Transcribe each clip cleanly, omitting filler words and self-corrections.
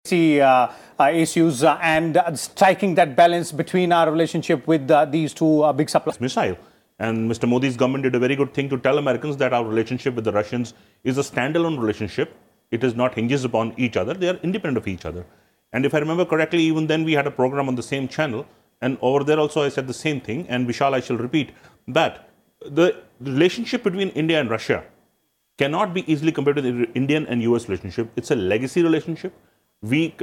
see issues and striking that balance between our relationship with these two big suppliers. Missile. And Mr. Modi's government did a very good thing to tell Americans that our relationship with the Russians is a standalone relationship. It is not hinges upon each other. They are independent of each other. And if I remember correctly, even then we had a program on the same channel. And over there also I said the same thing. And Vishal, I shall repeat that the relationship between India and Russia cannot be easily compared to the Indian and US relationship. It's a legacy relationship. We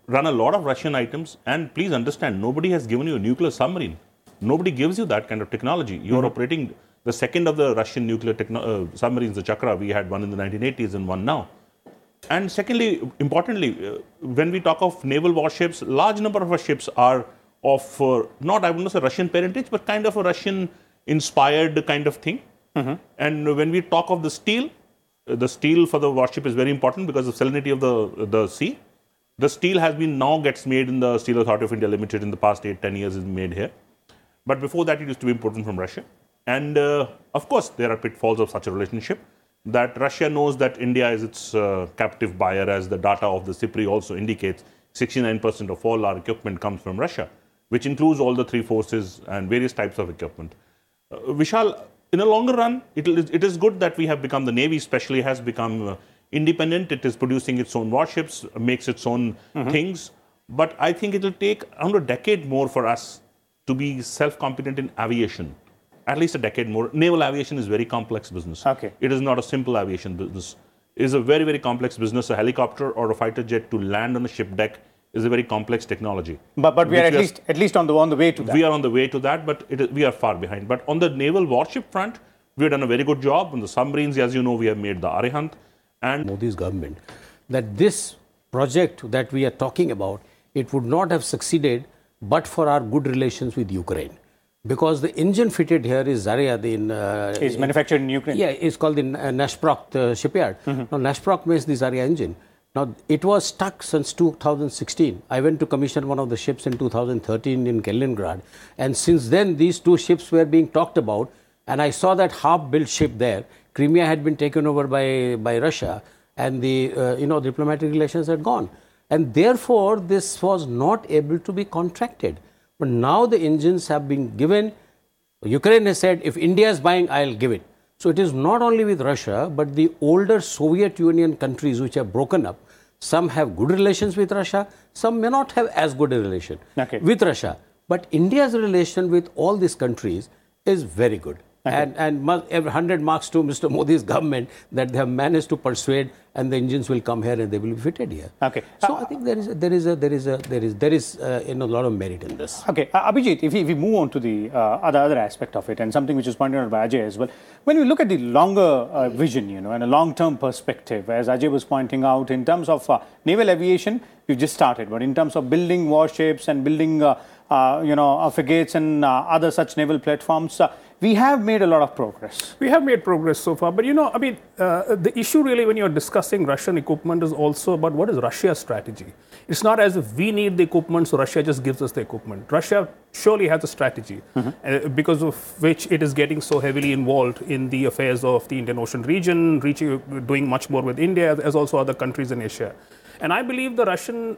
run a lot of Russian items. And please understand, nobody has given you a nuclear submarine. Nobody gives you that kind of technology. You're operating the second of the Russian nuclear submarines, the Chakra. We had one in the 1980s and one now. And secondly, importantly, when we talk of naval warships, large number of our ships are of not, I wouldn't say Russian parentage, but kind of a Russian-inspired kind of thing. And when we talk of the steel for the warship is very important because of the salinity of the sea. The steel has been now gets made in the Steel Authority of India Limited in the past 8-10 years is made here. But before that, it used to be imported from Russia. And of course, there are pitfalls of such a relationship. That Russia knows that India is its captive buyer, as the data of the CIPRI also indicates. 69% of all our equipment comes from Russia, which includes all the three forces and various types of equipment. Vishal, in a longer run, it is good that we have become, the Navy especially has become independent. It is producing its own warships, makes its own things. But I think it will take around a decade more for us to be self-competent in aviation. At least a decade more. Naval aviation is very complex business. Okay. It is not a simple aviation business. It is a very, very complex business. A helicopter or a fighter jet to land on a ship deck is a very complex technology. But we are at least on the way to that. We are on the way to that, but we are far behind. But on the naval warship front, we have done a very good job. On the submarines, as you know, we have made the Arihant. And Modi's government, that this project that we are talking about, it would not have succeeded but for our good relations with Ukraine. Because the engine fitted here is Zarya. It's manufactured in Ukraine. Yeah, it's called the Nashproc shipyard. Now, Nashproc makes the Zarya engine. Now, it was stuck since 2016. I went to commission one of the ships in 2013 in Kaliningrad. And since then, these two ships were being talked about. And I saw that half-built ship there. Crimea had been taken over by Russia. And the diplomatic relations had gone. And therefore, this was not able to be contracted. But now the engines have been given. Ukraine has said, if India is buying, I'll give it. So it is not only with Russia, but the older Soviet Union countries which have broken up. Some have good relations with Russia. Some may not have as good a relation with Russia. But India's relation with all these countries is very good. And 100 marks to Mr. Modi's government that they have managed to persuade, and the engines will come here and they will be fitted here. Okay. So I think there is a lot of merit in this. Okay, Abhijit, if we move on to the other aspect of it, and something which is pointed out by Ajay as well, when we look at the longer vision, and a long-term perspective, as Ajay was pointing out, in terms of naval aviation, you just started, but in terms of building warships and building, frigates and other such naval platforms, we have made a lot of progress. We have made progress so far. But, the issue really when you're discussing Russian equipment is also about what is Russia's strategy. It's not as if we need the equipment, so Russia just gives us the equipment. Russia surely has a strategy, because of which it is getting so heavily involved in the affairs of the Indian Ocean region, doing much more with India, as also other countries in Asia. And I believe the Russian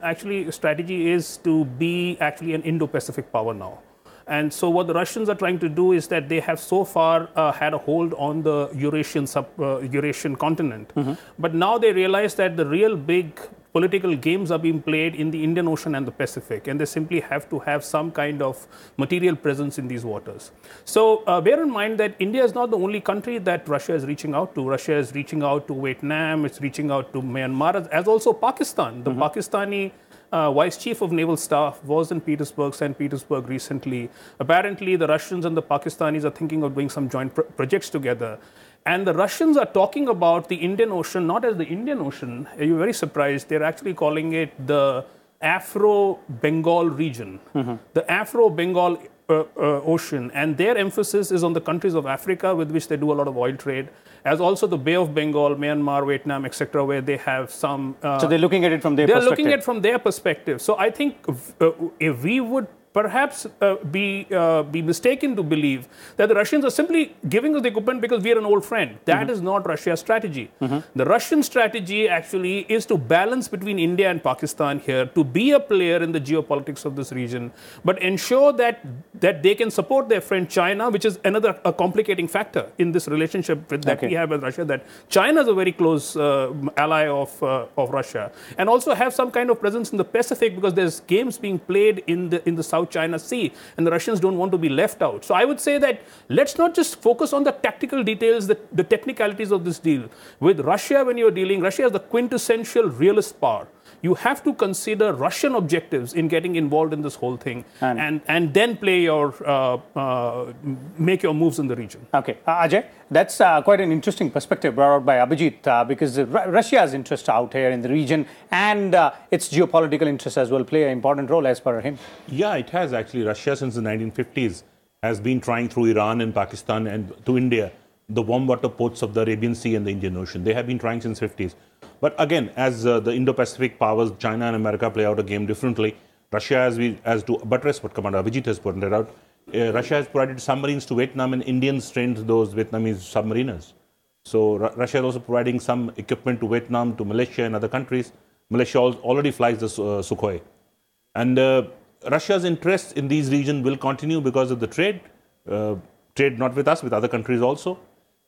strategy is to be actually an Indo-Pacific power now. And so what the Russians are trying to do is that they have so far had a hold on the Eurasian continent. But now they realize that the real big political games are being played in the Indian Ocean and the Pacific, and they simply have to have some kind of material presence in these waters. So bear in mind that India is not the only country that Russia is reaching out to. Russia is reaching out to Vietnam, it's reaching out to Myanmar, as also Pakistan. The Pakistani Vice Chief of Naval Staff was in St. Petersburg recently. Apparently, the Russians and the Pakistanis are thinking of doing some joint projects together. And the Russians are talking about the Indian Ocean, not as the Indian Ocean. You're very surprised. They're actually calling it the Afro-Bengal region. The Afro-Bengal Ocean. And their emphasis is on the countries of Africa with which they do a lot of oil trade, as also the Bay of Bengal, Myanmar, Vietnam, etc., where they have some... so they're looking at it from their perspective. They're looking at it from their perspective. So I think if we would perhaps be mistaken to believe that the Russians are simply giving us the equipment because we are an old friend. That is not Russia's strategy. The Russian strategy actually is to balance between India and Pakistan here, to be a player in the geopolitics of this region, but ensure that they can support their friend China, which is another complicating factor in this relationship that we have with Russia, that China is a very close ally of Russia, and also have some kind of presence in the Pacific, because there's games being played in the South China Sea, and the Russians don't want to be left out. So I would say that let's not just focus on the tactical details, the technicalities of this deal. With Russia, when you're dealing, Russia is the quintessential realist power. You have to consider Russian objectives in getting involved in this whole thing, and then play your make your moves in the region. Okay, Ajay, that's quite an interesting perspective brought out by Abhijit, because Russia's interest out here in the region and its geopolitical interests as well play an important role as per him. Yeah, it has actually. Russia since the 1950s has been trying through Iran and Pakistan and to India, the warm water ports of the Arabian Sea and the Indian Ocean. They have been trying since 50s. But again, as the Indo-Pacific powers, China and America play out a game differently, Russia, as to buttress what Commander Abhijit has pointed out, Russia has provided submarines to Vietnam, and Indians trained those Vietnamese submariners. So Russia is also providing some equipment to Vietnam, to Malaysia and other countries. Malaysia already flies the Sukhoi. And Russia's interest in these regions will continue because of the trade. Trade not with us, with other countries also.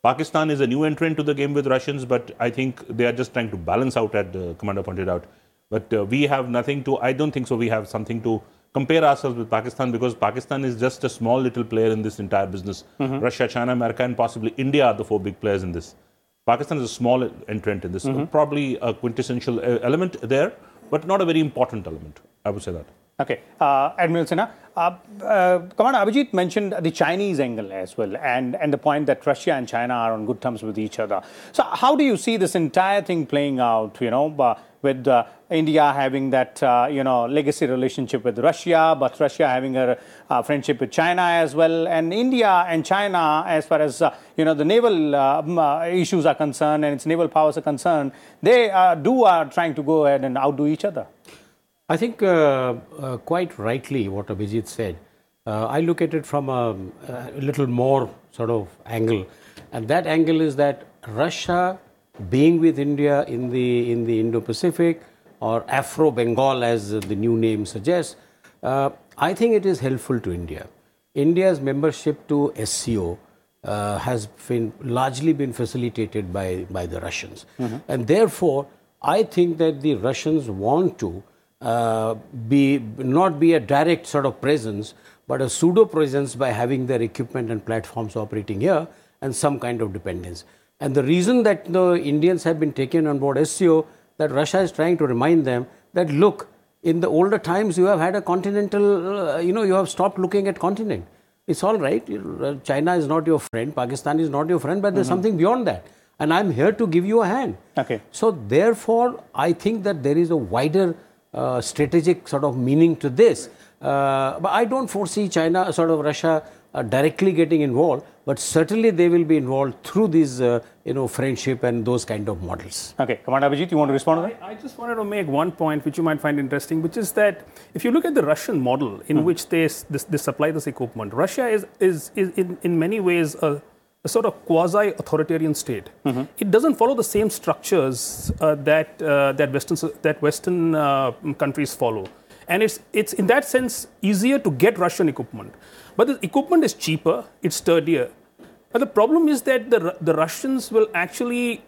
Pakistan is a new entrant to the game with Russians, but I think they are just trying to balance out, as the Commander pointed out. But we have nothing to, I don't think so, we have something to compare ourselves with Pakistan, because Pakistan is just a small little player in this entire business. Russia, China, America, and possibly India are the four big players in this. Pakistan is a small entrant in this, probably a quintessential element there, but not a very important element, I would say that. Okay, Admiral Sinha, Commander Abhijit mentioned the Chinese angle as well, and the point that Russia and China are on good terms with each other. So how do you see this entire thing playing out, with India having that, legacy relationship with Russia, but Russia having a friendship with China as well, and India and China, as far as, the naval issues are concerned and its naval powers are concerned, they are trying to go ahead and outdo each other? I think quite rightly what Abhijit said. I look at it from a little more sort of angle, and that angle is that Russia being with India in the Indo-Pacific, or Afro-Bengal as the new name suggests, I think it is helpful to India. India's membership to SCO has largely been facilitated by the Russians, and therefore I think that the Russians want to not be a direct sort of presence, but a pseudo presence by having their equipment and platforms operating here and some kind of dependence. And the reason that the Indians have been taken on board SCO, that Russia is trying to remind them that, look, in the older times you have had a continental, you have stopped looking at continent. It's all right. China is not your friend, Pakistan is not your friend, but there's something beyond that. And I'm here to give you a hand. Okay. So therefore, I think that there is a wider strategic sort of meaning to this. But I don't foresee China, Russia directly getting involved, but certainly they will be involved through these, friendship and those kind of models. Okay, Commander Abhijit, you want to respond to that? I just wanted to make one point which you might find interesting, which is that if you look at the Russian model in which they supply this equipment, Russia is in many ways a sort of quasi-authoritarian state. It doesn't follow the same structures that Western countries follow, and it's in that sense easier to get Russian equipment. But the equipment is cheaper, it's sturdier. But the problem is that the Russians will actually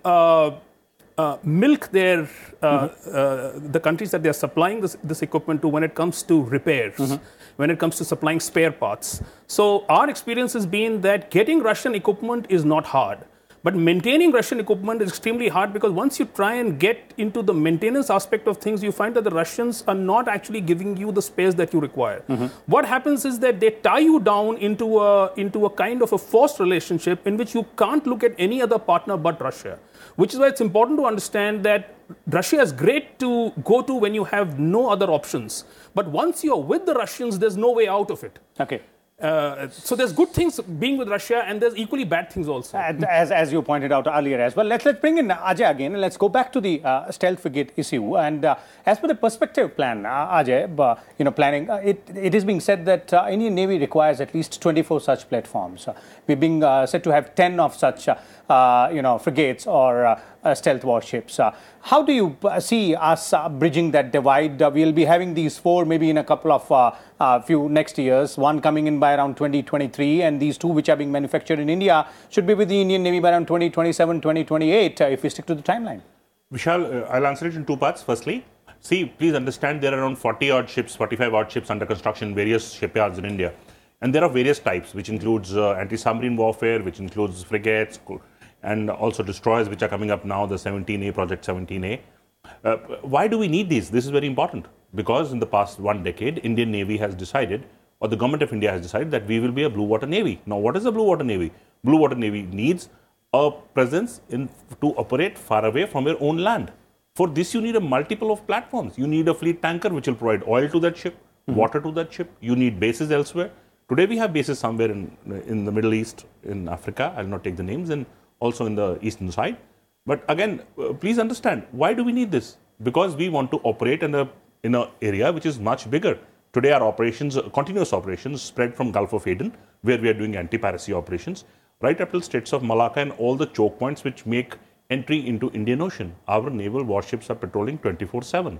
milk their the countries that they are supplying this equipment to when it comes to repairs, when it comes to supplying spare parts. So our experience has been that getting Russian equipment is not hard, but maintaining Russian equipment is extremely hard, because once you try and get into the maintenance aspect of things, you find that the Russians are not actually giving you the space that you require. What happens is that they tie you down into a kind of a forced relationship in which you can't look at any other partner but Russia, which is why it's important to understand that Russia is great to go to when you have no other options. But once you're with the Russians, there's no way out of it. Okay. So there's good things being with Russia, and there's equally bad things also. As you pointed out earlier as well. Let's bring in Ajay again, and let's go back to the stealth frigate issue. And as per the perspective plan, Ajay, planning, it is being said that Indian Navy requires at least 24 such platforms. We're being said to have 10 of such, frigates or stealth warships. How do you see us bridging that divide? We'll be having these 4 maybe in a couple of few next years, one coming in by around 2023, and these 2 which are being manufactured in India should be with the Indian Navy by around 2027, 2028, if we stick to the timeline. Vishal, I'll answer it in 2 parts. Firstly, see, please understand there are around 40 odd ships, 45 odd ships under construction in various shipyards in India. And there are various types, which includes anti-submarine warfare, which includes frigates, and also destroyers, which are coming up now, the 17A, Project 17A. Why do we need these? This is very important, because in the past 1 decade, Indian Navy has decided, or the government of India has decided, that we will be a blue water navy. Now, what is a blue water navy? Blue water navy needs a presence to operate far away from your own land. For this, you need a multiple of platforms. You need a fleet tanker, which will provide oil to that ship, water to that ship. You need bases elsewhere. Today, we have bases somewhere in the Middle East, in Africa. I'll not take the names, and also in the eastern side. But again, please understand, why do we need this? Because we want to operate in an area which is much bigger. Today, our operations, continuous operations, spread from Gulf of Aden, where we are doing anti-piracy operations, right up till Straits of Malacca and all the choke points which make entry into Indian Ocean. Our naval warships are patrolling 24/7.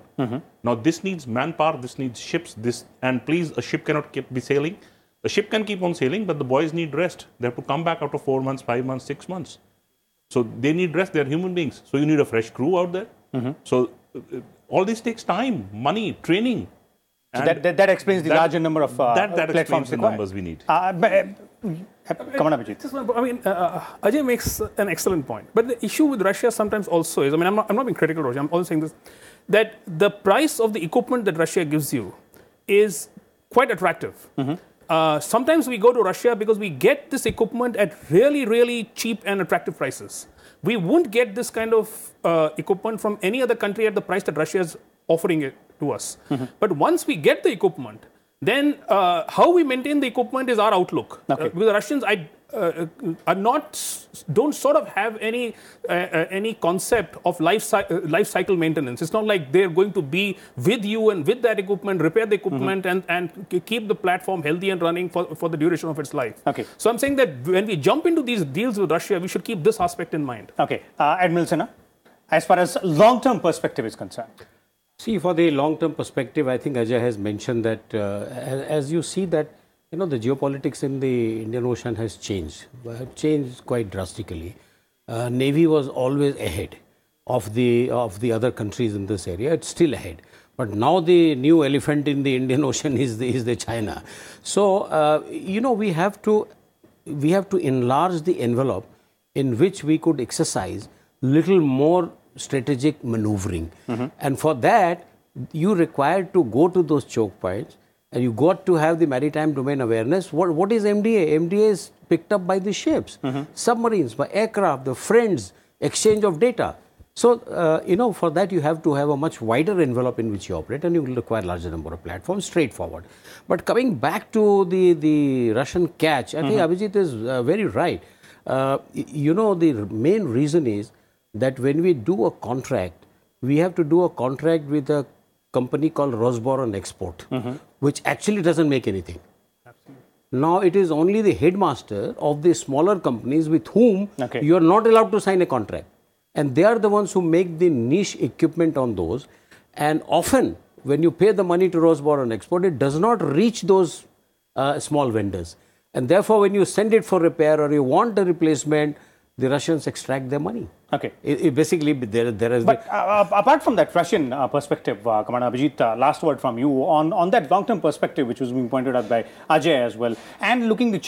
Now, this needs manpower, this needs ships, and please, a ship cannot be sailing. A ship can keep on sailing, but the boys need rest. They have to come back after 4 months, 5 months, 6 months. So they need rest. They're human beings. So you need a fresh crew out there. So all this takes time, money, training. So that explains the larger number of that platforms the numbers we need. Come on, Abhijit. Ajay makes an excellent point. But the issue with Russia sometimes also is, I'm not being critical of Russia, I'm also saying this, that the price of the equipment that Russia gives you is quite attractive. Sometimes we go to Russia because we get this equipment at really, really cheap and attractive prices. We won't get this kind of equipment from any other country at the price that Russia is offering it to us. But once we get the equipment, then how we maintain the equipment is our outlook. Okay. Because the Russians don't sort of have any concept of life cycle maintenance. It's not like they're going to be with you and with that equipment, repair the equipment and keep the platform healthy and running for the duration of its life. Okay. So I'm saying that when we jump into these deals with Russia, we should keep this aspect in mind. Okay. Admiral Sinha, as far as long-term perspective is concerned. See, for the long-term perspective, I think Ajay has mentioned that as you see that, the geopolitics in the Indian Ocean has changed quite drastically. Navy was always ahead of the other countries in this area. It's still ahead. But now the new elephant in the Indian Ocean is the China. So, we have to enlarge the envelope in which we could exercise little more strategic maneuvering. And for that, you require to go to those choke points, and you got to have the maritime domain awareness. What is MDA? MDA is picked up by the ships, submarines, by aircraft, the friends, exchange of data. So, for that you have to have a much wider envelope in which you operate, and you will require larger number of platforms, straightforward. But coming back to the Russian catch, I think Abhijit is very right. The main reason is that when we do a contract, we have to do a contract with a company called Rosboron Export, which actually doesn't make anything. Absolutely. Now it is only the headmaster of the smaller companies with whom you are not allowed to sign a contract. And they are the ones who make the niche equipment on those. And often when you pay the money to Rosboron Export, it does not reach those small vendors. And therefore when you send it for repair or you want a replacement, the Russians extract their money. Okay. Basically, there is. But apart from that Russian perspective, Commander Abhijit, last word from you on that long-term perspective, which was being pointed out by Ajay as well, and taking the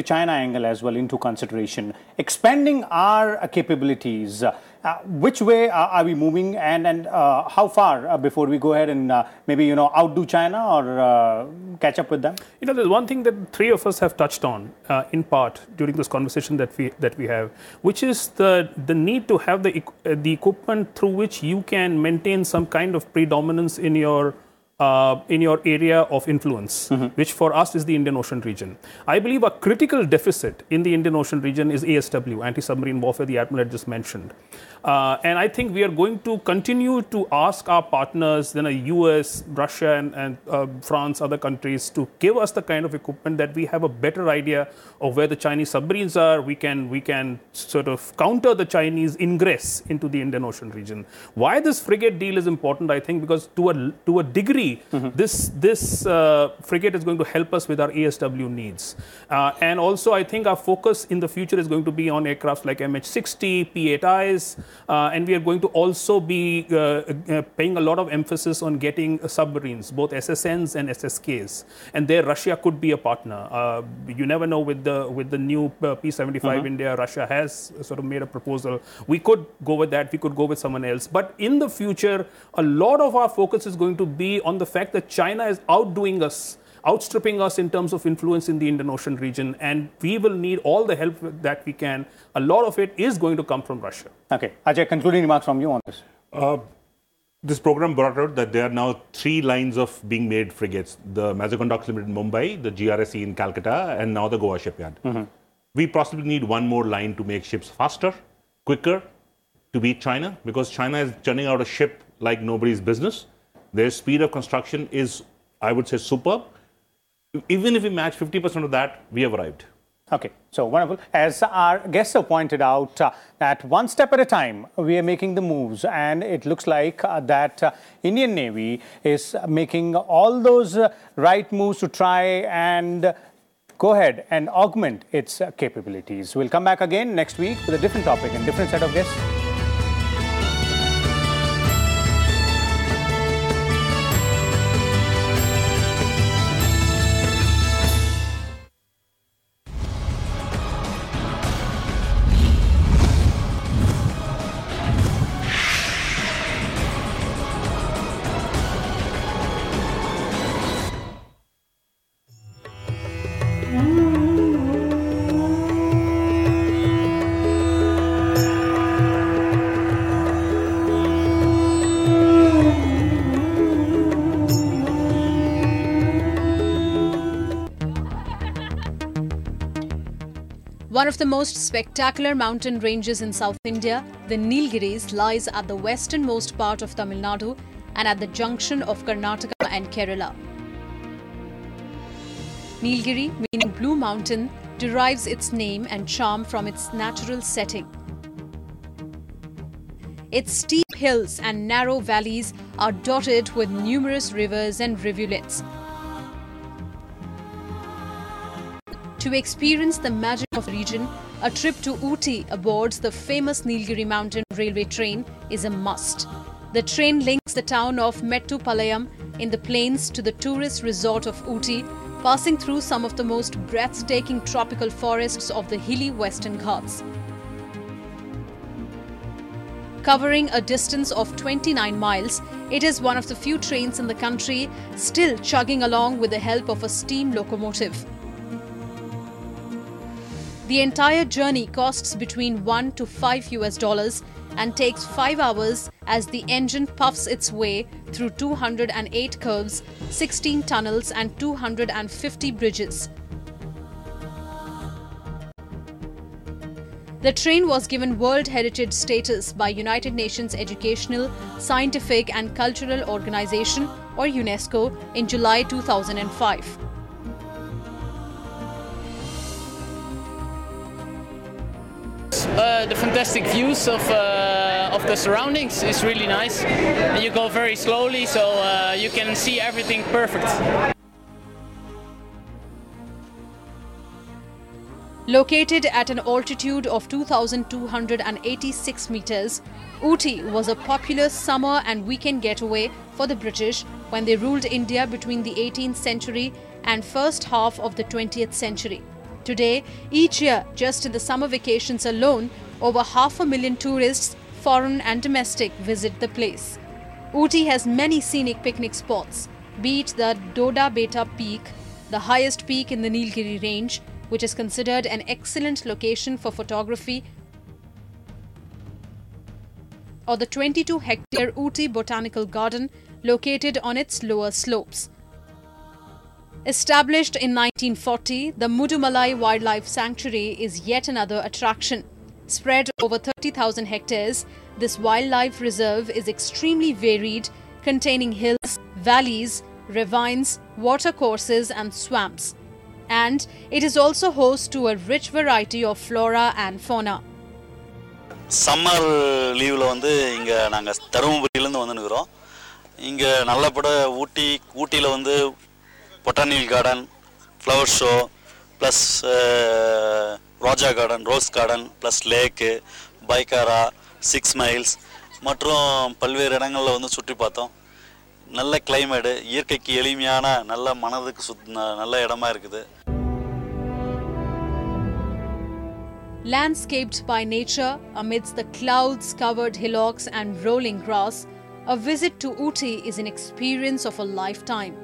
China angle as well into consideration, expanding our capabilities. Which way are we moving, and how far before we go ahead and maybe outdo China or catch up with them? There's one thing that three of us have touched on in part during this conversation that we have, which is the need to have the equipment through which you can maintain some kind of predominance in your in your area of influence, which for us is the Indian Ocean region. I believe a critical deficit in the Indian Ocean region is ASW, anti-submarine warfare, the Admiral had just mentioned. And I think we are going to continue to ask our partners, US, Russia, and France, other countries, to give us the kind of equipment that we have a better idea of where the Chinese submarines are. We can sort of counter the Chinese ingress into the Indian Ocean region. Why this frigate deal is important, I think, because to a degree, this frigate is going to help us with our ASW needs. And also, I think our focus in the future is going to be on aircrafts like MH60, P8Is, and we are going to also be paying a lot of emphasis on getting submarines, both SSNs and SSKs. And there, Russia could be a partner. You never know with the new P75 India, Russia has sort of made a proposal. We could go with that. We could go with someone else. But in the future, a lot of our focus is going to be on the fact that China is outstripping us in terms of influence in the Indian Ocean region, and we will need all the help that we can. A lot of it is going to come from Russia. Okay. Ajay, concluding remarks from you on this. This program brought out that there are now 3 lines of being made frigates. The Mazagon Docks Limited in Mumbai, the GRSE in Calcutta, and now the Goa shipyard. We possibly need one more line to make ships faster, quicker, to beat China, because China is churning out a ship like nobody's business. Their speed of construction is, I would say, superb. Even if we match 50% of that, we have arrived. Okay, so wonderful. As our guests have pointed out, that one step at a time, we are making the moves, and it looks like that Indian Navy is making all those right moves to try and go ahead and augment its capabilities. We'll come back again next week with a different topic and different set of guests. One of the most spectacular mountain ranges in South India, the Nilgiris, lies at the westernmost part of Tamil Nadu and at the junction of Karnataka and Kerala. Nilgiri, meaning Blue Mountain, derives its name and charm from its natural setting. Its steep hills and narrow valleys are dotted with numerous rivers and rivulets. To experience the magic of the region, a trip to Ooty aboard the famous Nilgiri Mountain Railway train is a must. The train links the town of Mettupalayam in the plains to the tourist resort of Ooty, passing through some of the most breathtaking tropical forests of the hilly Western Ghats. Covering a distance of 29 miles, it is one of the few trains in the country still chugging along with the help of a steam locomotive. The entire journey costs between $1 to $5 and takes 5 hours as the engine puffs its way through 208 curves, 16 tunnels and 250 bridges. The train was given World Heritage status by United Nations Educational, Scientific and Cultural Organization or UNESCO in July 2005. The fantastic views of the surroundings is really nice, and you go very slowly, so you can see everything perfect. Located at an altitude of 2,286 meters, Ooty was a popular summer and weekend getaway for the British when they ruled India between the 18th century and first half of the 20th century. Today, each year, just in the summer vacations alone, over 500,000 tourists, foreign and domestic, visit the place. Ooty has many scenic picnic spots, be it the Doda Beta Peak, the highest peak in the Nilgiri range, which is considered an excellent location for photography, or the 22-hectare Ooty Botanical Garden, located on its lower slopes. Established in 1940, the Mudumalai Wildlife Sanctuary is yet another attraction. Spread over 30,000 hectares, this wildlife reserve is extremely varied, containing hills, valleys, ravines, watercourses and swamps. And it is also host to a rich variety of flora and fauna. Summer leave la vandu inga naanga Tharumapuri la vandu nikirom. Inga nallapada Ooty la vandu botanical garden, flower show, plus Raja garden, rose garden, plus lake, Baikara, 6 miles மற்றும் பல்வேறு இடங்கள்ல வந்து சுற்றி பார்த்தோம். நல்ல climate, இயற்கைக்கு எளிமையான நல்ல மனதுக்கு நல்ல இடமா இருக்குது. Landscaped by nature amidst the clouds-covered hillocks and rolling grass, a visit to Ooty is an experience of a lifetime.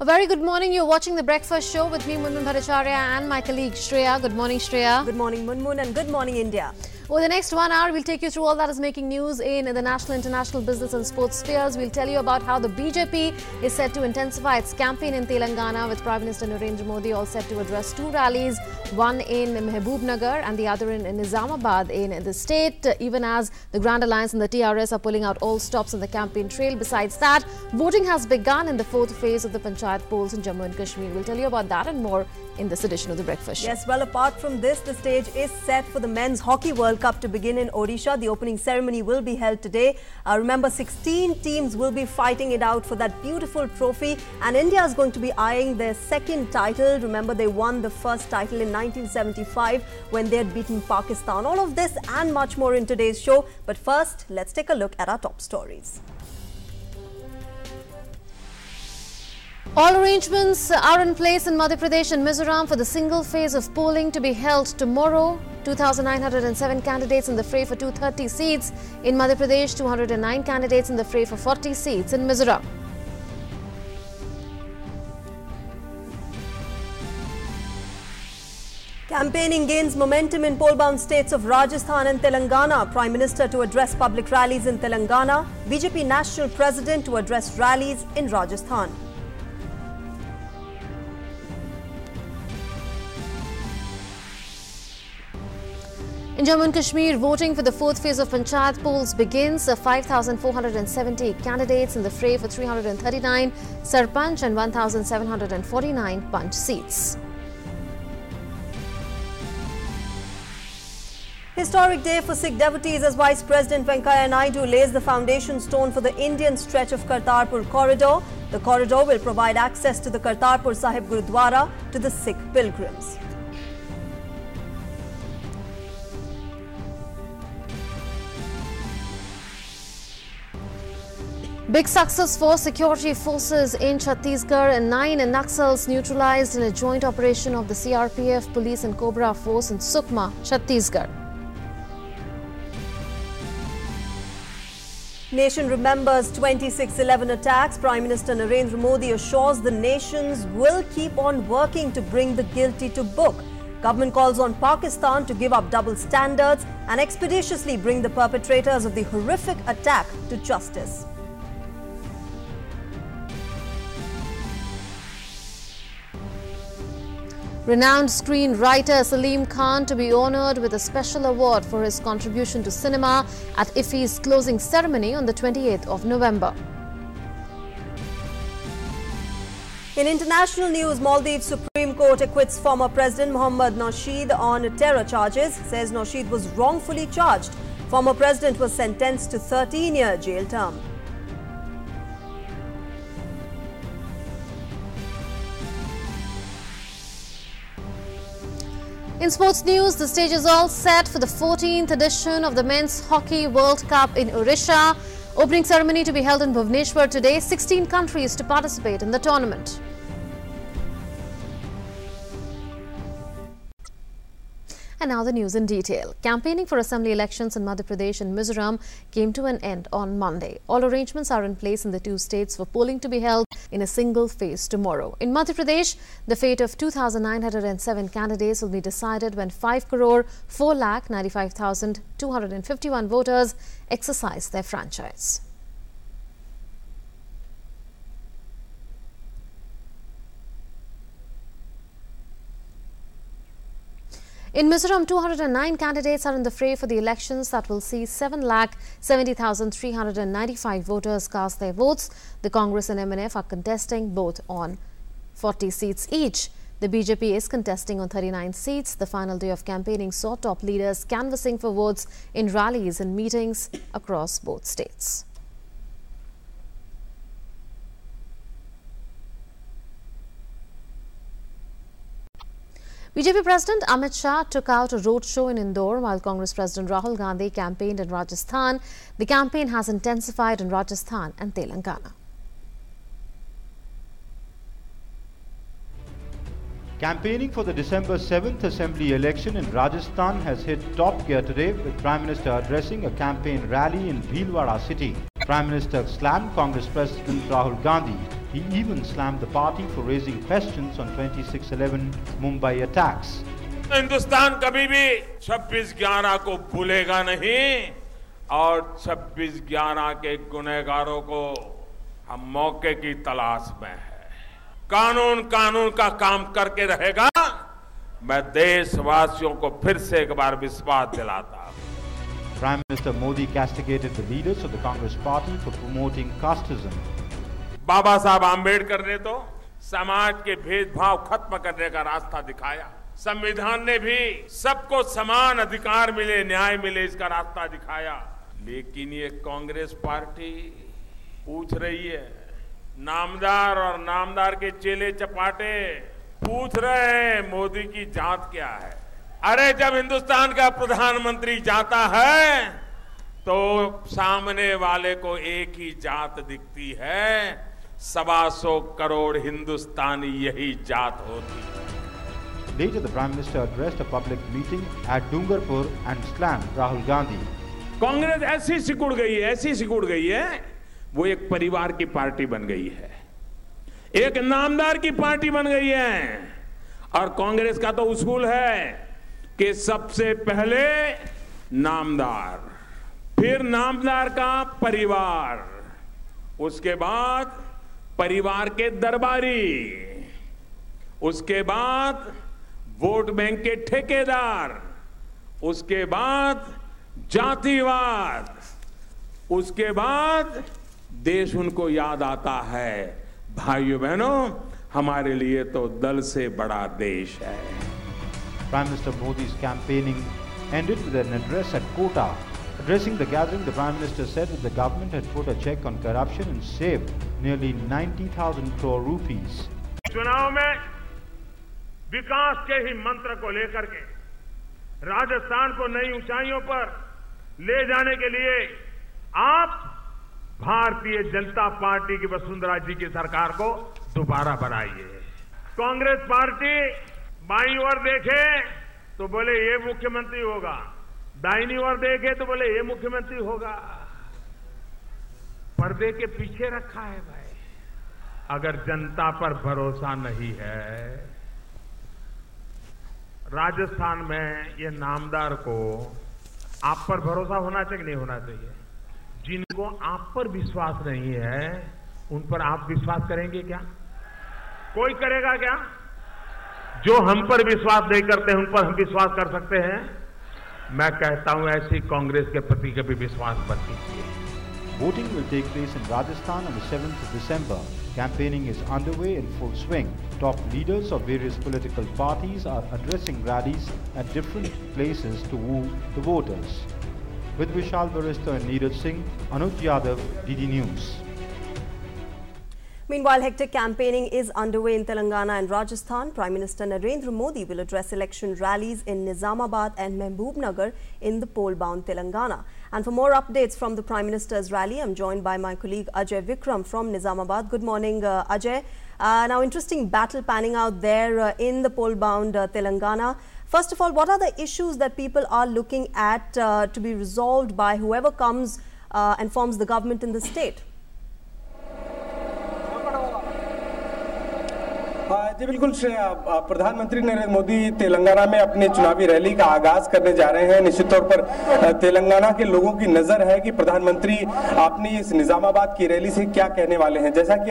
A very good morning. You're watching The Breakfast Show with me, Munmun Bhattacharya, and my colleague Shreya. Good morning, Shreya. Good morning, Munmun, and good morning, India. Over the next 1 hour, we'll take you through all that is making news in the national, international, business and sports spheres. We'll tell you about how the BJP is set to intensify its campaign in Telangana, with Prime Minister Narendra Modi all set to address two rallies, one in Mehboob-nagar and the other in Nizamabad in the state, even as the Grand Alliance and the TRS are pulling out all stops on the campaign trail. Besides that, voting has begun in the fourth phase of the Panchayat polls in Jammu and Kashmir. We'll tell you about that and more in this edition of The Breakfast Show. Yes, well, apart from this, the stage is set for the Men's Hockey World Cup to begin in Odisha. The opening ceremony will be held today. Remember, 16 teams will be fighting it out for that beautiful trophy, and India is going to be eyeing their second title. Remember, they won the first title in 1975 when they had beaten Pakistan. All of this and much more in today's show. But first, let's take a look at our top stories. All arrangements are in place in Madhya Pradesh and Mizoram for the single phase of polling to be held tomorrow. 2,907 candidates in the fray for 230 seats in Madhya Pradesh, 209 candidates in the fray for 40 seats in Mizoram. Campaigning gains momentum in poll-bound states of Rajasthan and Telangana. Prime Minister to address public rallies in Telangana. BJP National President to address rallies in Rajasthan. In Jammu and Kashmir, voting for the fourth phase of Panchayat polls begins. 5,470 candidates in the fray for 339 Sarpanch and 1,749 Panch seats. Historic day for Sikh devotees as Vice President Venkaiah Naidu lays the foundation stone for the Indian stretch of Kartarpur corridor. The corridor will provide access to the Kartarpur Sahib Gurudwara to the Sikh pilgrims. Big success for security forces in Chhattisgarh, and 9 Naxals neutralized in a joint operation of the CRPF, Police and Cobra Force in Sukma, Chhattisgarh. Nation remembers 26/11 attacks. Prime Minister Narendra Modi assures the nations will keep on working to bring the guilty to book. Government calls on Pakistan to give up double standards and expeditiously bring the perpetrators of the horrific attack to justice. Renowned screenwriter Salim Khan to be honoured with a special award for his contribution to cinema at IFFI's closing ceremony on the 28th of November. In international news, Maldives Supreme Court acquits former President Mohammad Nasheed on terror charges, says Nasheed was wrongfully charged. Former President was sentenced to 13-year jail term. In sports news, the stage is all set for the 14th edition of the Men's Hockey World Cup in Odisha. Opening ceremony to be held in Bhubaneswar today. 16 countries to participate in the tournament. And now the news in detail. Campaigning for assembly elections in Madhya Pradesh and Mizoram came to an end on Monday. All arrangements are in place in the two states for polling to be held in a single phase tomorrow. In Madhya Pradesh, the fate of 2,907 candidates will be decided when 5,4,95,251 voters exercise their franchise. In Mizoram, 209 candidates are in the fray for the elections that will see 7,70,395 voters cast their votes. The Congress and MNF are contesting both on 40 seats each. The BJP is contesting on 39 seats. The final day of campaigning saw top leaders canvassing for votes in rallies and meetings across both states. BJP President Amit Shah took out a roadshow in Indore while Congress President Rahul Gandhi campaigned in Rajasthan. The campaign has intensified in Rajasthan and Telangana. Campaigning for the December 7th Assembly election in Rajasthan has hit top gear today, with Prime Minister addressing a campaign rally in Bhilwara city. Prime Minister slammed Congress President Rahul Gandhi He even slammed the party for raising questions on 26/11 Mumbai attacks. Hindustan कभी भी 26/11 को भूलेगा नहीं और 26/11 के गुनहगारों को हम मौके की तलाश में है। कानून का काम करके रहेगा। मैं देशवासियों को फिर से एक बार विश्वास दिलाता हूं। Prime Minister Modi castigated the leaders of the Congress party for promoting casteism. बाबा साहब आम्बेडकर ने तो समाज के भेदभाव खत्म करने का रास्ता दिखाया। संविधान ने भी सबको समान अधिकार मिले, न्याय मिले, इसका रास्ता दिखाया। लेकिन ये कांग्रेस पार्टी पूछ रही है, नामदार और नामदार के चेले चपाटे पूछ रहे हैं मोदी की जात क्या है। अरे जब हिंदुस्तान का प्रधानमंत्री जाता है तो सामने वाले को एक ही जात दिखती है, 125 करोड़ हिंदुस्तानी यही जात होती है। Later, the Prime Minister addressed a public meeting at Dungarpur and slammed Rahul Gandhi. Congress ऐसी सिकुड़ गई है, वो एक परिवार की पार्टी बन गई है, एक नामदार की पार्टी बन गई है। और कांग्रेस का तो उसूल है कि सबसे पहले नामदार, फिर नामदार का परिवार, उसके बाद परिवार के दरबारी, उसके बाद वोट बैंक के ठेकेदार, उसके बाद जातिवाद, उसके बाद देश उनको याद आता है। भाइयों बहनों, हमारे लिए तो दल से बड़ा देश है। Prime Minister Modi's campaigning ended with an address at Kota. Addressing the gathering, the Prime Minister said that the government had put a check on corruption and saved nearly 90,000 crore rupees. चुनाव में विकास के ही मंत्र को लेकर के राजस्थान को नई ऊंचाइयों पर ले जाने के लिए आप भारतीय जनता पार्टी की वसुंधरा जी की सरकार को दोबारा बनाइए। कांग्रेस पार्टी बाईं ओर देखे तो बोले ये मुख्यमंत्री होगा, दाहिनी ओर देखे तो बोले ये मुख्यमंत्री होगा। पर्दे के पीछे रखा है भाई। अगर जनता पर भरोसा नहीं है, राजस्थान में ये नामदार को आप पर भरोसा होना चाहिए कि नहीं होना चाहिए? जिनको आप पर विश्वास नहीं है, उन पर आप विश्वास करेंगे क्या? कोई करेगा क्या? जो हम पर विश्वास नहीं करते, उन पर हम विश्वास कर सकते हैं? मैं कहता हूं ऐसी कांग्रेस के प्रति कभी विश्वास मत कीजिए। Voting will take place in Rajasthan on the 7th of December. Campaigning is underway in full swing. Top leaders of various political parties are addressing rallies at different places to woo the voters. With Vishal Barista and Neeraj Singh, Anuj Yadav, DD News. Meanwhile, hectic campaigning is underway in Telangana and Rajasthan. Prime Minister Narendra Modi will address election rallies in Nizamabad and Mehboob-nagar in the poll-bound Telangana. And for more updates from the Prime Minister's rally, I'm joined by my colleague Ajay Vikram from Nizamabad. Good morning, Ajay. Now, interesting battle panning out there in the poll-bound Telangana. First of all, what are the issues that people are looking at to be resolved by whoever comes and forms the government in the state? जी बिल्कुल श्रेया, प्रधानमंत्री नरेंद्र मोदी तेलंगाना में अपने चुनावी rally का आगाज करने जा रहे हैं। निश्चित तौर पर तेलंगाना के लोगों की नजर है कि प्रधानमंत्री अपनी इस निजामाबाद की रैली से क्या कहने वाले हैं। जैसा कि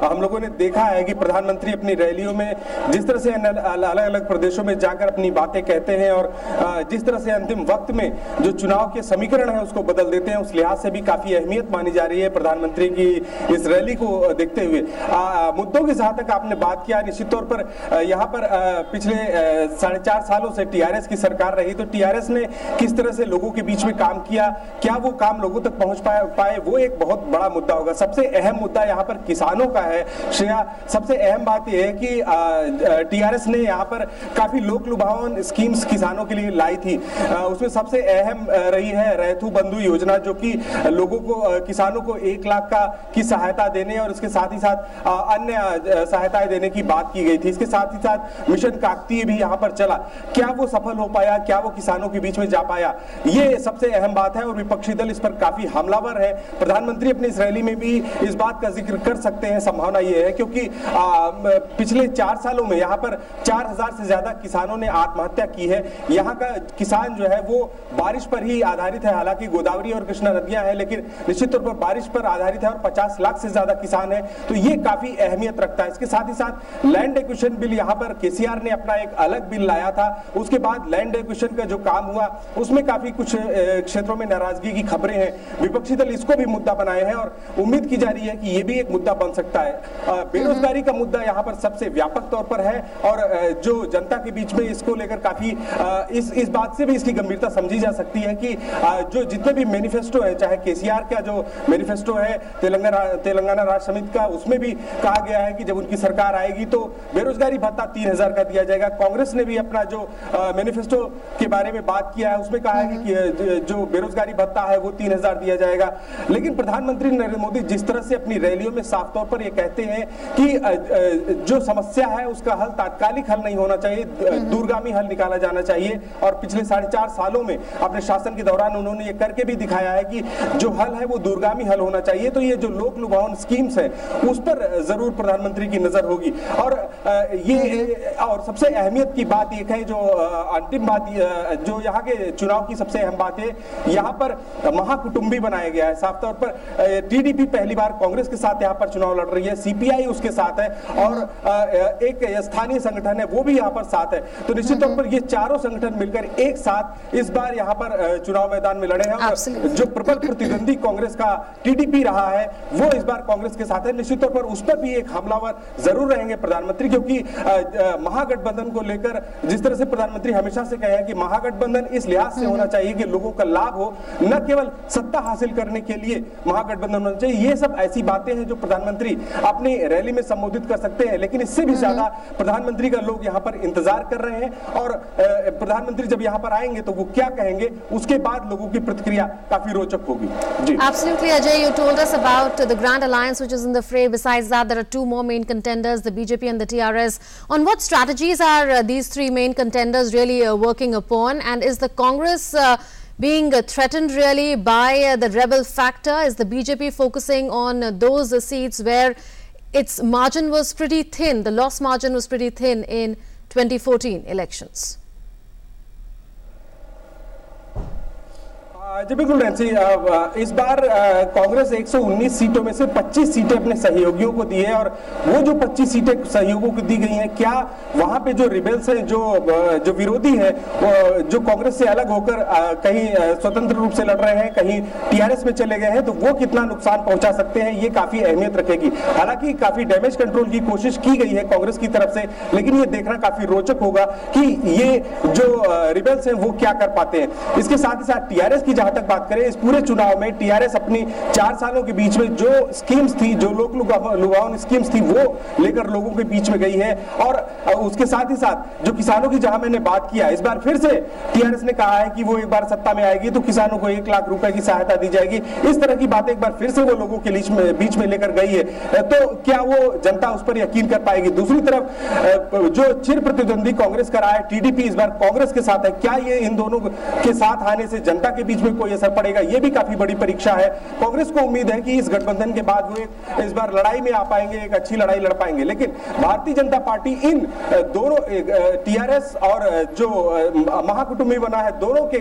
हम लोगों ने देखा है कि प्रधानमंत्री अपनी रैलियों में जिस तरह से अलग अलग प्रदेशों में जाकर अपनी बातें कहते हैं और जिस तरह से अंतिम वक्त में जो चुनाव के समीकरण है उसको बदल देते हैं, उस लिहाज से भी काफी अहमियत मानी जा रही है प्रधानमंत्री की इस रैली को देखते हुए। मुद्दों की जहां तक आपने बात किया, निश्चित तौर पर यहाँ पर पिछले 4.5 सालों से टीआरएस की सरकार रही, तो टीआरएस ने किस तरह से लोगों के बीच में काम किया, क्या वो काम लोगों तक पहुंच पाए, वो एक बहुत बड़ा मुद्दा होगा। सबसे अहम मुद्दा यहाँ पर किसानों का है। श्रेया, सबसे अहम बात यह है कि टीआरएस ने यहाँ पर काफी लोक लुभावन स्कीम्स किसानों के लिए लाई थी। उसमें सबसे अहम रही है रैथू बंधु योजना, जो कि लोगों को, किसानों को 1 लाख की सहायता देने और उसके साथ ही साथ अन्य सहायताएं देने की बात की गई थी। इसके साथ ही साथ मिशन काकतीय भी यहाँ पर चला, क्या वो सफल हो पाया, क्या वो किसानों के बीच में जा पाया, ये सबसे अहम बात है और विपक्षी दल इस पर काफी हमलावर है। प्रधानमंत्री अपनी इस रैली में भी इस बात का जिक्र कर सकते हैं, संभावना ये है क्योंकि पिछले 4 सालों में यहाँ पर 4000 से ज्यादा किसानों ने आत्महत्या की है। यहाँ का किसान जो है वो बारिश पर ही आधारित है, हालांकि गोदावरी और कृष्णा नदियां हैं लेकिन निश्चित तौर पर बारिश पर आधारित है और 50 लाख से ज्यादा किसान है, तो ये काफी अहमियत रखता है। इसके साथ ही साथ लैंड एक्विजिशन बिल यहाँ पर केसीआर ने अपना एक अलग बिल लाया था, उसके बाद लैंड एक्विजिशन का जो काम हुआ उसमें काफी कुछ क्षेत्रों में नाराजगी की खबरें हैं। विपक्षी दल इसको भी मुद्दा बनाए हैं और उम्मीद की जा रही है कि ये भी एक मुद्दा बन सकता है। बेरोजगारी का मुद्दा यहाँ पर सबसे व्यापक तौर पर है और जो जनता के बीच में इसको लेकर काफी इस बात से भी इसकी गंभीरता समझी जा सकती है कि जो जितने भी मैनिफेस्टो है, चाहे केसीआर का जो मैनिफेस्टो है तेलंगाना राष्ट्र समिति का, उसमें भी कहा गया है कि जब उनकी सरकार आएगी तो बेरोजगारी भत्ता 3000 का दिया जाएगा। कांग्रेस ने भी अपना जो मैनिफेस्टो के बारे में बात किया है उसमें कहा है कि जो बेरोजगारी भत्ता है वो 3000 दिया जाएगा। लेकिन प्रधानमंत्री नरेंद्र मोदी जिस तरह से अपनी रैलियों में साफ तौर पर ये कहते हैं कि जो समस्या है उसका हल तात्कालिक हल नहीं होना चाहिए, दूरगामी हल निकाला जाना चाहिए और पिछले 4.5 सालों में अपने शासन के दौरान उन्होंने ये करके भी दिखाया है कि जो हल है वो दूरगामी हल होना चाहिए। तो ये जो लोक लुभावन स्कीम्स है उस पर जरूर प्रधानमंत्री की नजर होगी और ये और सबसे अहमियत की बात एक है, जो अंतिम बात जो यहाँ के चुनाव की सबसे अहम बात है, यहाँ पर महाकुटुंबी बनाया गया है। साफ तौर पर टीडीपी पहली बार कांग्रेस के साथ यहाँ पर चुनाव लड़ रही है, सीपीआई उसके साथ है और एक स्थानीय संगठन है वो भी यहाँ पर साथ है। तो निश्चित तौर पर ये चारों संगठन मिलकर एक साथ इस बार यहाँ पर चुनाव मैदान में लड़े हैं और जो प्रबल प्रतिद्वंदी कांग्रेस का टीडीपी रहा है वो इस बार कांग्रेस के साथ है। निश्चित तौर पर उस पर भी एक हमलावर जरूर रहेंगे प्रधानमंत्री, क्योंकि महागठबंधन को लेकर जिस तरह से प्रधानमंत्री हमेशा से कहे हैं कि महागठबंधन इस लिहाज से होना चाहिए कि लोगों का लाभ हो, न केवल सत्ता हासिल करने के लिए महागठबंधन होना चाहिए। ये सब ऐसी बातें हैं जो प्रधानमंत्री अपनी रैली में संबोधित कर सकते हैं, लेकिन इससे भी ज्यादा प्रधानमंत्री का लोग यहाँ पर इंतजार कर रहे हैं और प्रधानमंत्री जब यहाँ पर आएंगे तो वो क्या कहेंगे, उसके बाद लोगों की प्रतिक्रिया काफी रोचक होगी। जी। Absolutely, Ajay, you told us about the Grand Alliance which is in the fray. Besides that, there are two more main contenders, the BJP and the TRS. On what strategies are these three main contenders really working upon, and is the Congress being threatened really by the rebel factor? Is the BJP focusing on those seats where its margin was pretty thin, the loss margin was pretty thin in 2014 elections? जी बिल्कुल Nancy, इस बार कांग्रेस 119 सीटों में से 25 सीटें अपने सहयोगियों को दी है और वो जो 25 सीटें सहयोगियों को दी गई हैं, क्या वहां पे जो रिबेल्स हैं, जो विरोधी हैं, जो कांग्रेस से अलग होकर कहीं स्वतंत्र रूप से लड़ रहे हैं, कहीं टीआरएस में चले गए हैं, तो वो कितना नुकसान पहुंचा सकते हैं, ये काफी अहमियत रखेगी। हालांकि काफी डैमेज कंट्रोल की कोशिश की गई है कांग्रेस की तरफ से, लेकिन ये देखना काफी रोचक होगा कि ये जो रिबेल्स हैं वो क्या कर पाते हैं। इसके साथ ही साथ टीआरएस की जहां तक बात करें, इस पूरे चुनाव में टीआरएस अपनी 4 सालों के बीच में जो स्कीम्स थी, जो लोक लुभावन स्कीम्स थी, वो लेकर लोगों के बीच में गई है और उसके साथ ही साथ जो किसानों की जहां मैंने बात किया, इस बार फिर से टीआरएस ने कहा है कि वो एक बार सत्ता में आएगी तो किसानों को 1 लाख रुपए की सहायता दी जाएगी। इस तरह की बातें एक बार फिर से वो लोगों के बीच में लेकर गई है, तो क्या वो जनता उस पर यकीन कर पाएगी? दूसरी तरफ जो चिर प्रतिद्वंदी कांग्रेस का रहा है, टीडीपी इस बार कांग्रेस के साथ है, क्या ये इन दोनों के साथ आने से जनता के बीच में कोई असर पड़ेगा? ये भी काफी बड़ी परीक्षा है। कांग्रेस को उम्मीद है कि इस गठबंधन के बाद वो इस बार लड़ाई में आ पाएंगे, एक अच्छी लड़ाई लड़ पाएंगे, लेकिन भारतीय जनता पार्टी इन दोनों टीआरएस और जो महाकुटुंबी बना है, दोनों के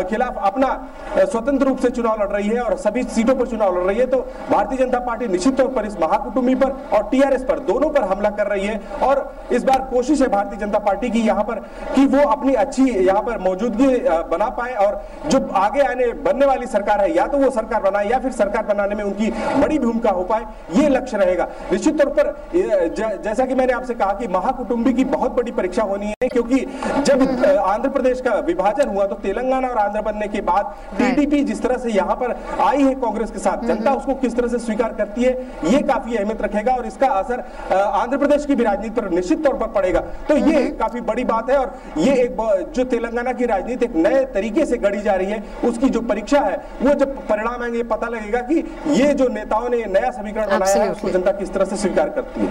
खिलाफ अपना स्वतंत्र रूप से चुनाव लड़ रही है और सभी सीटों पर चुनाव लड़ रही है। तो भारतीय जनता पार्टी निश्चित तौर पर इस महाकुटुंबी पर और टीआरएस पर, दोनों पर हमला कर रही है और इस बार कोशिश है भारतीय जनता पार्टी की यहाँ पर कि वो अपनी अच्छी यहाँ पर मौजूदगी बना पाए और जो आगे बनने वाली सरकार है, या तो वो सरकार बनाए या फिर सरकार बनाने में उनकी बड़ी भूमिका हो पाए, ये लक्ष्य रहेगा। निश्चित तौर पर जैसा कि मैंने आपसे कहा कि महाकुटुंबी की बहुत बड़ी परीक्षा होनी है, क्योंकि जब आंध्र प्रदेश का विभाजन हुआ तो तेलंगाना और आंध्र बनने के बाद टीडीपी जिस तरह से यहाँ पर आई है कांग्रेस के साथ, जनता उसको किस तरह से स्वीकार करती है, ये काफी अहमियत रखेगा और इसका असर आंध्र प्रदेश की भी राजनीति पर निश्चित तौर पर पड़ेगा। तो ये काफी बड़ी बात है और ये एक जो तेलंगाना की राजनीति एक नए तरीके से गढ़ी जा रही है, उसकी जो परीक्षा है वो जब परिणाम आएंगे पता लगेगा कि ये जो नेताओं ने नया समीकरण बनाया है उसको जनता किस तरह से स्वीकार करती है।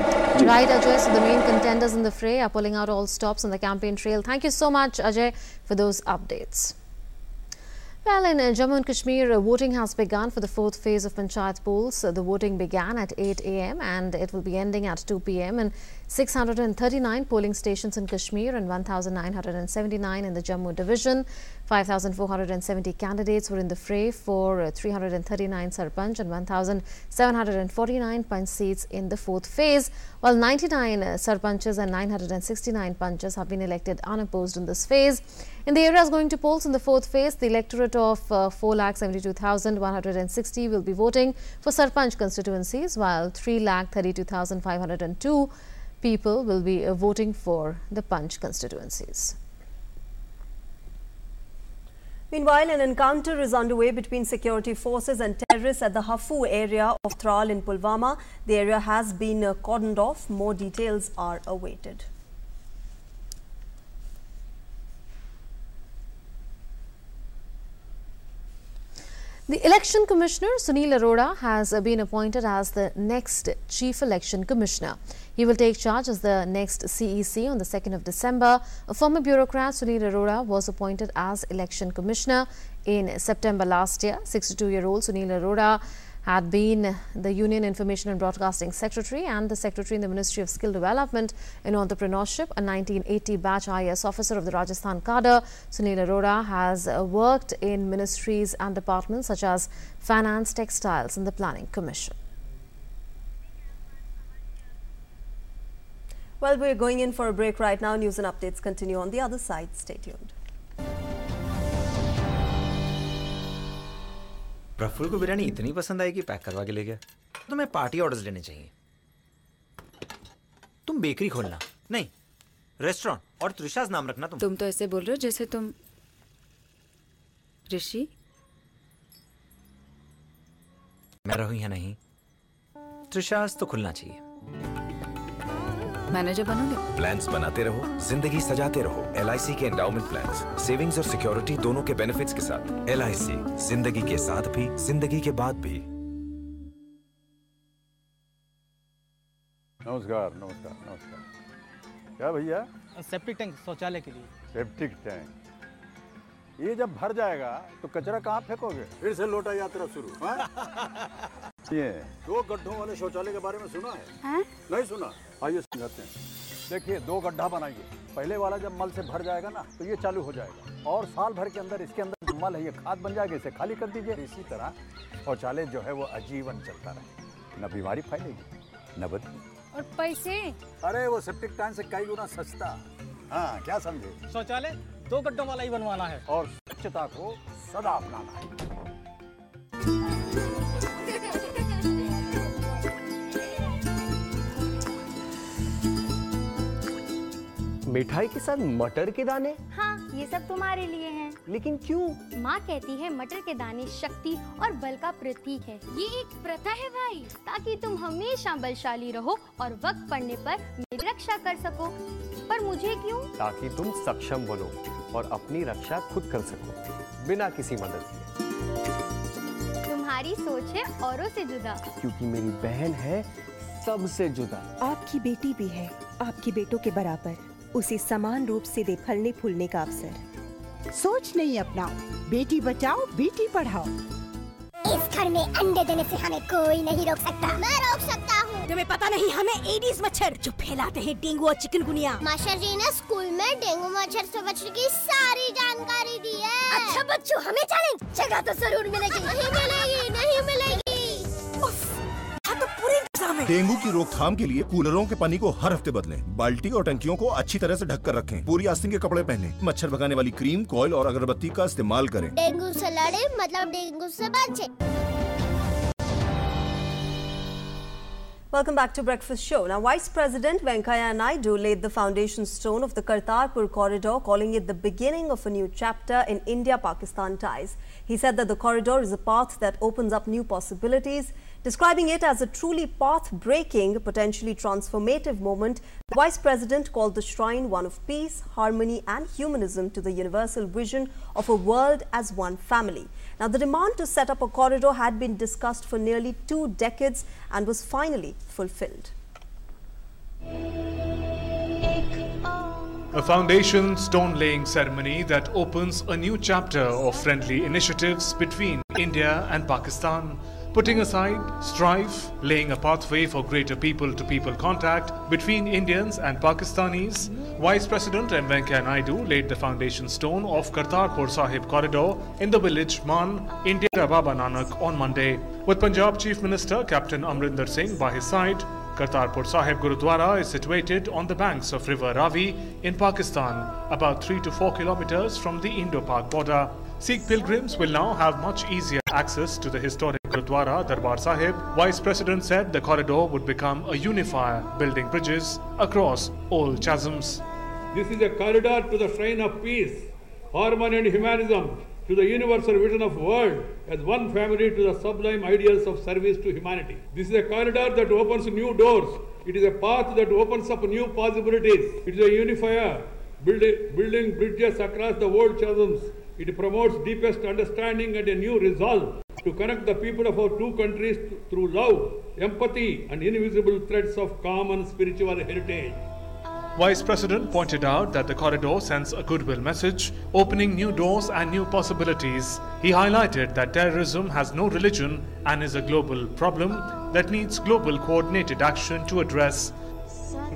Right, Ajay. So the main contenders in the fray are pulling out all stops on the campaign trail. Thank you so much, Ajay, for those updates. Well, in Jammu and Kashmir, voting has begun for the fourth phase of Panchayat polls. The voting began at 8 a.m. and it will be ending at 2 p.m. in 639 polling stations in Kashmir and 1,979 in the Jammu division. 5,470 candidates were in the fray for 339 Sarpanch and 1,749 Panch seats in the fourth phase, while 99 Sarpanches and 969 Panches have been elected unopposed in this phase. In the areas going to polls in the fourth phase, the electorate of 4,72,160 will be voting for Sarpanch constituencies, while 3,32,502 people will be voting for the Panch constituencies. Meanwhile, an encounter is underway between security forces and terrorists at the Hafu area of Tral in Pulwama. The area has been cordoned off. More details are awaited. The Election Commissioner, Sunil Arora, has been appointed as the next Chief Election Commissioner. He will take charge as the next CEC on the 2nd of December. A former bureaucrat, Sunil Arora, was appointed as Election Commissioner in September last year. 62-year-old Sunil Arora had been the Union Information and Broadcasting Secretary and the Secretary in the Ministry of Skill Development and Entrepreneurship, a 1980 batch IAS officer of the Rajasthan cadre. Sunil Arora has worked in ministries and departments such as Finance, Textiles and the Planning Commission. Well, we're going in for a break right now. News and updates continue on the other side. Stay tuned. Praful को बिरयानी इतनी पसंद आई कि pack करवा के ले गया। तुम्हें party orders लेने चाहिए। तुम बेकरी खोलना, नहीं रेस्टोरेंट, और त्रिशाज नाम रखना। तुम तो ऐसे बोल रहे हो जैसे तुम ऋषि। मैं रहूं या नहीं, त्रिशाज तो खुलना चाहिए। मैनेजर बनोगे? प्लान्स बनाते रहो, जिंदगी सजाते रहो। LIC के एंडाउमेंट प्लान्स, सेविंग्स और सिक्योरिटी दोनों के बेनिफिट्स के साथ। LIC, जिंदगी के साथ भी, जिंदगी के बाद भी। नमस्कार, नमस्कार, नमस्कार। क्या भैया? सेप्टिक टैंक शौचालय के लिए। सेप्टिक टैंक ये जब भर जाएगा तो कचरा कहाँ फेंकोगे? फिर से लोटा यात्रा शुरू। ये 2 गड्ढों वाले शौचालय के बारे में सुना है? नहीं सुना? आइए समझाते हैं। देखिए, 2 गड्ढा बनाइए। पहले वाला जब मल से भर जाएगा ना तो ये चालू हो जाएगा और साल भर के अंदर इसके अंदर मल है ये खाद बन जाएगा, इसे खाली कर दीजिए। इसी तरह शौचालय जो है वो आजीवन चलता रहे, न बीमारी फैलेगी न बदबू। और पैसे? अरे वो सेप्टिक टैंक से कई गुना सस्ता। हाँ, क्या समझे? शौचालय 2 गड्ढों वाला ही बनवाना है और स्वच्छता को सदा अपनाना है। मिठाई के साथ मटर के दाने? हाँ, ये सब तुम्हारे लिए हैं। लेकिन क्यों? माँ कहती है मटर के दाने शक्ति और बल का प्रतीक है। ये एक प्रथा है भाई, ताकि तुम हमेशा बलशाली रहो और वक्त पड़ने पर मेरी रक्षा कर सको। पर मुझे क्यों? ताकि तुम सक्षम बनो और अपनी रक्षा खुद कर सको बिना किसी मदद के। तुम्हारी सोच है औरों से जुदा, क्योंकि मेरी बहन है सबसे जुदा। आपकी बेटी भी है आपकी बेटों के बराबर, उसे समान रूप से दे फलने फूलने का अवसर। सोच नहीं अपनाओ, बेटी बचाओ बेटी पढ़ाओ। इस घर में अंडे देने से हमें कोई नहीं रोक सकता। मैं रोक सकता हूँ। तुम्हें पता नहीं हमें एडिस मच्छर जो फैलाते हैं डेंगू और चिकनगुनिया। मास्टर जी ने स्कूल में डेंगू मच्छर से बचने की सारी जानकारी दी है। अच्छा बच्चों, हमें चैलेंज जगह तो जरूर मिलेगी। नहीं मिलेगी, नहीं मिलेगी। तो पूरी इंतजाम है। डेंगू की रोकथाम के लिए कूलरों के पानी को हर हफ्ते बदलें। बाल्टी और टंकियों को अच्छी तरह से ढककर रखें। पूरी आस्तीन के कपड़े पहनें। मच्छर भगाने वाली क्रीम, कॉइल और अगरबत्ती का इस्तेमाल करें। डेंगू से लड़े मतलब डेंगू से बचे। Welcome back to Breakfast Show. Now, Vice President Venkaiah Naidu laid the foundation stone of the Kartarpur corridor, calling it the beginning of a new chapter in India-Pakistan ties. He said that the corridor is a path that opens up new possibilities. Describing it as a truly path-breaking, potentially transformative moment, the Vice President called the shrine one of peace, harmony and humanism to the universal vision of a world as one family. Now, the demand to set up a corridor had been discussed for nearly 2 decades and was finally fulfilled. A foundation stone-laying ceremony that opens a new chapter of friendly initiatives between India and Pakistan, putting aside strife, laying a pathway for greater people-to-people contact between Indians and Pakistanis. Vice President M. Venkaiah Naidu laid the foundation stone of Kartarpur Sahib corridor in the village Man in Dera Baba Nanak on Monday. With Punjab Chief Minister Captain Amrinder Singh by his side, Kartarpur Sahib Gurudwara is situated on the banks of River Ravi in Pakistan, about 3 to 4 kilometers from the Indo-Pak border. Sikh pilgrims will now have much easier access to the historic Gurudwara Darbar Sahib. Vice President said the corridor would become a unifier, building bridges across all chasms. This is a corridor to the shrine of peace, harmony and humanism, to the universal vision of world as one family, to the sublime ideals of service to humanity. This is a corridor that opens new doors. It is a path that opens up new possibilities. It is a unifier, building bridges across the world chasms. It promotes deepest understanding and a new resolve to connect the people of our two countries through love, empathy and invisible threads of common spiritual heritage. Vice President pointed out that the corridor sends a goodwill message, opening new doors and new possibilities. He highlighted that terrorism has no religion and is a global problem that needs global coordinated action to address.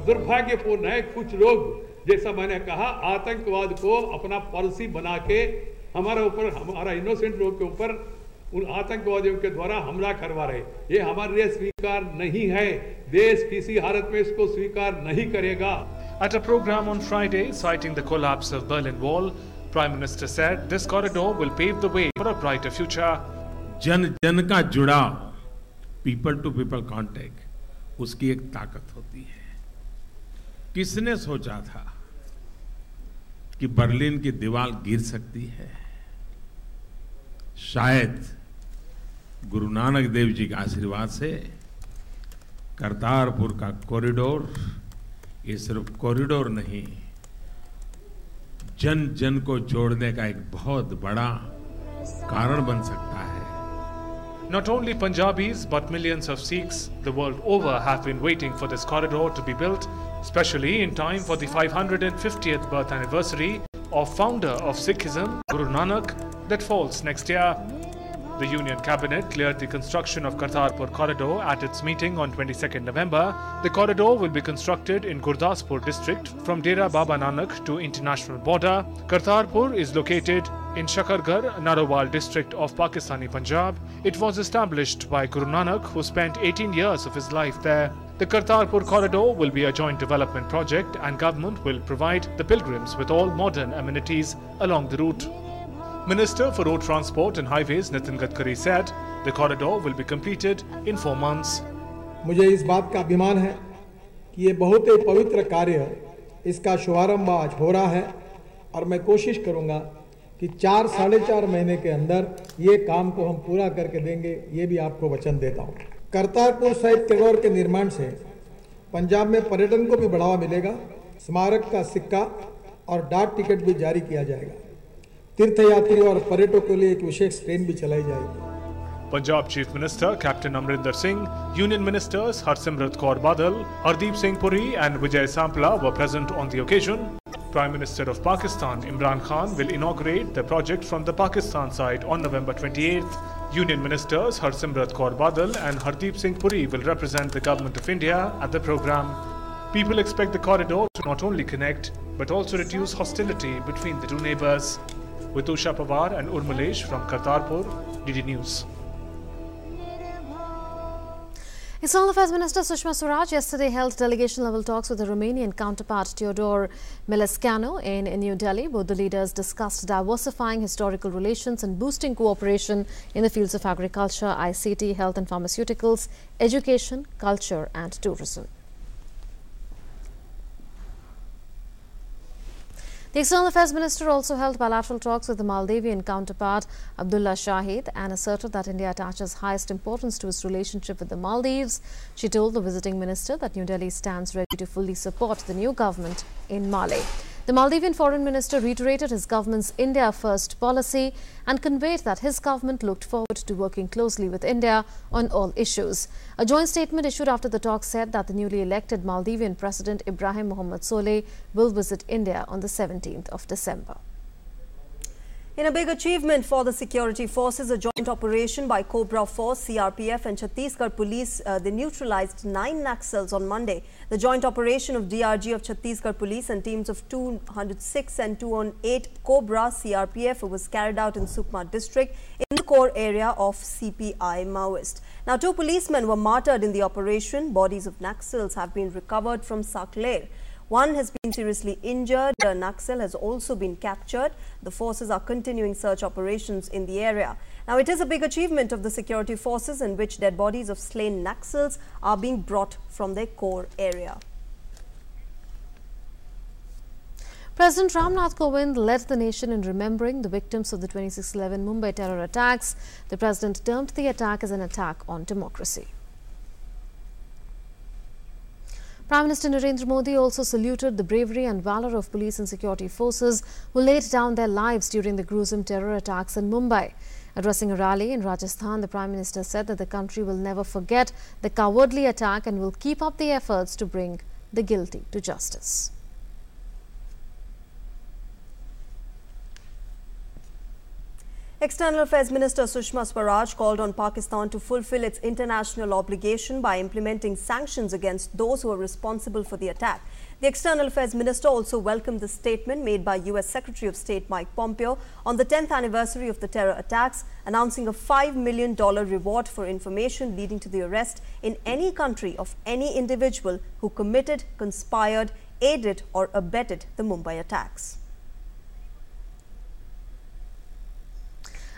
दुर्भाग्यपूर्ण है कुछ लोग, जैसा मैंने कहा, आतंकवाद को अपना पॉलिसी बना के हमारा इनोसेंट लोग के ऊपर उन आतंकवादियों के द्वारा हमला करवा रहे। ये हमारे लिए स्वीकार नहीं है। देश किसी हालत में इसको स्वीकार नहीं करेगा। At a program on Friday citing the collapse of Berlin Wall, Prime Minister said this corridor will pave the way for a brighter future. जन जन का जुड़ाव, पीपल टू पीपल कांटेक्ट, उसकी एक ताकत होती है। किसने सोचा था कि बर्लिन की दीवार गिर सकती है? शायद गुरु नानक देव जी के आशीर्वाद से करतारपुर का कॉरिडोर ये सिर्फ कॉरिडोर नहीं, जन जन को जोड़ने का एक बहुत बड़ा कारण बन सकता है। Not only Punjabis but millions of Sikhs the world over have been waiting for this corridor to be built, especially in time for the 550th birth anniversary of founder of Sikhism, Guru Nanak, that falls next year. The Union Cabinet cleared the construction of Kartarpur corridor at its meeting on 22nd November. The corridor will be constructed in Gurdaspur district from Dera Baba Nanak to international border. Kartarpur is located in Shakargarh, Narowal district of Pakistani Punjab. It was established by Guru Nanak, who spent 18 years of his life there. The Kartarpur corridor will be a joint development project and government will provide the pilgrims with all modern amenities along the route. Minister for Road Transport and Highways Nitin Gadkari said the corridor will be completed in 4 months. मुझे इस बात का अभिमान है कि ये बहुत ही पवित्र कार्य इसका शुभारंभ आज हो रहा है और मैं कोशिश करूंगा कि 4-4.5 महीने के अंदर ये काम को हम पूरा करके देंगे, ये भी आपको वचन देता हूँ। करतारपुर साहिब कॉरिडोर के निर्माण से पंजाब में पर्यटन को भी बढ़ावा मिलेगा, स्मारक का सिक्का और डाक टिकट भी जारी किया जाएगा। तीर्थयात्रियों और पर्यटकों के लिए एक विशेष ट्रेन भी चलाई जाएगी। Punjab Chief Minister Captain Amrinder Singh, Union Ministers Harsimrat Kaur Badal, Hardeep Singh Puri and Vijay Sampla were present on the occasion. Prime Minister of Pakistan Imran Khan will inaugurate the project from the Pakistan side on November 28th. Union Ministers Harsimrat Kaur Badal and Hardeep Singh Puri will represent the Government of India at the program. People expect the corridor to not only connect but also reduce hostility between the two neighbours. With Usha Pawar and Urmalesh from Kartarpur, DD News. External Affairs Minister Sushma Swaraj yesterday held delegation-level talks with the Romanian counterpart Teodor Milescanu in New Delhi. Both the leaders discussed diversifying historical relations and boosting cooperation in the fields of agriculture, ICT, health and pharmaceuticals, education, culture and tourism. The External Affairs Minister also held bilateral talks with the Maldivian counterpart Abdullah Shahid and asserted that India attaches highest importance to its relationship with the Maldives. She told the visiting minister that New Delhi stands ready to fully support the new government in Mali. The Maldivian Foreign Minister reiterated his government's India First policy and conveyed that his government looked forward to working closely with India on all issues. A joint statement issued after the talk said that the newly elected Maldivian President Ibrahim Mohamed Solih will visit India on the 17th of December. In a big achievement for the security forces, a joint operation by Cobra Force, CRPF and Chhattisgarh Police, they neutralized 9 Naxals on Monday. The joint operation of DRG of Chhattisgarh Police and teams of 206 and 208 Cobra CRPF was carried out in Sukma district in the core area of CPI Maoist. Now, 2 policemen were martyred in the operation. Bodies of Naxals have been recovered from Sakler. 1 has been seriously injured. The Naxal has also been captured. The forces are continuing search operations in the area. Now, it is a big achievement of the security forces in which dead bodies of slain Naxals are being brought from their core area. President Ramnath Kovind led the nation in remembering the victims of the 26/11 Mumbai terror attacks. The president termed the attack as an attack on democracy. Prime Minister Narendra Modi also saluted the bravery and valour of police and security forces who laid down their lives during the gruesome terror attacks in Mumbai. Addressing a rally in Rajasthan, the Prime Minister said that the country will never forget the cowardly attack and will keep up the efforts to bring the guilty to justice. External Affairs Minister Sushma Swaraj called on Pakistan to fulfill its international obligation by implementing sanctions against those who are responsible for the attack. The External Affairs Minister also welcomed the statement made by US Secretary of State Mike Pompeo on the 10th anniversary of the terror attacks, announcing a $5 million reward for information leading to the arrest in any country of any individual who committed, conspired, aided or abetted the Mumbai attacks.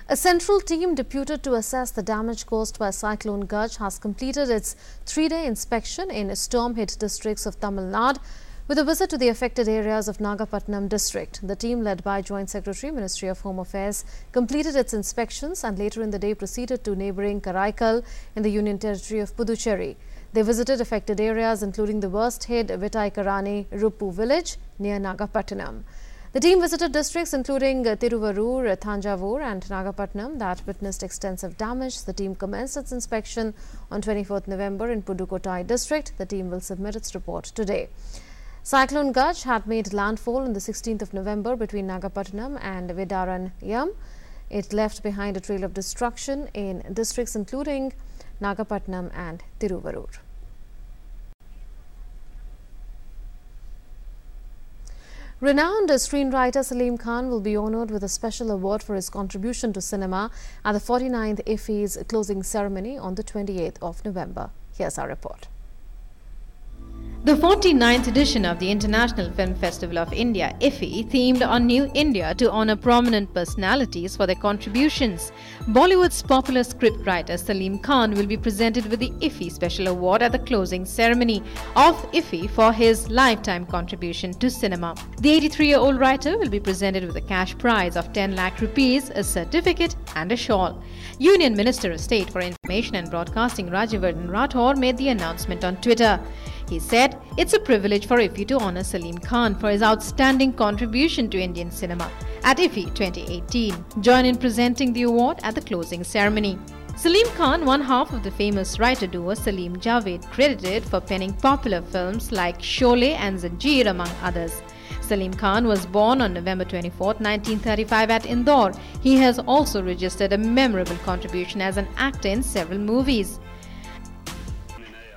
A central team deputed to assess the damage caused by Cyclone Gaj has completed its 3-day inspection in storm-hit districts of Tamil Nadu with a visit to the affected areas of Nagapattinam district. The team, led by Joint Secretary, Ministry of Home Affairs, completed its inspections and later in the day proceeded to neighbouring Karaikal in the Union Territory of Puducherry. They visited affected areas including the worst-hit Vitaikarani Ruppu village near Nagapattinam. The team visited districts including Tiruvarur, Thanjavur and Nagapattinam that witnessed extensive damage. The team commenced its inspection on 24th November in Pudukkottai district. The team will submit its report today. Cyclone Gaj had made landfall on the 16th of November between Nagapattinam and Vedaranyam. It left behind a trail of destruction in districts including Nagapattinam and Tiruvarur. Renowned screenwriter Salim Khan will be honoured with a special award for his contribution to cinema at the 49th IFFI's closing ceremony on the 28th of November. Here's our report. The 49th edition of the International Film Festival of India, IFFI, themed on New India to honour prominent personalities for their contributions. Bollywood's popular scriptwriter Salim Khan will be presented with the IFFI Special Award at the closing ceremony of IFFI for his lifetime contribution to cinema. The 83-year-old writer will be presented with a cash prize of 10 lakh rupees, a certificate and a shawl. Union Minister of State for Information and Broadcasting Rajyavardhan Rathore made the announcement on Twitter. He said, "It's a privilege for IFFI to honour Salim Khan for his outstanding contribution to Indian cinema at IFFI 2018. Join in presenting the award at the closing ceremony." Salim Khan, one half of the famous writer duo Salim Javed, credited for penning popular films like Sholay and Zanjeer among others. Salim Khan was born on November 24, 1935 at Indore. He has also registered a memorable contribution as an actor in several movies.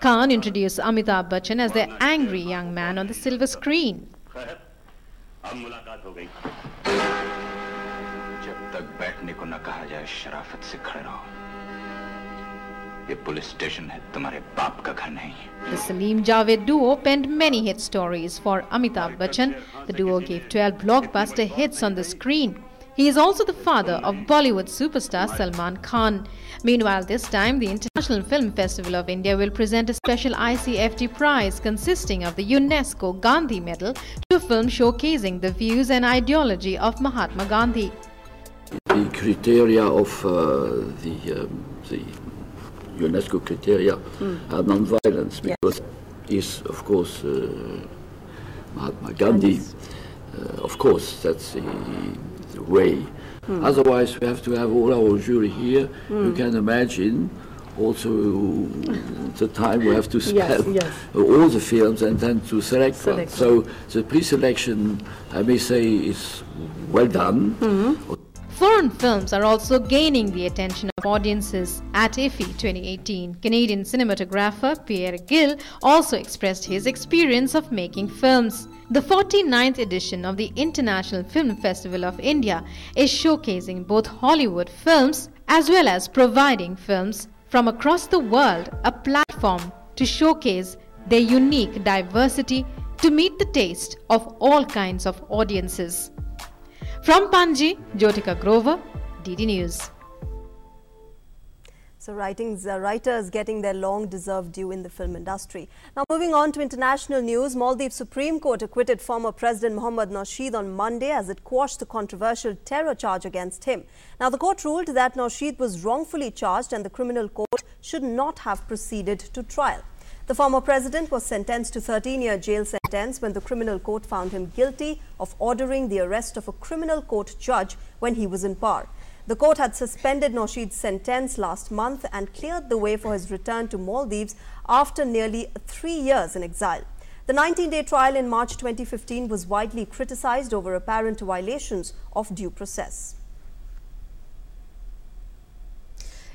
Khan introduced Amitabh Bachchan as the angry young man on the silver screen. जब तक बैठने को न कहा जाए शराफत से खड़े रहो ये पुलिस स्टेशन है, तुम्हारे बाप का घर नहीं। The Salim Javed duo penned many hit stories for Amitabh Bachchan. The duo gave 12 blockbuster hits on the screen. He is also the father of Bollywood superstar Salman Khan. Meanwhile, this time, the International Film Festival of India will present a special ICFT prize consisting of the UNESCO Gandhi Medal to a film showcasing the views and ideology of Mahatma Gandhi. The criteria of the UNESCO criteria are non-violence, because is of course Mahatma Gandhi. Of course, that's the way. Otherwise, we have to have all our jury here. You can imagine also the time we have to spend all the films and then to select one. So the pre-selection, I may say, is well done. Foreign films are also gaining the attention of audiences at IFFI 2018. Canadian cinematographer Pierre Gill also expressed his experience of making films. The 49th edition of the International Film Festival of India is showcasing both Hollywood films as well as providing films from across the world a platform to showcase their unique diversity to meet the taste of all kinds of audiences. From Panji, Jyotika Grover, DD News. So writers getting their long-deserved due in the film industry. Now moving on to international news, Maldives Supreme Court acquitted former President Mohammad Nasheed on Monday as it quashed the controversial terror charge against him. Now the court ruled that Nasheed was wrongfully charged and the criminal court should not have proceeded to trial. The former president was sentenced to 13-year jail sentence when the criminal court found him guilty of ordering the arrest of a criminal court judge when he was in power. The court had suspended Nasheed's sentence last month and cleared the way for his return to Maldives after nearly 3 years in exile. The 19-day trial in March 2015 was widely criticized over apparent violations of due process.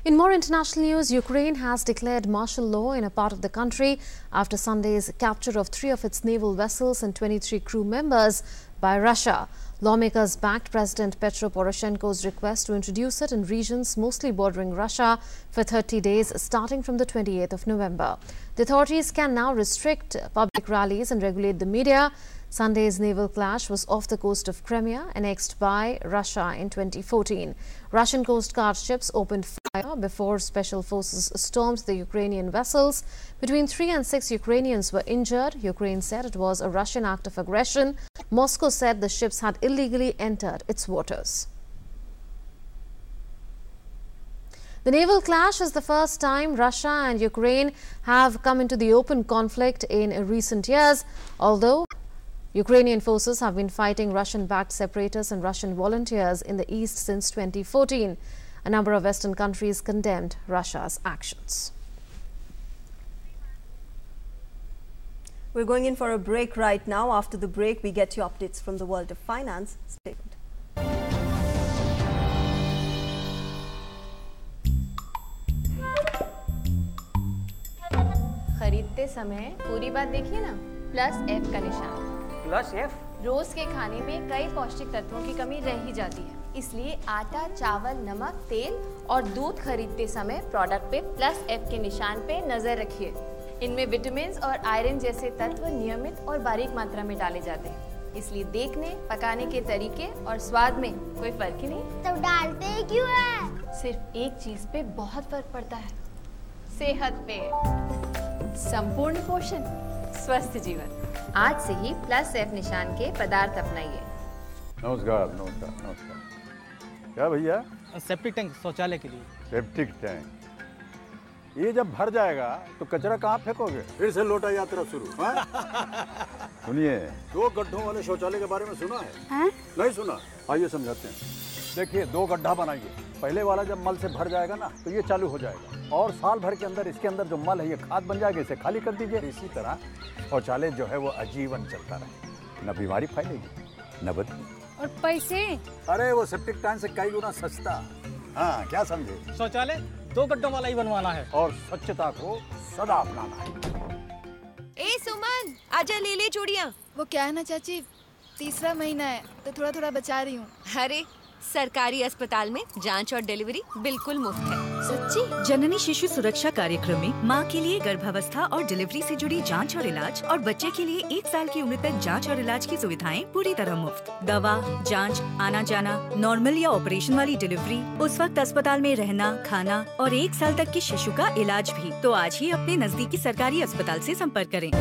In more international news, Ukraine has declared martial law in a part of the country after Sunday's capture of 3 of its naval vessels and 23 crew members by Russia. Lawmakers backed President Petro Poroshenko's request to introduce it in regions mostly bordering Russia for 30 days starting from the 28th of November. The authorities can now restrict public rallies and regulate the media. Sunday's naval clash was off the coast of Crimea, annexed by Russia in 2014. Russian Coast Guard ships opened fire before special forces stormed the Ukrainian vessels. Between 3 and 6 Ukrainians were injured. Ukraine said it was a Russian act of aggression. Moscow said the ships had illegally entered its waters. The naval clash is the first time Russia and Ukraine have come into the open conflict in recent years, although Ukrainian forces have been fighting Russian-backed separatists and Russian volunteers in the east since 2014. A number of Western countries condemned Russia's actions. We're going in for a break right now. After the break, we get you updates from the world of finance. Stay tuned. खरीदते समय पूरी बात देखिए ना, +F का निशान। +F? रोज के खाने में कई पौष्टिक तत्वों की कमी रह ही जाती है, इसलिए आटा, चावल, नमक, तेल और दूध खरीदते समय प्रोडक्ट पे +F के निशान पे नजर रखिए। इनमें विटामिन और आयरन जैसे तत्व नियमित और बारीक मात्रा में डाले जाते हैं, इसलिए देखने, पकाने के तरीके और स्वाद में कोई फर्क ही नहीं। तो डालते ही क्यों है? सिर्फ एक चीज पे बहुत फर्क पड़ता है, सेहत पे। संपूर्ण पोषण, स्वस्थ जीवन। आज से ही +F निशान के पदार्थ अपनाइए। नमस्कार, नमस्कार, नमस्कार। क्या भैया? सेप्टिक टैंक शौचालय के लिए। सेप्टिक टैंक, ये जब भर जाएगा तो कचरा कहाँ फेंकोगे? फिर से लौटा यात्रा शुरू। सुनिए, 2 गड्ढों वाले शौचालय के बारे में सुना है? नहीं सुना? आइए समझाते हैं। देखिए, 2 गड्ढा बनाइए। पहले वाला जब मल से भर जाएगा ना, तो ये चालू हो जाएगा और साल भर के अंदर इसके अंदर जो मल है ये खाद बन जाएगा, इसे खाली कर दीजिए। इसी तरह शौचालय जो है वो आजीवन चलता रहे, न बीमारी फैलेगी न बदबू। और पैसे? अरे वो सेप्टिक टैंक से कई गुना सस्ता। हाँ, क्या समझे? शौचालय 2 गड्ढों वाला ही बनवाना है और स्वच्छता को सदा अपनाना है। ए सुमन, आजा ले ले चूड़ियाँ। वो क्या है ना चाची, तीसरा महीना है तो थोड़ा थोड़ा बचा रही हूँ। अरे सरकारी अस्पताल में जांच और डिलीवरी बिल्कुल मुफ्त है। सच्ची? जननी शिशु सुरक्षा कार्यक्रम में माँ के लिए गर्भावस्था और डिलीवरी से जुड़ी जांच और इलाज और बच्चे के लिए 1 साल की उम्र तक जांच और इलाज की सुविधाएं पूरी तरह मुफ्त। दवा, जांच, आना जाना, नॉर्मल या ऑपरेशन वाली डिलीवरी, उस वक्त अस्पताल में रहना, खाना और 1 साल तक के शिशु का इलाज भी। तो आज ही अपने नजदीकी सरकारी अस्पताल से संपर्क करें।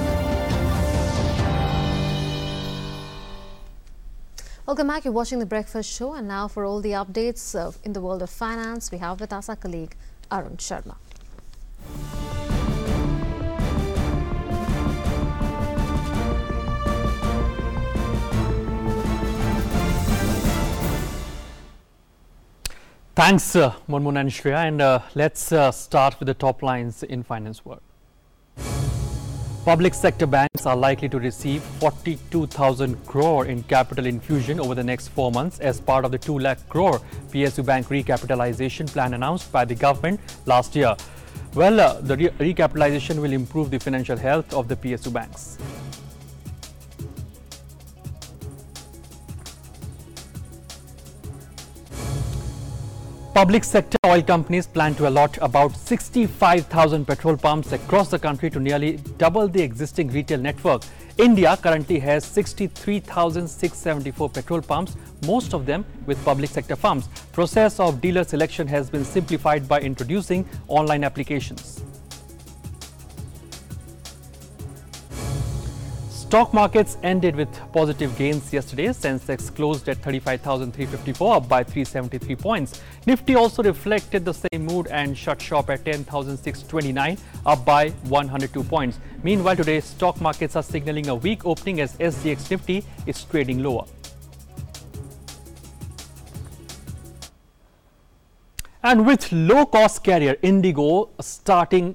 Welcome back. You're watching The Breakfast Show, and now for all the updates in the world of finance, we have with us our colleague Arun Sharma. Thanks, Monmon and Shreya, and let's start with the top lines in finance world. Public sector banks are likely to receive 42,000 crore in capital infusion over the next 4 months as part of the 2 lakh crore PSU bank recapitalization plan announced by the government last year. Well, the recapitalization will improve the financial health of the PSU banks. Public sector oil companies plan to allot about 65,000 petrol pumps across the country to nearly double the existing retail network. India currently has 63,674 petrol pumps, most of them with public sector firms. Process of dealer selection has been simplified by introducing online applications. Stock markets ended with positive gains yesterday. Sensex closed at 35,354, up by 373 points. Nifty also reflected the same mood and shut shop at 10,629, up by 102 points. Meanwhile, today stock markets are signaling a weak opening as SGX Nifty is trading lower. And with low-cost carrier Indigo stating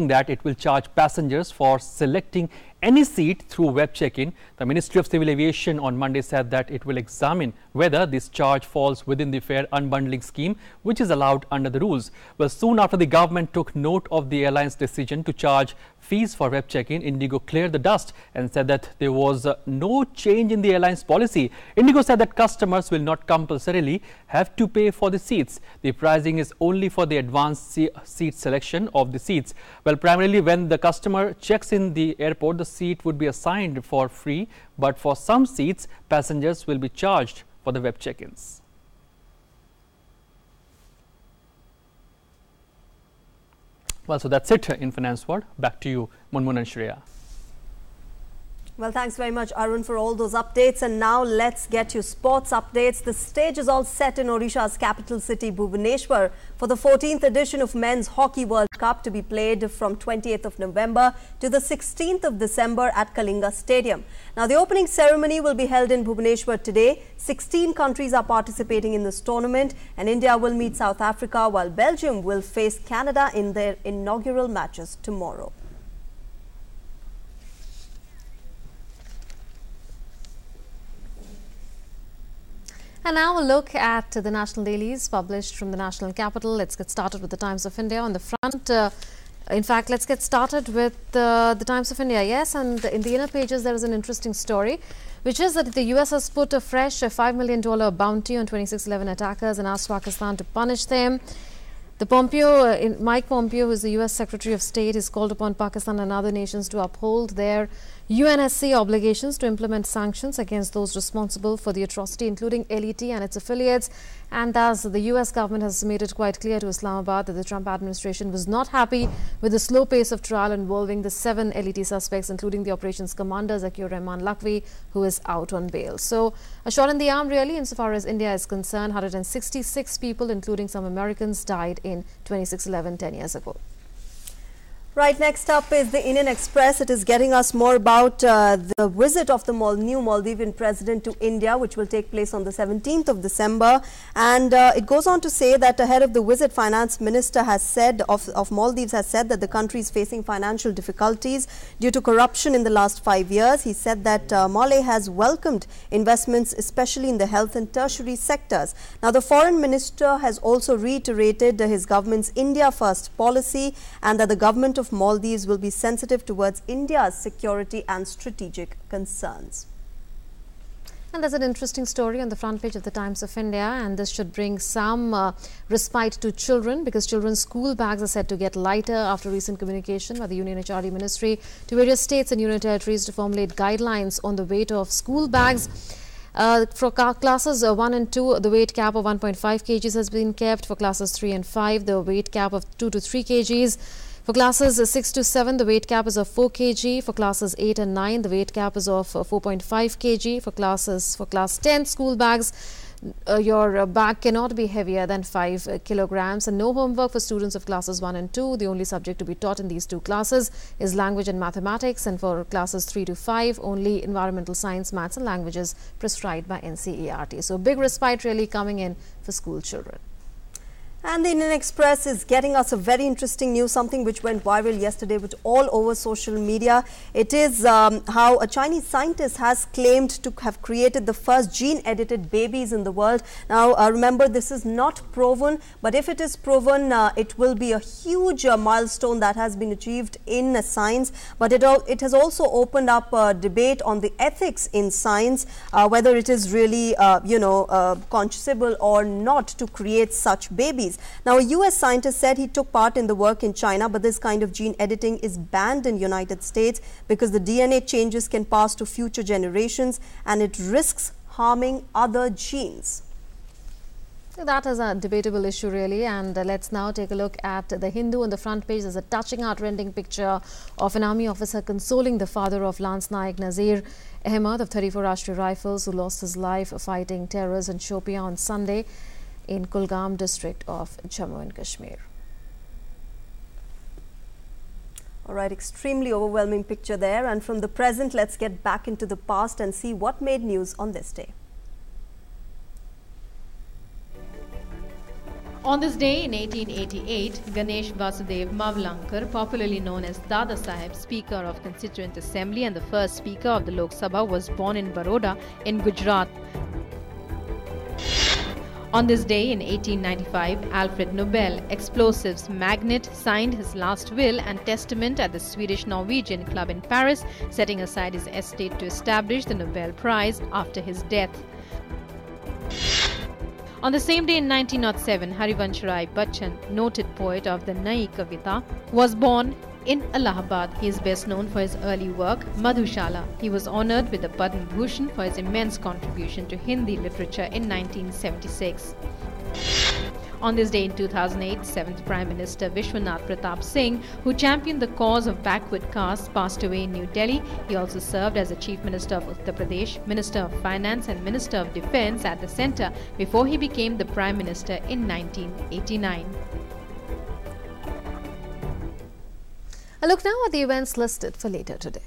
that it will charge passengers for selecting any seat through web check-in, the Ministry of Civil Aviation on Monday said that it will examine whether this charge falls within the fare unbundling scheme, which is allowed under the rules. Well, soon after the government took note of the airline's decision to charge fees for web check-in, Indigo cleared the dust and said that there was no change in the airline's policy. Indigo said that customers will not compulsorily have to pay for the seats. The pricing is only for the advanced seat selection of the seats. Well, primarily when the customer checks in the airport, the seat would be assigned for free, but for some seats, passengers will be charged for the web check-ins. Well, so that's it in Finance World. Back to you, Monmon and Shreya. Well, thanks very much, Arun, for all those updates. And now let's get you sports updates. The stage is all set in Odisha's capital city, Bhubaneswar, for the 14th edition of Men's Hockey World Cup to be played from 20th of November to the 16th of December at Kalinga Stadium. Now, the opening ceremony will be held in Bhubaneswar today. 16 countries are participating in this tournament, and India will meet South Africa, while Belgium will face Canada in their inaugural matches tomorrow. And now a look at the national dailies published from the national capital. Let's get started with the Times of India on the front. In fact, let's get started with the Times of India. Yes, and in the inner pages, there is an interesting story, which is that the US has put a fresh $5 million bounty on 2611 attackers and asked Pakistan to punish them. Mike Pompeo, who is the US Secretary of State, has called upon Pakistan and other nations to uphold their UNSC obligations to implement sanctions against those responsible for the atrocity, including LET and its affiliates. And thus, the US government has made it quite clear to Islamabad that the Trump administration was not happy with the slow pace of trial involving the 7 LET suspects, including the operations commander Zakir Rahman Lakhvi, who is out on bail. So, a shot in the arm, really, insofar as India is concerned. 166 people, including some Americans, died in 2611, 10 years ago. Right, next up is the Indian Express. It is getting us more about the visit of the new Maldivian president to India, which will take place on the 17th of December. And it goes on to say that ahead of the visit, Finance Minister has said of Maldives has said that the country is facing financial difficulties due to corruption in the last 5 years. He said that Malé has welcomed investments, especially in the health and tertiary sectors. Now, the foreign minister has also reiterated his government's India First policy, and that the government of Maldives will be sensitive towards India's security and strategic concerns. And there's an interesting story on the front page of the Times of India, and this should bring some respite to children, because children's school bags are said to get lighter after recent communication by the Union HRD Ministry to various states and union territories to formulate guidelines on the weight of school bags. For classes 1 and 2, the weight cap of 1.5 kgs has been kept. For classes 3 and 5, the weight cap of 2 to 3 kgs. For classes 6 to 7, the weight cap is of 4 kg. For classes 8 and 9, the weight cap is of 4.5 kg. For class 10 school bags, your bag cannot be heavier than 5 kilograms, and no homework for students of classes 1 and 2. The only subject to be taught in these two classes is language and mathematics, and for classes 3 to 5, only environmental science, maths and languages prescribed by NCERT. So big respite really coming in for school children. And the Indian Express is getting us a very interesting news, something which went viral yesterday, which all over social media. It is how a Chinese scientist has claimed to have created the first gene-edited babies in the world. Now, remember, this is not proven, but if it is proven, it will be a huge milestone that has been achieved in science. But it has also opened up a debate on the ethics in science, whether it is really, conscionable or not to create such babies. Now, a US scientist said he took part in the work in China, but this kind of gene editing is banned in United States because the DNA changes can pass to future generations and it risks harming other genes. So that is a debatable issue really, and let's now take a look at the Hindu. On the front page, there's a touching, heart-rending picture of an army officer consoling the father of Lance Naik Nazir Ahmed of 34 Rashtriya Rifles, who lost his life fighting terrorists in Shopia on Sunday in Kulgam district of Jammu and Kashmir. All right, extremely overwhelming picture there. And from the present, let's get back into the past and see what made news on this day. On this day in 1888, Ganesh Vasudev Mavlankar, popularly known as Dada Saheb, Speaker of Constituent Assembly and the first Speaker of the Lok Sabha, was born in Baroda in Gujarat. On this day in 1895, Alfred Nobel, explosives magnate, signed his last will and testament at the Swedish-Norwegian Club in Paris, setting aside his estate to establish the Nobel Prize after his death. On the same day in 1907, Harivansh Rai Bachchan, noted poet of the Nai Kavita, was born in Allahabad. He is best known for his early work, Madhushala. He was honoured with the Padma Bhushan for his immense contribution to Hindi literature in 1976. On this day in 2008, 7th Prime Minister Vishwanath Pratap Singh, who championed the cause of backward castes, passed away in New Delhi. He also served as the Chief Minister of Uttar Pradesh, Minister of Finance and Minister of Defence at the centre before he became the Prime Minister in 1989. A look now at the events listed for later today.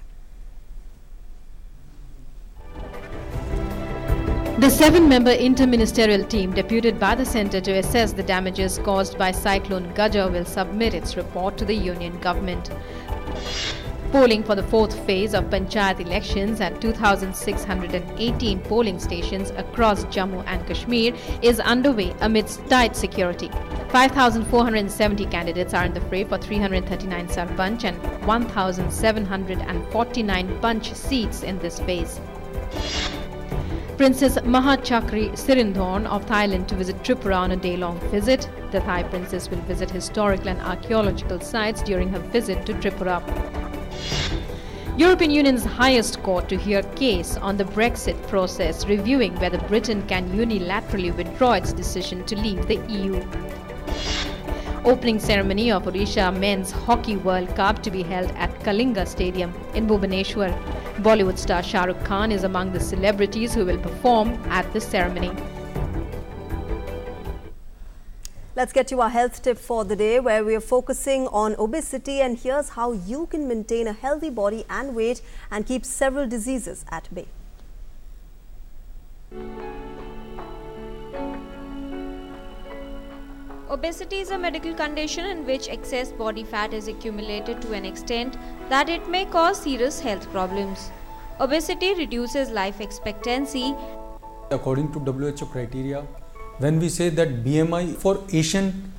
The 7-member interministerial team deputed by the centre to assess the damages caused by Cyclone Gaja will submit its report to the union government. Polling for the 4th phase of Panchayat elections at 2,618 polling stations across Jammu and Kashmir is underway amidst tight security. 5,470 candidates are in the fray for 339 Sarpanch and 1,749 Panch seats in this phase. Princess Mahachakri Sirindhorn of Thailand to visit Tripura on a day-long visit. The Thai princess will visit historical and archaeological sites during her visit to Tripura. European Union's highest court to hear case on the Brexit process, reviewing whether Britain can unilaterally withdraw its decision to leave the EU. Opening ceremony of Odisha Men's Hockey World Cup to be held at Kalinga Stadium in Bhubaneswar. Bollywood star Shah Rukh Khan is among the celebrities who will perform at the ceremony. Let's get to our health tip for the day, where we are focusing on obesity, and here's how you can maintain a healthy body and weight and keep several diseases at bay. Obesity is a medical condition in which excess body fat is accumulated to an extent that it may cause serious health problems. Obesity reduces life expectancy. According to WHO criteria, when we say that BMI for Asian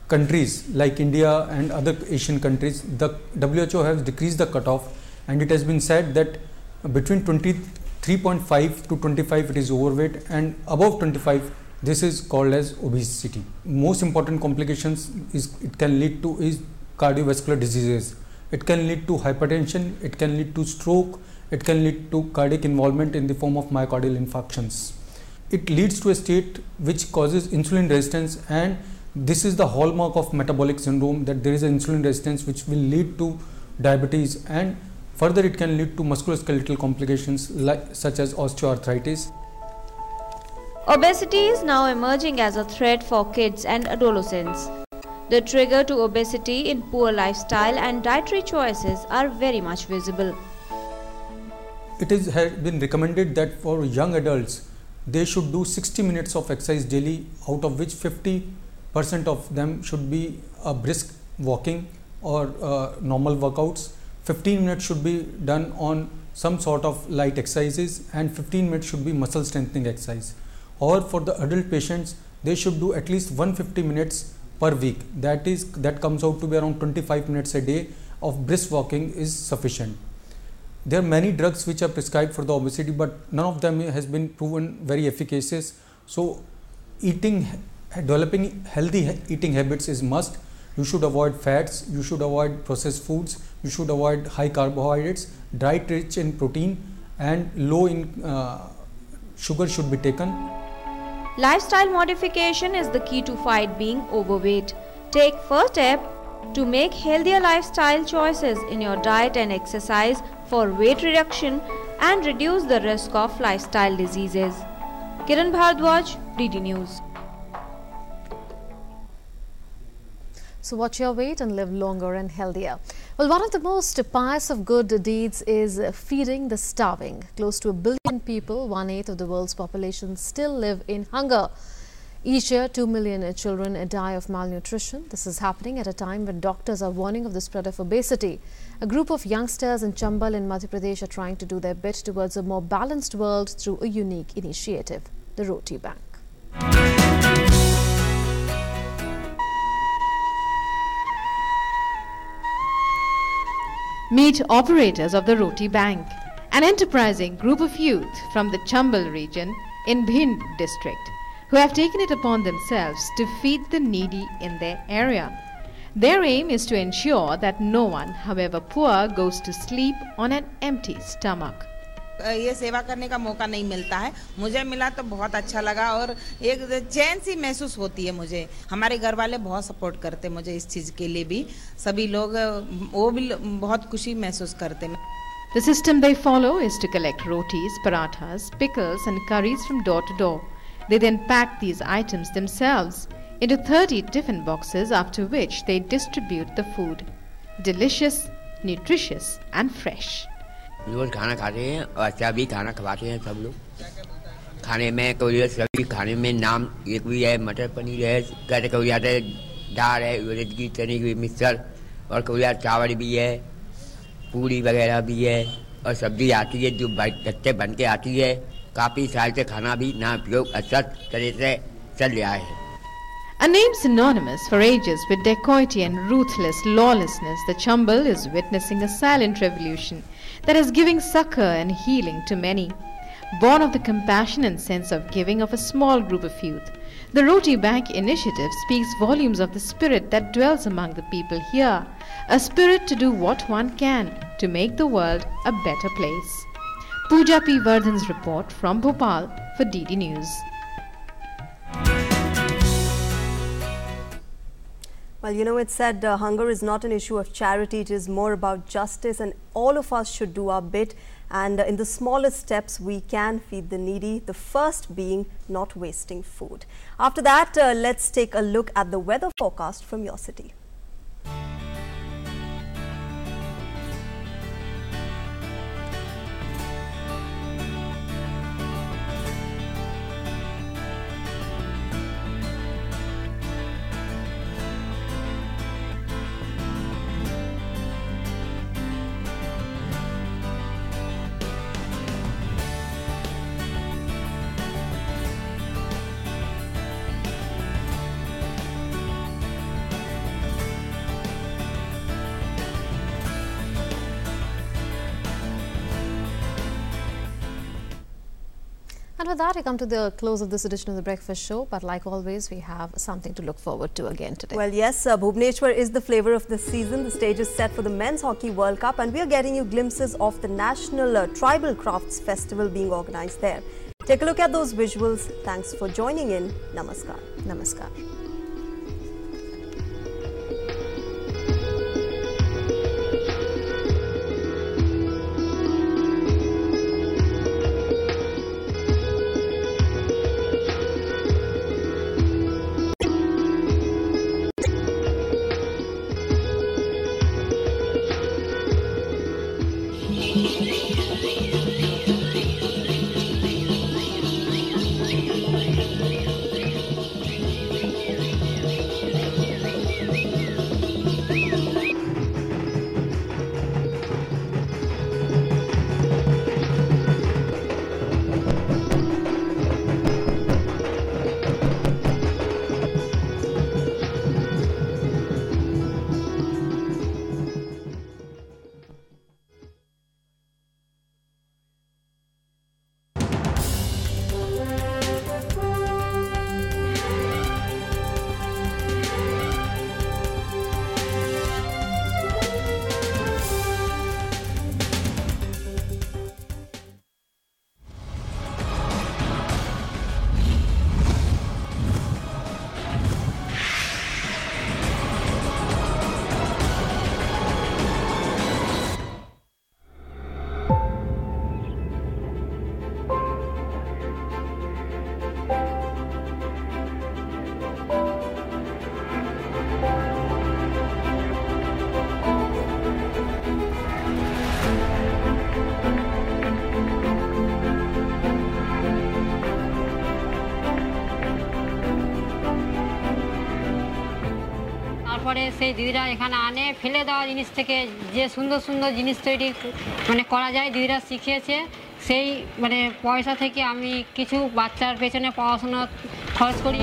countries like India and other Asian countries, the WHO has decreased the cutoff, and it has been said that between 23 3.5 to 25 it is overweight, and above 25 this is called as obesity. Most important complications it can lead to is cardiovascular diseases. It can lead to hypertension, it can lead to stroke, it can lead to cardiac involvement in the form of myocardial infarctions. It leads to a state which causes insulin resistance, and this is the hallmark of metabolic syndrome, that there is an insulin resistance which will lead to diabetes, and further it can lead to musculoskeletal complications such as osteoarthritis. Obesity is now emerging as a threat for kids and adolescents. The trigger to obesity in poor lifestyle and dietary choices are very much visible. It has been recommended that for young adults, they should do 60 minutes of exercise daily, out of which 50% of them should be brisk walking or normal workouts. 15 minutes should be done on some sort of light exercises, and 15 minutes should be muscle strengthening exercise. Or for the adult patients, they should do at least 150 minutes per week. That comes out to be around 25 minutes a day of brisk walking is sufficient. There are many drugs which are prescribed for the obesity, but none of them has been proven very efficacious. So developing healthy eating habits is must. You should avoid fats, you should avoid processed foods, you should avoid high carbohydrates, diet rich in protein and low in sugar should be taken. Lifestyle modification is the key to fight being overweight. Take first step to make healthier lifestyle choices in your diet and exercise for weight reduction and reduce the risk of lifestyle diseases. Kiran Bhardwaj, DD News. So watch your weight and live longer and healthier. Well, one of the most pious of good deeds is feeding the starving. Close to 1 billion people, 1/8 of the world's population, still live in hunger. Each year, 2 million children die of malnutrition. This is happening at a time when doctors are warning of the spread of obesity. A group of youngsters in Chambal in Madhya Pradesh are trying to do their bit towards a more balanced world through a unique initiative, the Roti Bank. Meet operators of the Roti Bank, an enterprising group of youth from the Chambal region in Bhind district, who have taken it upon themselves to feed the needy in their area. Their aim is to ensure that no one, however poor, goes to sleep on an empty stomach. ये सेवा करने का मौका नहीं मिलता है, मुझे मिला तो बहुत अच्छा लगा और एक चैन सी महसूस होती है मुझे। हमारे घर वाले बहुत सपोर्ट करते मुझे इस चीज के लिए भी, सभी लोग वो भी बहुत खुशी महसूस करते। The system they follow is to collect rotis, parathas, pickles and curries from door to door. They then pack these items themselves into 30 tiffin boxes, after which they distribute the food. Delicious, nutritious and fresh. रोज खाना खाते हैं और अच्छा भी खाना खवाते हैं सब लोग। खाने में कोई सभी खाने में नाम एक भी है, मटर पनीर है, कहते कोई आता है दाल है, उड़द की चने की मिक्सर, और कोई चावल भी है, पूरी वगैरह भी है, और सब्जी आती है जो कच्चे बन के आती है। काफ़ी साल से खाना भी ना उपयोग अच्छा तरह से चल रहा है। A name synonymous for ages with dacoity and ruthless lawlessness, the Chambal is witnessing a silent revolution that is giving succor and healing to many. Born of the compassion and sense of giving of a small group of youth, the Roti Bank initiative speaks volumes of the spirit that dwells among the people here, a spirit to do what one can to make the world a better place. Pooja P. Vardhan's report from Bhopal for DD News. Well, you know, it's said hunger is not an issue of charity, it is more about justice, and all of us should do our bit, and in the smallest steps we can feed the needy, the first being not wasting food. After that, let's take a look at the weather forecast from your city. And with that, we come to the close of this edition of The Breakfast Show. But like always, we have something to look forward to again today. Well, yes, Bhubaneswar is the flavour of this season. The stage is set for the Men's Hockey World Cup, and we are getting you glimpses of the National Tribal Crafts Festival being organised there. Take a look at those visuals. Thanks for joining in. Namaskar. Namaskar. তারপরে সেই দিদিরা এখানে আনে ফেলে দেওয়া জিনিস থেকে যে সুন্দর সুন্দর জিনিস তৈরি মানে করা যায় দিদিরা শিখিয়েছে সেই মানে পয়সা থেকে আমি কিছু বাচ্চার পেছনে পড়াশোনা খরচ করি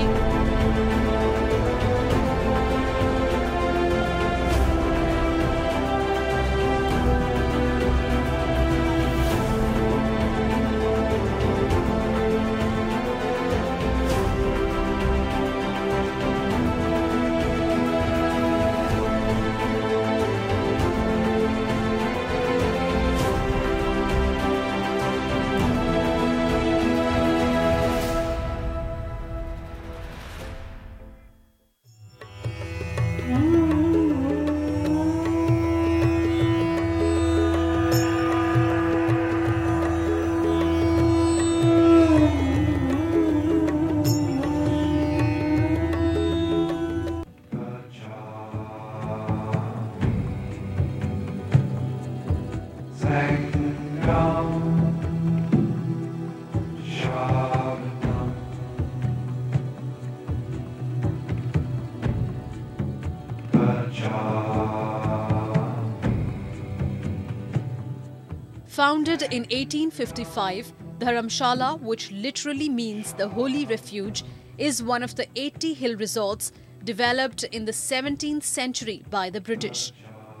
Founded in 1855, Dharamshala, which literally means the holy refuge, is one of the 80 hill resorts developed in the 17th century by the British.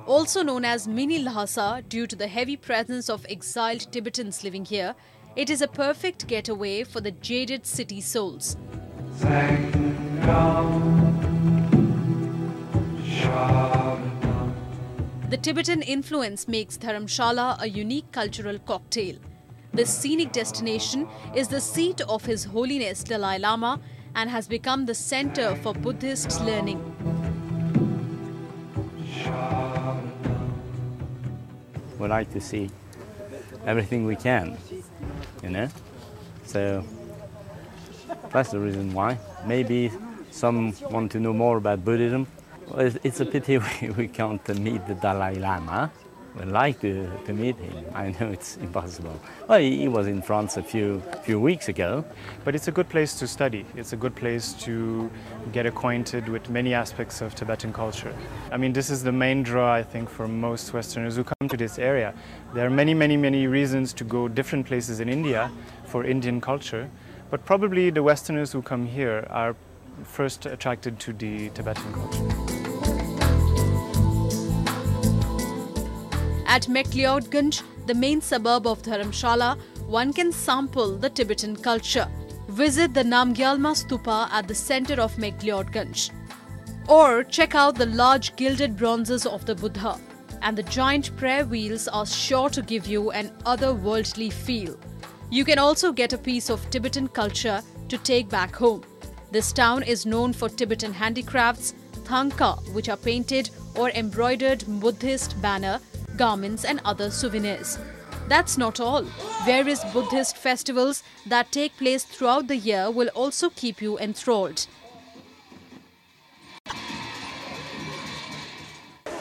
Also known as Mini Lhasa due to the heavy presence of exiled Tibetans living here, it is a perfect getaway for the jaded city souls. The Tibetan influence makes Dharamshala a unique cultural cocktail. This scenic destination is the seat of His Holiness Dalai Lama and has become the center for Buddhist learning. We like to see everything we can, you know. So that's the reason why. Maybe some want to know more about Buddhism. Well, it's a pity we can't meet the Dalai Lama. We'd like to meet him. I know it's impossible. Well, he was in France a few weeks ago. But it's a good place to study. It's a good place to get acquainted with many aspects of Tibetan culture. I mean, this is the main draw, I think, for most Westerners who come to this area. There are many, many, many reasons to go different places in India for Indian culture. But probably the Westerners who come here are first attracted to the Tibetan culture. At Mekliautganj, the main suburb of Dharamshala, one can sample the Tibetan culture. Visit the Namgyalma Stupa at the center of McLeodganj. Or check out the large gilded bronzes of the Buddha. And the giant prayer wheels are sure to give you an otherworldly feel. You can also get a piece of Tibetan culture to take back home. This town is known for Tibetan handicrafts, thangka, which are painted or embroidered Buddhist banner, garments and other souvenirs. That's not all. Various Buddhist festivals that take place throughout the year will also keep you enthralled.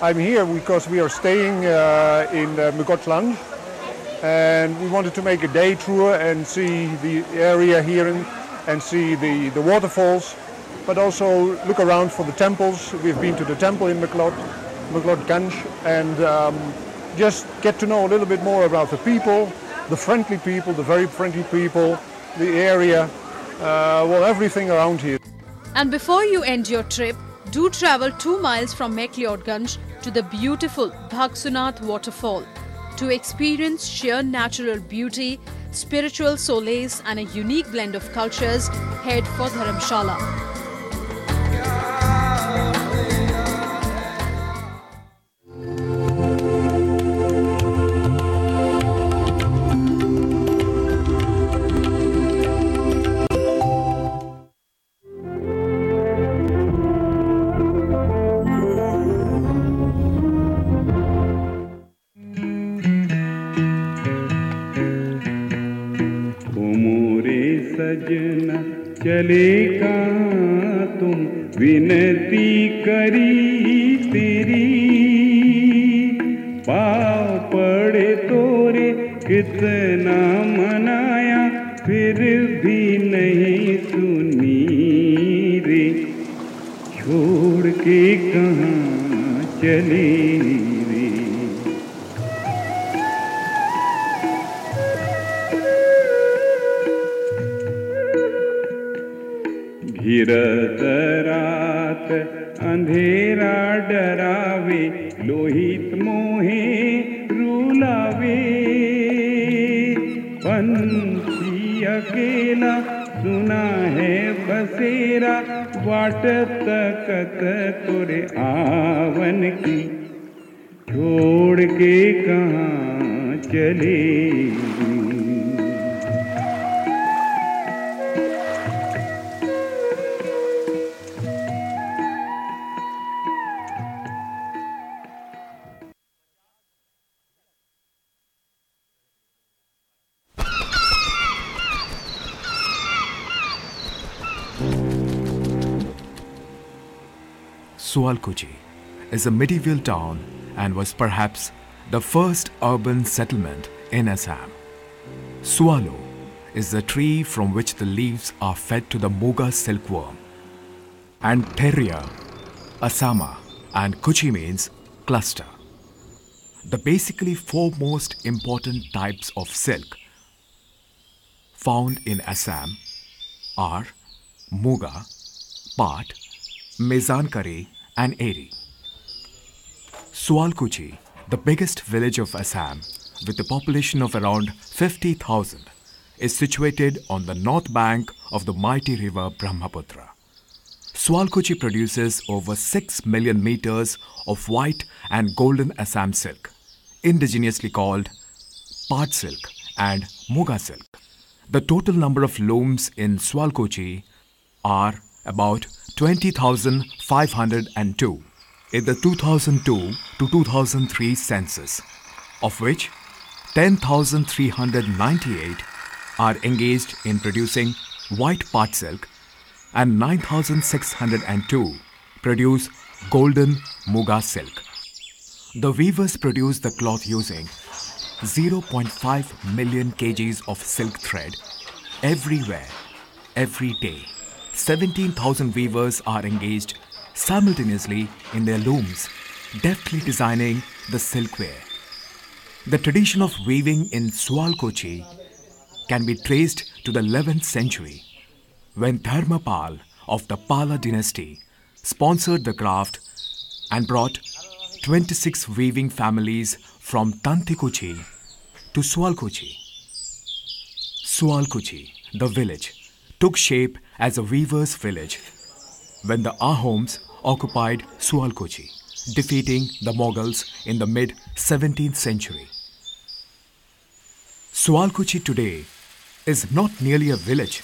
I'm here because we are staying in Mugotlang, and we wanted to make a day tour and see the area here and see the waterfalls, but also look around for the temples. We've been to the temple in McLeodganj, and just get to know a little bit more about the people, the very friendly people, the area, everything around here. And before you end your trip, do travel 2 miles from McLeodganj to the beautiful Bhagsunath waterfall to experience sheer natural beauty, spiritual solace and a unique blend of cultures. Head for Dharamshala. चले कहाँ तुम विनती करी तेरी पाँव पड़े तोरे कितना मनाया फिर भी नहीं सुनी रे छोड़ के कहाँ चले रे घिरत रात अंधेरा डरावे लोहित मोहे रुलावे पंछी अकेला सुना है बसेरा बाट तकत तोरे आवन की छोड़ के कहाँ चले Sualkuchi is a medieval town and was perhaps the first urban settlement in Assam. Sualo is the tree from which the leaves are fed to the Muga silkworm. And Theria, Asama and Kuchi means cluster. The basically four most important types of silk found in Assam are Muga, Pat, Mezankari and Eri. Sualkuchi, the biggest village of Assam with a population of around 50,000, is situated on the north bank of the mighty river Brahmaputra. Sualkuchi produces over 6 million meters of white and golden Assam silk, indigenously called Pat silk and Muga silk. The total number of looms in Sualkuchi are about 20,502 in the 2002 to 2003 census, of which 10,398 are engaged in producing white Pat silk and 9,602 produce golden Muga silk. The weavers produce the cloth using 0.5 million kgs of silk thread everywhere, every day. 17,000 weavers are engaged simultaneously in their looms, deftly designing the silkwear. The tradition of weaving in Sualkuchi can be traced to the 11th century, when Dharmapal of the Pala dynasty sponsored the craft and brought 26 weaving families from Tantikuchi to Sualkuchi. Sualkuchi, the village, took shape as a weaver's village when the Ahoms occupied Sualkuchi, defeating the Mughals in the mid-17th century. Sualkuchi today is not merely a village,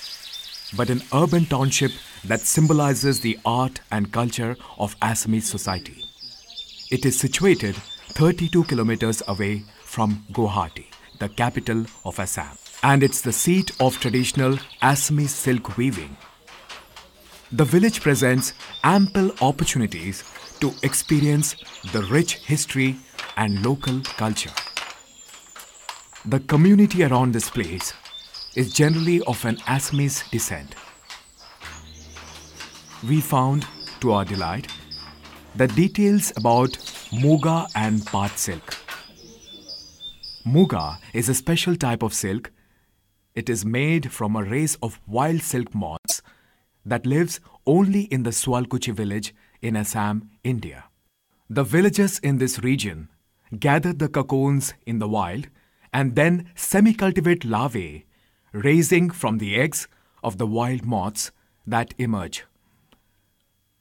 but an urban township that symbolizes the art and culture of Assamese society. It is situated 32 kilometers away from Guwahati, the capital of Assam, and it's the seat of traditional Assamese silk weaving. The village presents ample opportunities to experience the rich history and local culture. The community around this place is generally of an Assamese descent. We found, to our delight, the details about Muga and Paat silk. Muga is a special type of silk. It is made from a race of wild silk moths that lives only in the Sualkuchi village in Assam, India. The villagers in this region gather the cocoons in the wild and then semi-cultivate larvae raising from the eggs of the wild moths that emerge.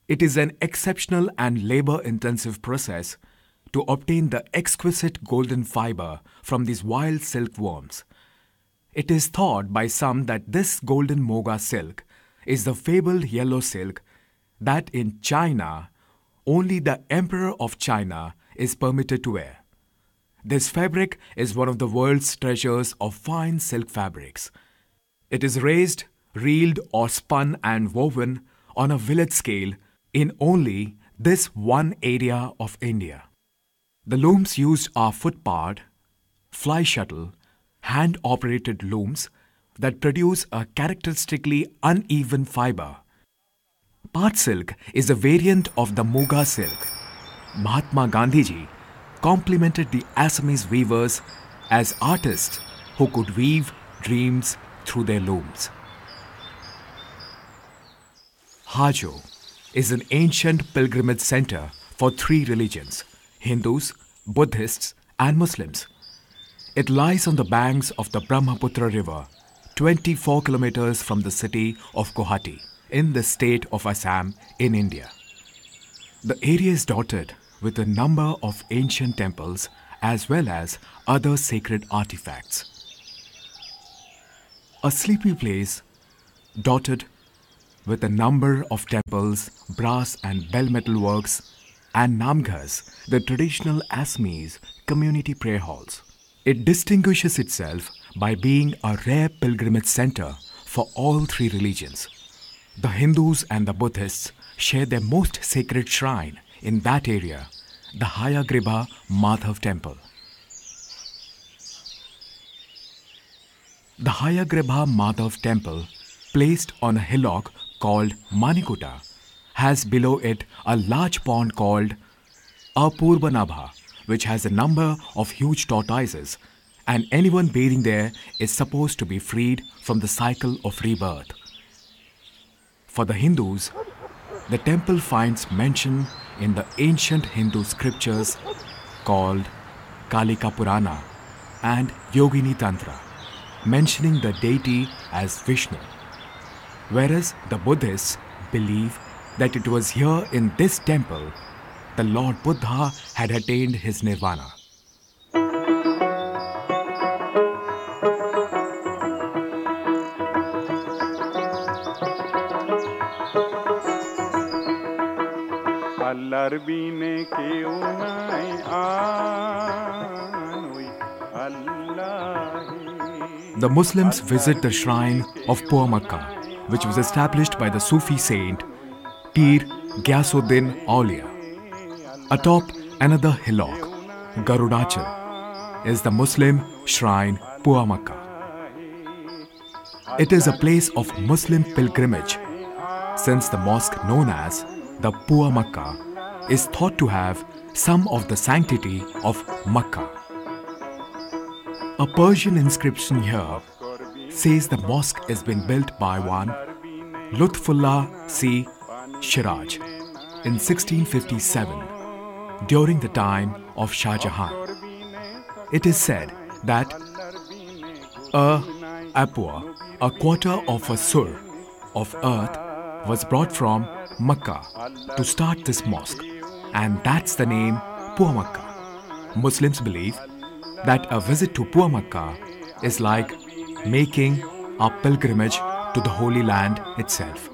It is an exceptional and labor-intensive process to obtain the exquisite golden fiber from these wild silkworms. It is thought by some that this golden Muga silk is the fabled yellow silk that in China only the Emperor of China is permitted to wear. This fabric is one of the world's treasures of fine silk fabrics. It is raised, reeled or spun and woven on a village scale in only this one area of India. The looms used are foot-powered, fly shuttle, hand-operated looms that produce a characteristically uneven fiber. Paat silk is a variant of the Muga silk. Mahatma Gandhiji complimented the Assamese weavers as artists who could weave dreams through their looms. Hajo is an ancient pilgrimage center for three religions, Hindus, Buddhists and Muslims. It lies on the banks of the Brahmaputra river, 24 kilometers from the city of Guwahati in the state of Assam in India. The area is dotted with a number of ancient temples as well as other sacred artifacts. A sleepy place dotted with a number of temples, brass and bell metal works and namghars, the traditional Assamese community prayer halls. It distinguishes itself by being a rare pilgrimage center for all three religions. The Hindus and the Buddhists share their most sacred shrine in that area, the Hayagriba Madhav Temple. The Hayagriba Madhav Temple, placed on a hillock called Manikuta, has below it a large pond called Apurbanabha, which has a number of huge tortoises, and anyone bathing there is supposed to be freed from the cycle of rebirth. For the Hindus, the temple finds mention in the ancient Hindu scriptures called Kalika Purana and Yogini Tantra, mentioning the deity as Vishnu, whereas the Buddhists believe that it was here in this temple the Lord Buddha had attained his nirvana. The Muslims visit the shrine of Pua Makkah, which was established by the Sufi saint Pir Ghyasuddin Aulia. Atop another hillock, Garudachal, is the Muslim shrine Pua Makkah. It is a place of Muslim pilgrimage, since the mosque known as the Pua Makkah is thought to have some of the sanctity of Makkah. A Persian inscription here says the mosque has been built by one Lutfullah C. Shiraj in 1657 during the time of Shah Jahan. It is said that a apua, a quarter of a sur of earth, was brought from Makkah to start this mosque, and that's the name Pua Makkah. Muslims believe that a visit to Pua Makkah is like making a pilgrimage to the Holy Land itself.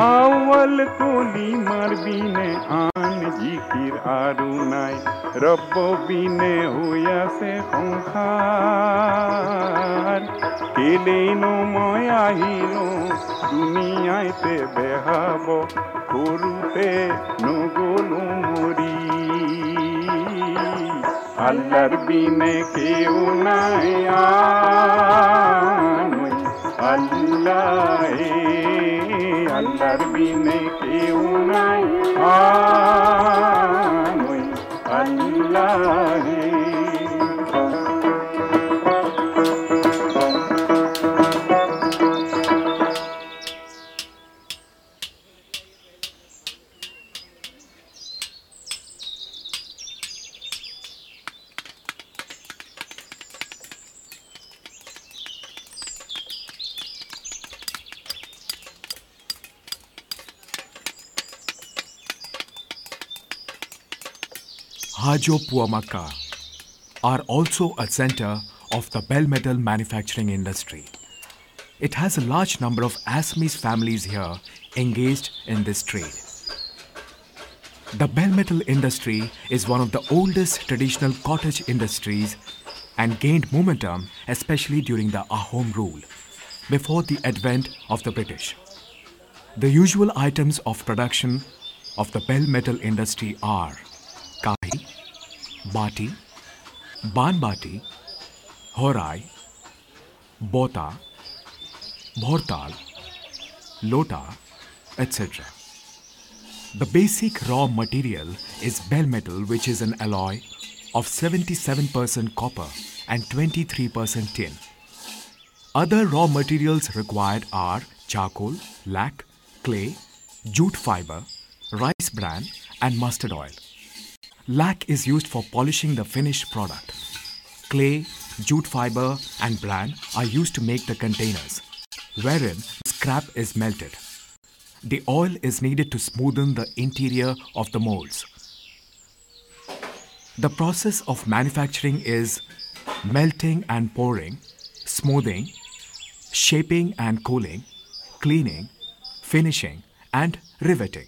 awal koli mar bine an jikir arunai rabbo bine hoya se khonkhar keleno moya hilo duniyai te behabo korute no golu mori allar bine keu nai anoi allah allar bine keu nai anoi allah Hajo Pua Makkah are also a center of the bell metal manufacturing industry. It has a large number of Assamese families here engaged in this trade. The bell metal industry is one of the oldest traditional cottage industries and gained momentum especially during the Ahom rule, before the advent of the British. The usual items of production of the bell metal industry are kahi, bati, banbati, horai, bota, bhortal, lota, etc. The basic raw material is bell metal, which is an alloy of 77% copper and 23% tin. Other raw materials required are charcoal, lac, clay, jute fiber, rice bran and mustard oil. Lac is used for polishing the finished product. Clay, jute fiber and bran are used to make the containers, wherein scrap is melted. The oil is needed to smoothen the interior of the molds. The process of manufacturing is melting and pouring, smoothing, shaping and cooling, cleaning, finishing and riveting.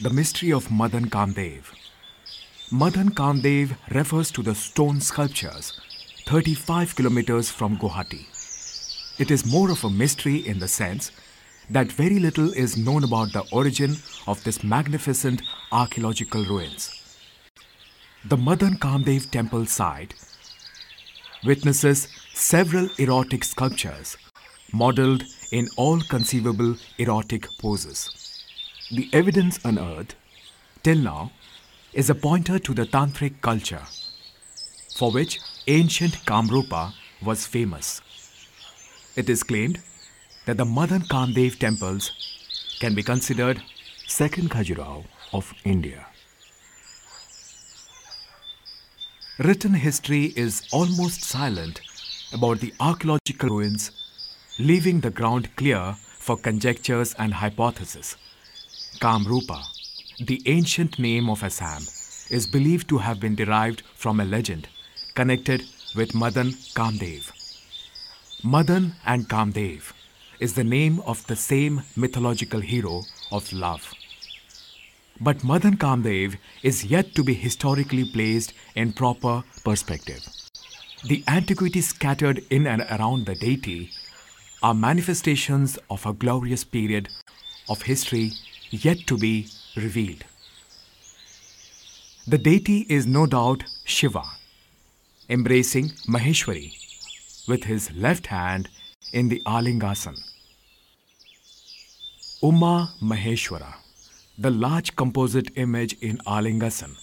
The mystery of Madan Kamdev. Madan Kamdev refers to the stone sculptures 35 kilometers from Guwahati. It is more of a mystery in the sense that very little is known about the origin of this magnificent archaeological ruins. The Madan Kamdev temple site witnesses several erotic sculptures modeled in all conceivable erotic poses. The evidence unearthed till now is a pointer to the tantric culture, for which ancient Kamrupa was famous. It is claimed that the Madan Kamdev temples can be considered second Khajuraho of India. Written history is almost silent about the archaeological ruins, leaving the ground clear for conjectures and hypotheses. Kamrupa, the ancient name of Assam, is believed to have been derived from a legend connected with Madan Kamdev. Madan and Kamdev is the name of the same mythological hero of love. But Madan Kamdev is yet to be historically placed in proper perspective. The antiquities scattered in and around the deity are manifestations of a glorious period of history yet to be revealed. The deity is no doubt Shiva, embracing Maheshwari with his left hand in the Alingasan. Uma Maheshwara, the large composite image in Alingasan,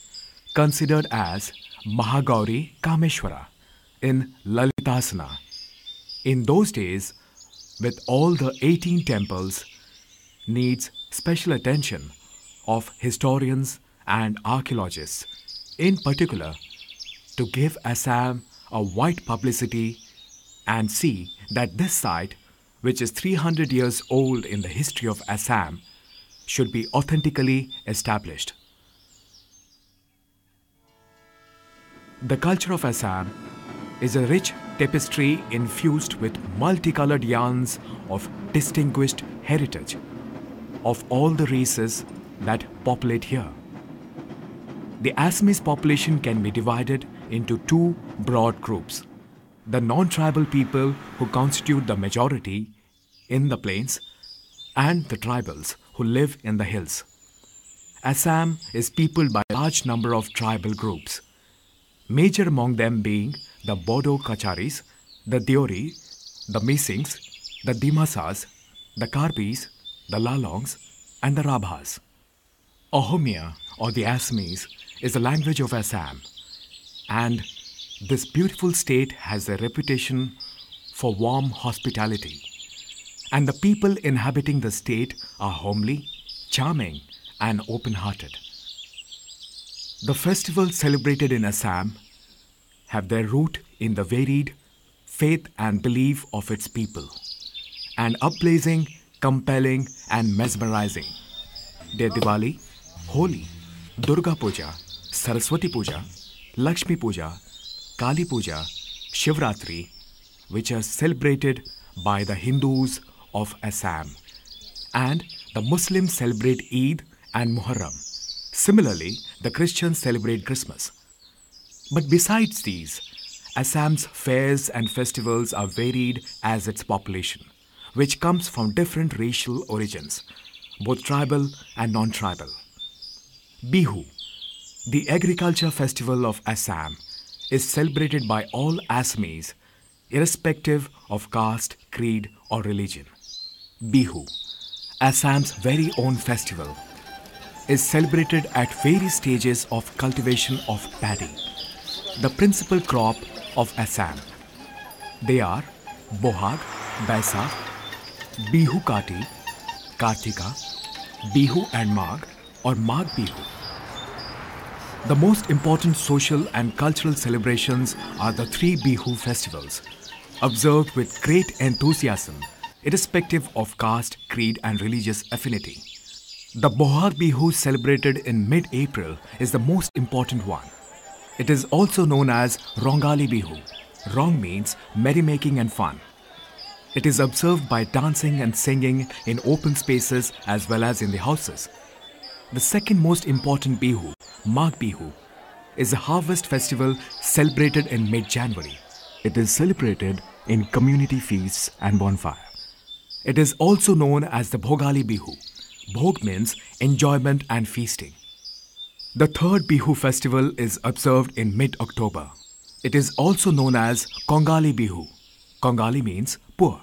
considered as Mahagauri Kameshwara in Lalitasana. In those days, with all the 18 temples, needs special attention of historians and archaeologists, in particular, to give Assam a wide publicity and see that this site, which is 300 years old in the history of Assam, should be authentically established. The culture of Assam is a rich tapestry infused with multicolored yarns of distinguished heritage of all the races that populate here. The Assamese population can be divided into two broad groups: the non-tribal people who constitute the majority in the plains and the tribals who live in the hills. Assam is peopled by a large number of tribal groups, major among them being the Bodo Kacharis, the Deori, the Misings, the Dimasas, the Karbis, the Lalongs, and the Rabhas. Ohomia, or the Assamese, is the language of Assam, and this beautiful state has a reputation for warm hospitality, and the people inhabiting the state are homely, charming, and open-hearted. The festivals celebrated in Assam have their root in the varied faith and belief of its people, and upblazing, compelling, and mesmerizing. Their Diwali, Holi, Durga Puja, Saraswati Puja, Lakshmi Puja, Kali Puja, Shivratri, which are celebrated by the Hindus of Assam, and the Muslims celebrate Eid and Muharram. Similarly, the Christians celebrate Christmas. But besides these, Assam's fairs and festivals are varied as its population, which comes from different racial origins, both tribal and non-tribal. Bihu, the agriculture festival of Assam, is celebrated by all Assamese, irrespective of caste, creed, or religion. Bihu, Assam's very own festival, is celebrated at various stages of cultivation of paddy, the principal crop of Assam. They are Bohag, Baisakh, Bihu Kati, Kartika, Bihu and Magh, or Magh Bihu. The most important social and cultural celebrations are the three Bihu festivals, observed with great enthusiasm, irrespective of caste, creed, and religious affinity. The Bohag Bihu, celebrated in mid-April, is the most important one. It is also known as Rongali Bihu. Rong means merrymaking and fun. It is observed by dancing and singing in open spaces as well as in the houses. The second most important Bihu, Magh Bihu, is a harvest festival celebrated in mid-January. It is celebrated in community feasts and bonfire. It is also known as the Bhogali Bihu. Bhog means enjoyment and feasting. The third Bihu festival is observed in mid-October. It is also known as Kongali Bihu. Kongali means poor,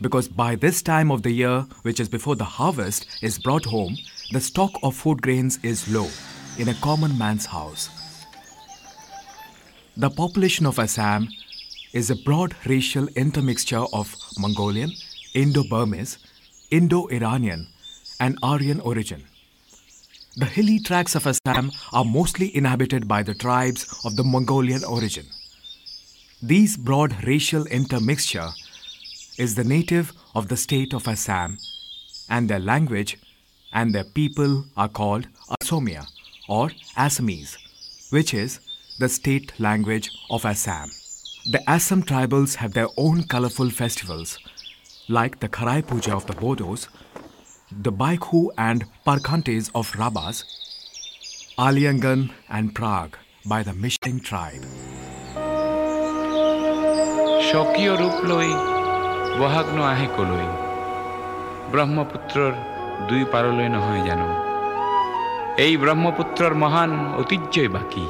because by this time of the year, which is before the harvest is brought home, the stock of food grains is low in a common man's house. The population of Assam is a broad racial intermixture of Mongolian, Indo-Burmese, Indo-Iranian, and Aryan origin. The hilly tracts of Assam are mostly inhabited by the tribes of the Mongolian origin. These broad racial intermixture is the native of the state of Assam, and their language and their people are called Assomia or Assamese, which is the state language of Assam. The Assam tribals have their own colorful festivals, like the Kharai Puja of the Bodos, the Baikhu and Parkhantes of Rabas, Aliangan and Prague by the Mishing tribe. Shokyo rup loi, bohag no ahe koloi. Brahmaputror dui paroloi no hoy jano. Ei Brahmaputror mahan otijjoi baki.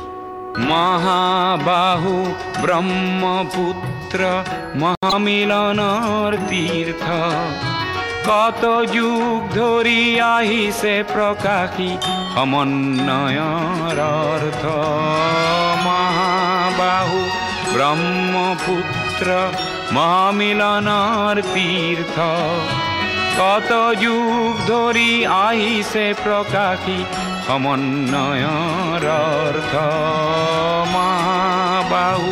Mahabahu Brahmaputra Mahamilanar Tirtha কত যুগ ধৰি আহিছে প্ৰকাশী সমন্বয়ৰ অৰ্থ মহাবাহু ব্ৰহ্মপুত্ৰ মহামিলনৰ তীৰ্থ কত যুগ ধৰি আহিছে প্ৰকাশী সমন্বয়ৰ অৰ্থ মহাবাহু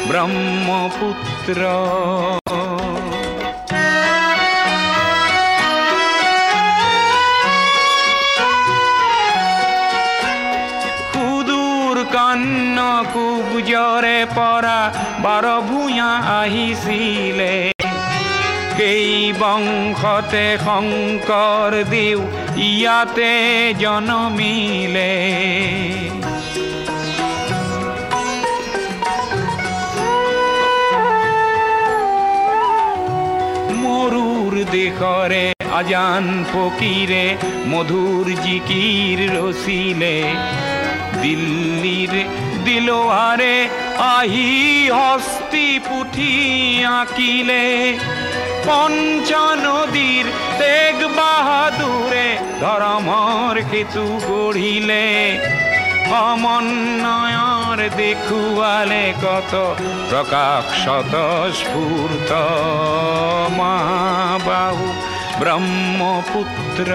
ব্ৰহ্মপুত্ৰ কুবজৰে পৰা বাৰ ভূঞা আহিছিলে কেই বংশতে শংকৰ দেও ইয়াতে জনমিলে মৰুৰ দেশৰে আজান ফকীৰে মধুৰ জিকিৰ ৰচিলে দিল্লীৰ দিলোৱাৰে আহি হস্তি পুথি আঁকিলে পঞ্চ নদীৰ তেগ বাহাদুৰে ধৰ্মৰ সেতু গঢ়িলে সমন্বয়ৰ দেখুৱালে কত প্ৰকাশ স্বতঃস্ফূৰ্ত মহাবাহু ব্ৰহ্মপুত্ৰ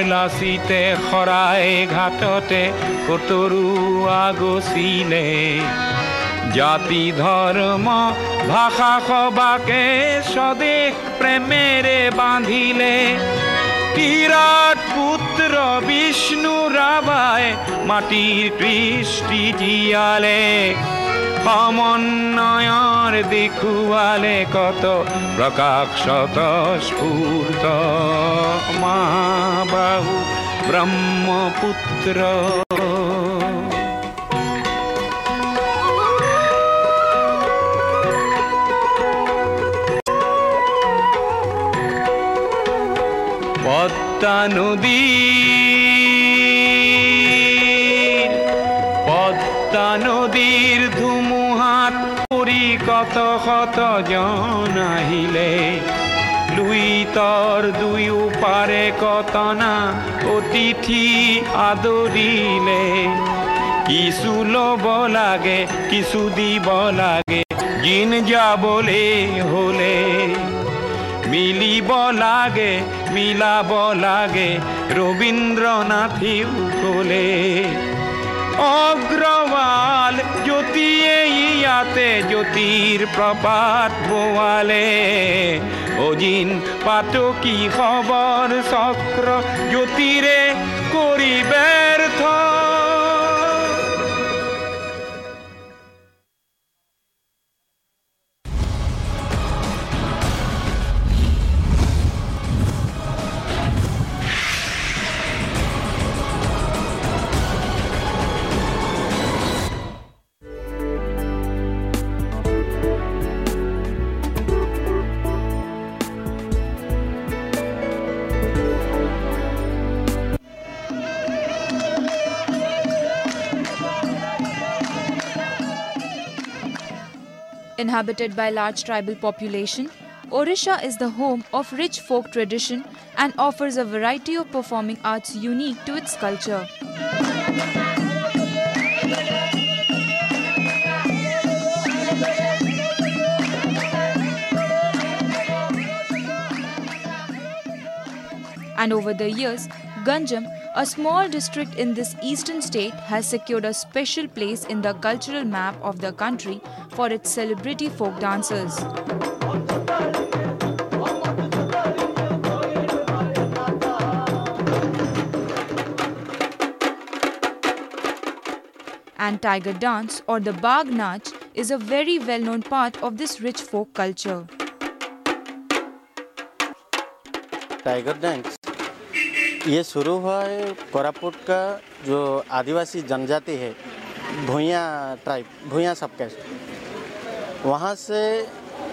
লাচিতে শৰাই ঘাটতে কতৰুৱা গছিলে জাতি ধৰ্ম ভাষা সবাকে স্বদেশ প্ৰেমেৰে বান্ধিলে কিৰাত পুত্ৰ বিষ্ণু ৰাভাই মাটিৰ কৃষ্টি জীয়ালে সমন্বয়ৰ দেখুৱালে কত প্ৰকাশ স্বতঃস্ফূৰ্ত মহাবাহু ব্ৰহ্মপুত্ৰ পদ্মা নদীৰ ধুমুহাত পৰি কত শত জন আহিলে লুইতৰ দুয়ো পাৰে কতনা অতিথি আদৰিলে কিছু ল'ব লাগে কিছু দিব লাগে জিন যাবলে হলে মিলিব লাগে মিলাব লাগে ৰবীন্দ্ৰনাথেও ক'লে অগ্ৰৱাল জ্যোতিয়ে ইয়াতে জ্যোতিৰ প্ৰপাত বোৱালে অজিন পাতকী খবৰ চক্ৰ জ্যোতিৰে কৰি ব্যৰ্থ Inhabited by large tribal population, Odisha is the home of rich folk tradition and offers a variety of performing arts unique to its culture. And over the years, Ganjam, a small district in this eastern state, has secured a special place in the cultural map of the country for its celebrity folk dancers. And Tiger dance or the Bagh Nach is a very well-known part of this rich folk culture. Tiger dance ये शुरू हुआ है कोरापुट का जो आदिवासी जनजाति है भूइयाँ tribe भूइयाँ subcaste वहाँ से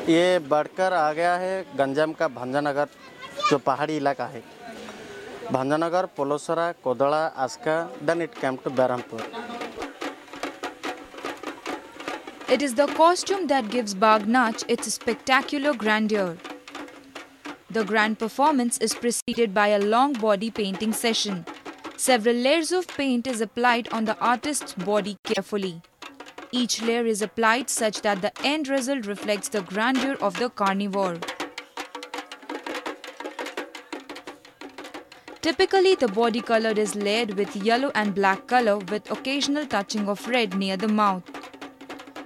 ये बढ़कर आ गया है गंजाम का भंजानगर जो पहाड़ी इलाका है Bhanjanagar, Polosara, Kodala, Aska, then it came to Berhampur. It is the costume that gives Bagh Nach its spectacular grandeur. The grand performance is preceded by a long body painting session. Several layers of paint is applied on the artist's body carefully. Each layer is applied such that the end result reflects the grandeur of the carnivore. Typically, the body color is layered with yellow and black color with occasional touching of red near the mouth.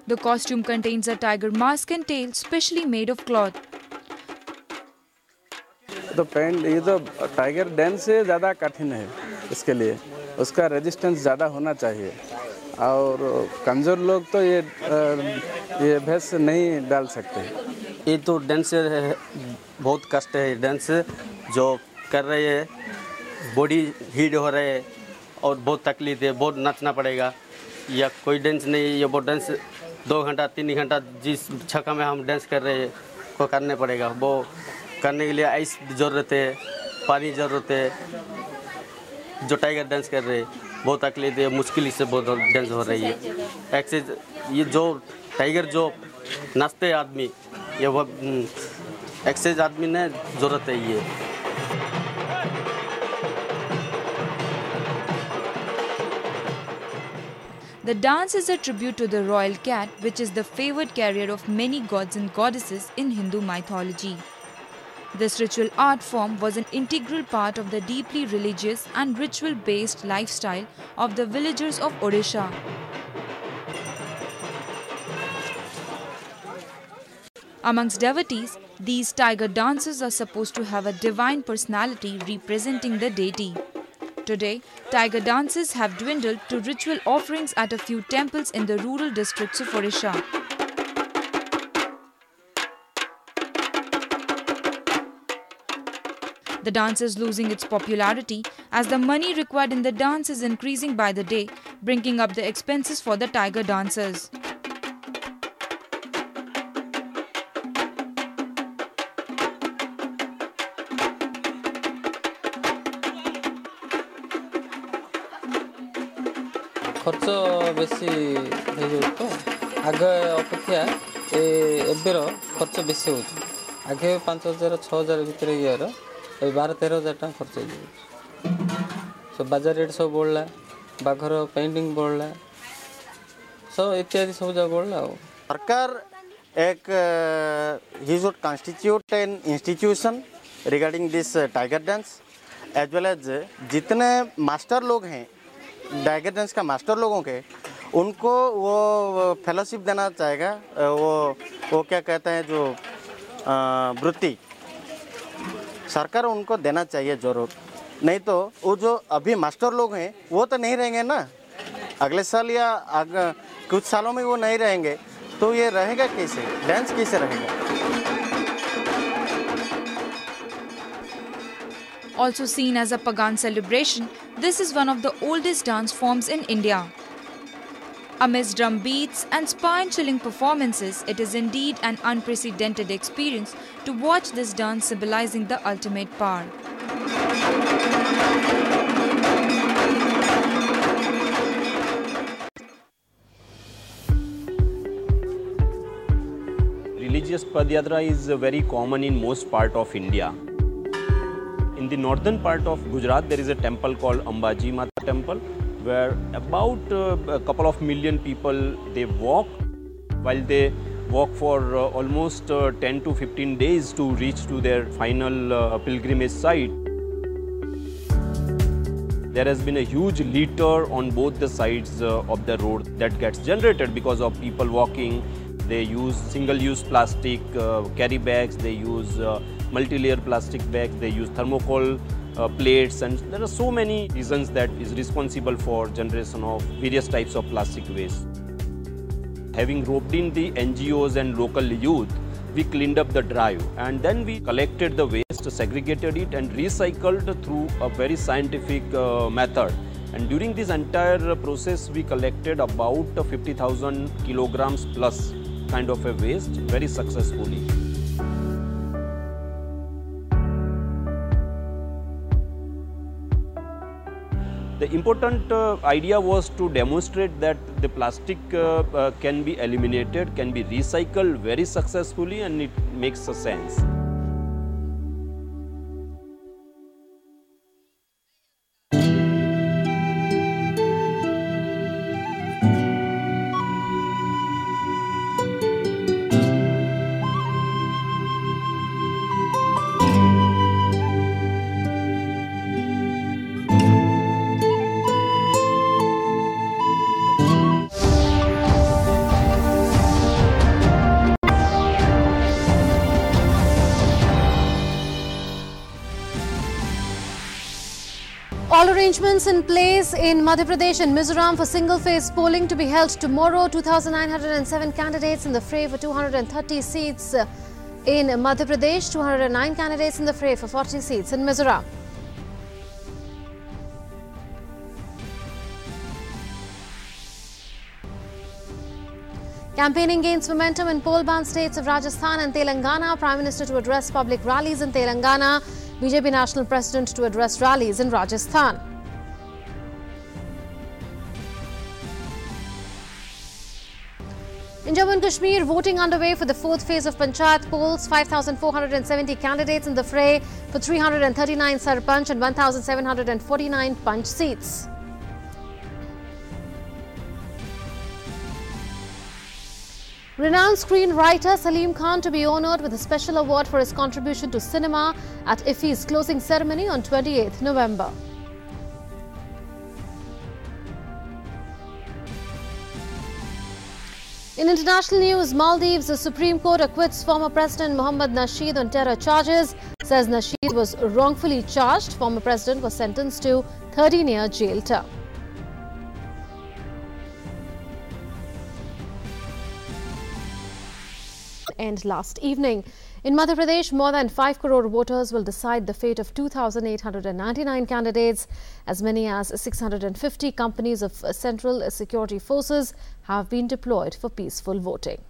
The costume contains a tiger mask and tail specially made of cloth. तो paint ये तो tiger dance से ज़्यादा कठिन है इसके लिए उसका रेजिस्टेंस ज़्यादा होना चाहिए और कमज़ोर लोग तो ये भेस नहीं डाल सकते ये तो डांस बहुत कष्ट है डांस जो कर रहे हैं बॉडी हीट हो रहे है और बहुत तकलीफ है बहुत नाचना पड़ेगा या कोई डांस नहीं ये वो डांस 2 घंटा 3 घंटा जिस छक्का में हम डांस कर रहे हैं को करने पड़ेगा वो करने के लिए आइस ज़रूरत है पानी ज़रूरत है जो टाइगर डांस कर रहे हैं बहुत तकलीफ है मुश्किल से बहुत डांस हो रही है एक्सरसाइज ये जो टाइगर जो नाचते आदमी ये वो एक्सरसाइज आदमी ने ज़रूरत है ये The dance is a tribute to the royal cat, which is the favored carrier of many gods and goddesses in Hindu mythology. This ritual art form was an integral part of the deeply religious and ritual-based lifestyle of the villagers of Odisha. Amongst devotees, these tiger dances are supposed to have a divine personality representing the deity. Today, tiger dances have dwindled to ritual offerings at a few temples in the rural districts of Odisha. The dance is losing its popularity as the money required in the dance is increasing by the day, bringing up the expenses for the tiger dancers. खर्च बेसी हो आगे अपेक्षा एबर खर्च बेसी हो आगे 5,000 6,000 भितर यार 12-13,000 टका खर्च हो बाजार रेट सब बढ़ला बाघर पेंटिंग बढ़ला सब इत्यादि सब जगह बढ़ला सरकार एक he should constitute an institution regarding this tiger dance as well as जितने मास्टर लोग हैं टाइगर डांस का मास्टर लोगों के उनको वो फेलोशिप देना चाहेगा वो क्या कहते हैं जो वृत्ति सरकार उनको देना चाहिए जरूर नहीं तो वो जो अभी मास्टर लोग हैं वो तो नहीं रहेंगे ना अगले साल या कुछ सालों में वो नहीं रहेंगे तो ये रहेगा कैसे डांस कैसे रहेगा Also seen as a pagan celebration, this is one of the oldest dance forms in India. Amidst drum beats and spine-chilling performances, it is indeed an unprecedented experience to watch this dance symbolizing the ultimate power. Religious Padyatra is very common in most part of India. In the northern part of Gujarat, there is a temple called Ambaji Mata Temple, where about a couple of million people, they walk. While they walk for almost 10 to 15 days to reach to their final pilgrimage site. There has been a huge litter on both the sides of the road that gets generated because of people walking. They use single-use plastic carry bags, they use multi-layer plastic bags, they use thermocol plates, and there are so many reasons that is responsible for generation of various types of plastic waste. Having roped in the NGOs and local youth, we cleaned up the drive and then we collected the waste, segregated it and recycled through a very scientific method. And during this entire process, we collected about 50,000 kilograms plus kind of a waste very successfully. the important idea was to demonstrate that the plastic can be eliminated, can be recycled very successfully, and it makes a sense. All arrangements in place in Madhya Pradesh and Mizoram for single-phase polling to be held tomorrow. 2,907 candidates in the fray for 230 seats in Madhya Pradesh, 209 candidates in the fray for 40 seats in Mizoram. Campaigning gains momentum in poll-bound states of Rajasthan and Telangana. Prime Minister to address public rallies in Telangana. BJP National President to address rallies in Rajasthan. In Jammu and Kashmir, voting underway for the fourth phase of Panchayat polls. 5,470 candidates in the fray for 339 Sarpanch and 1,749 Panch seats. Renowned screenwriter Salim Khan to be honoured with a special award for his contribution to cinema at IFFI's closing ceremony on 28th November. In international news, Maldives, the Supreme Court acquits former President Mohammad Nasheed on terror charges. Says Nasheed was wrongfully charged. Former President was sentenced to 13-year jail term. End last evening. In Madhya Pradesh, more than 5 crore voters will decide the fate of 2,899 candidates. As many as 650 companies of Central Security Forces have been deployed for peaceful voting.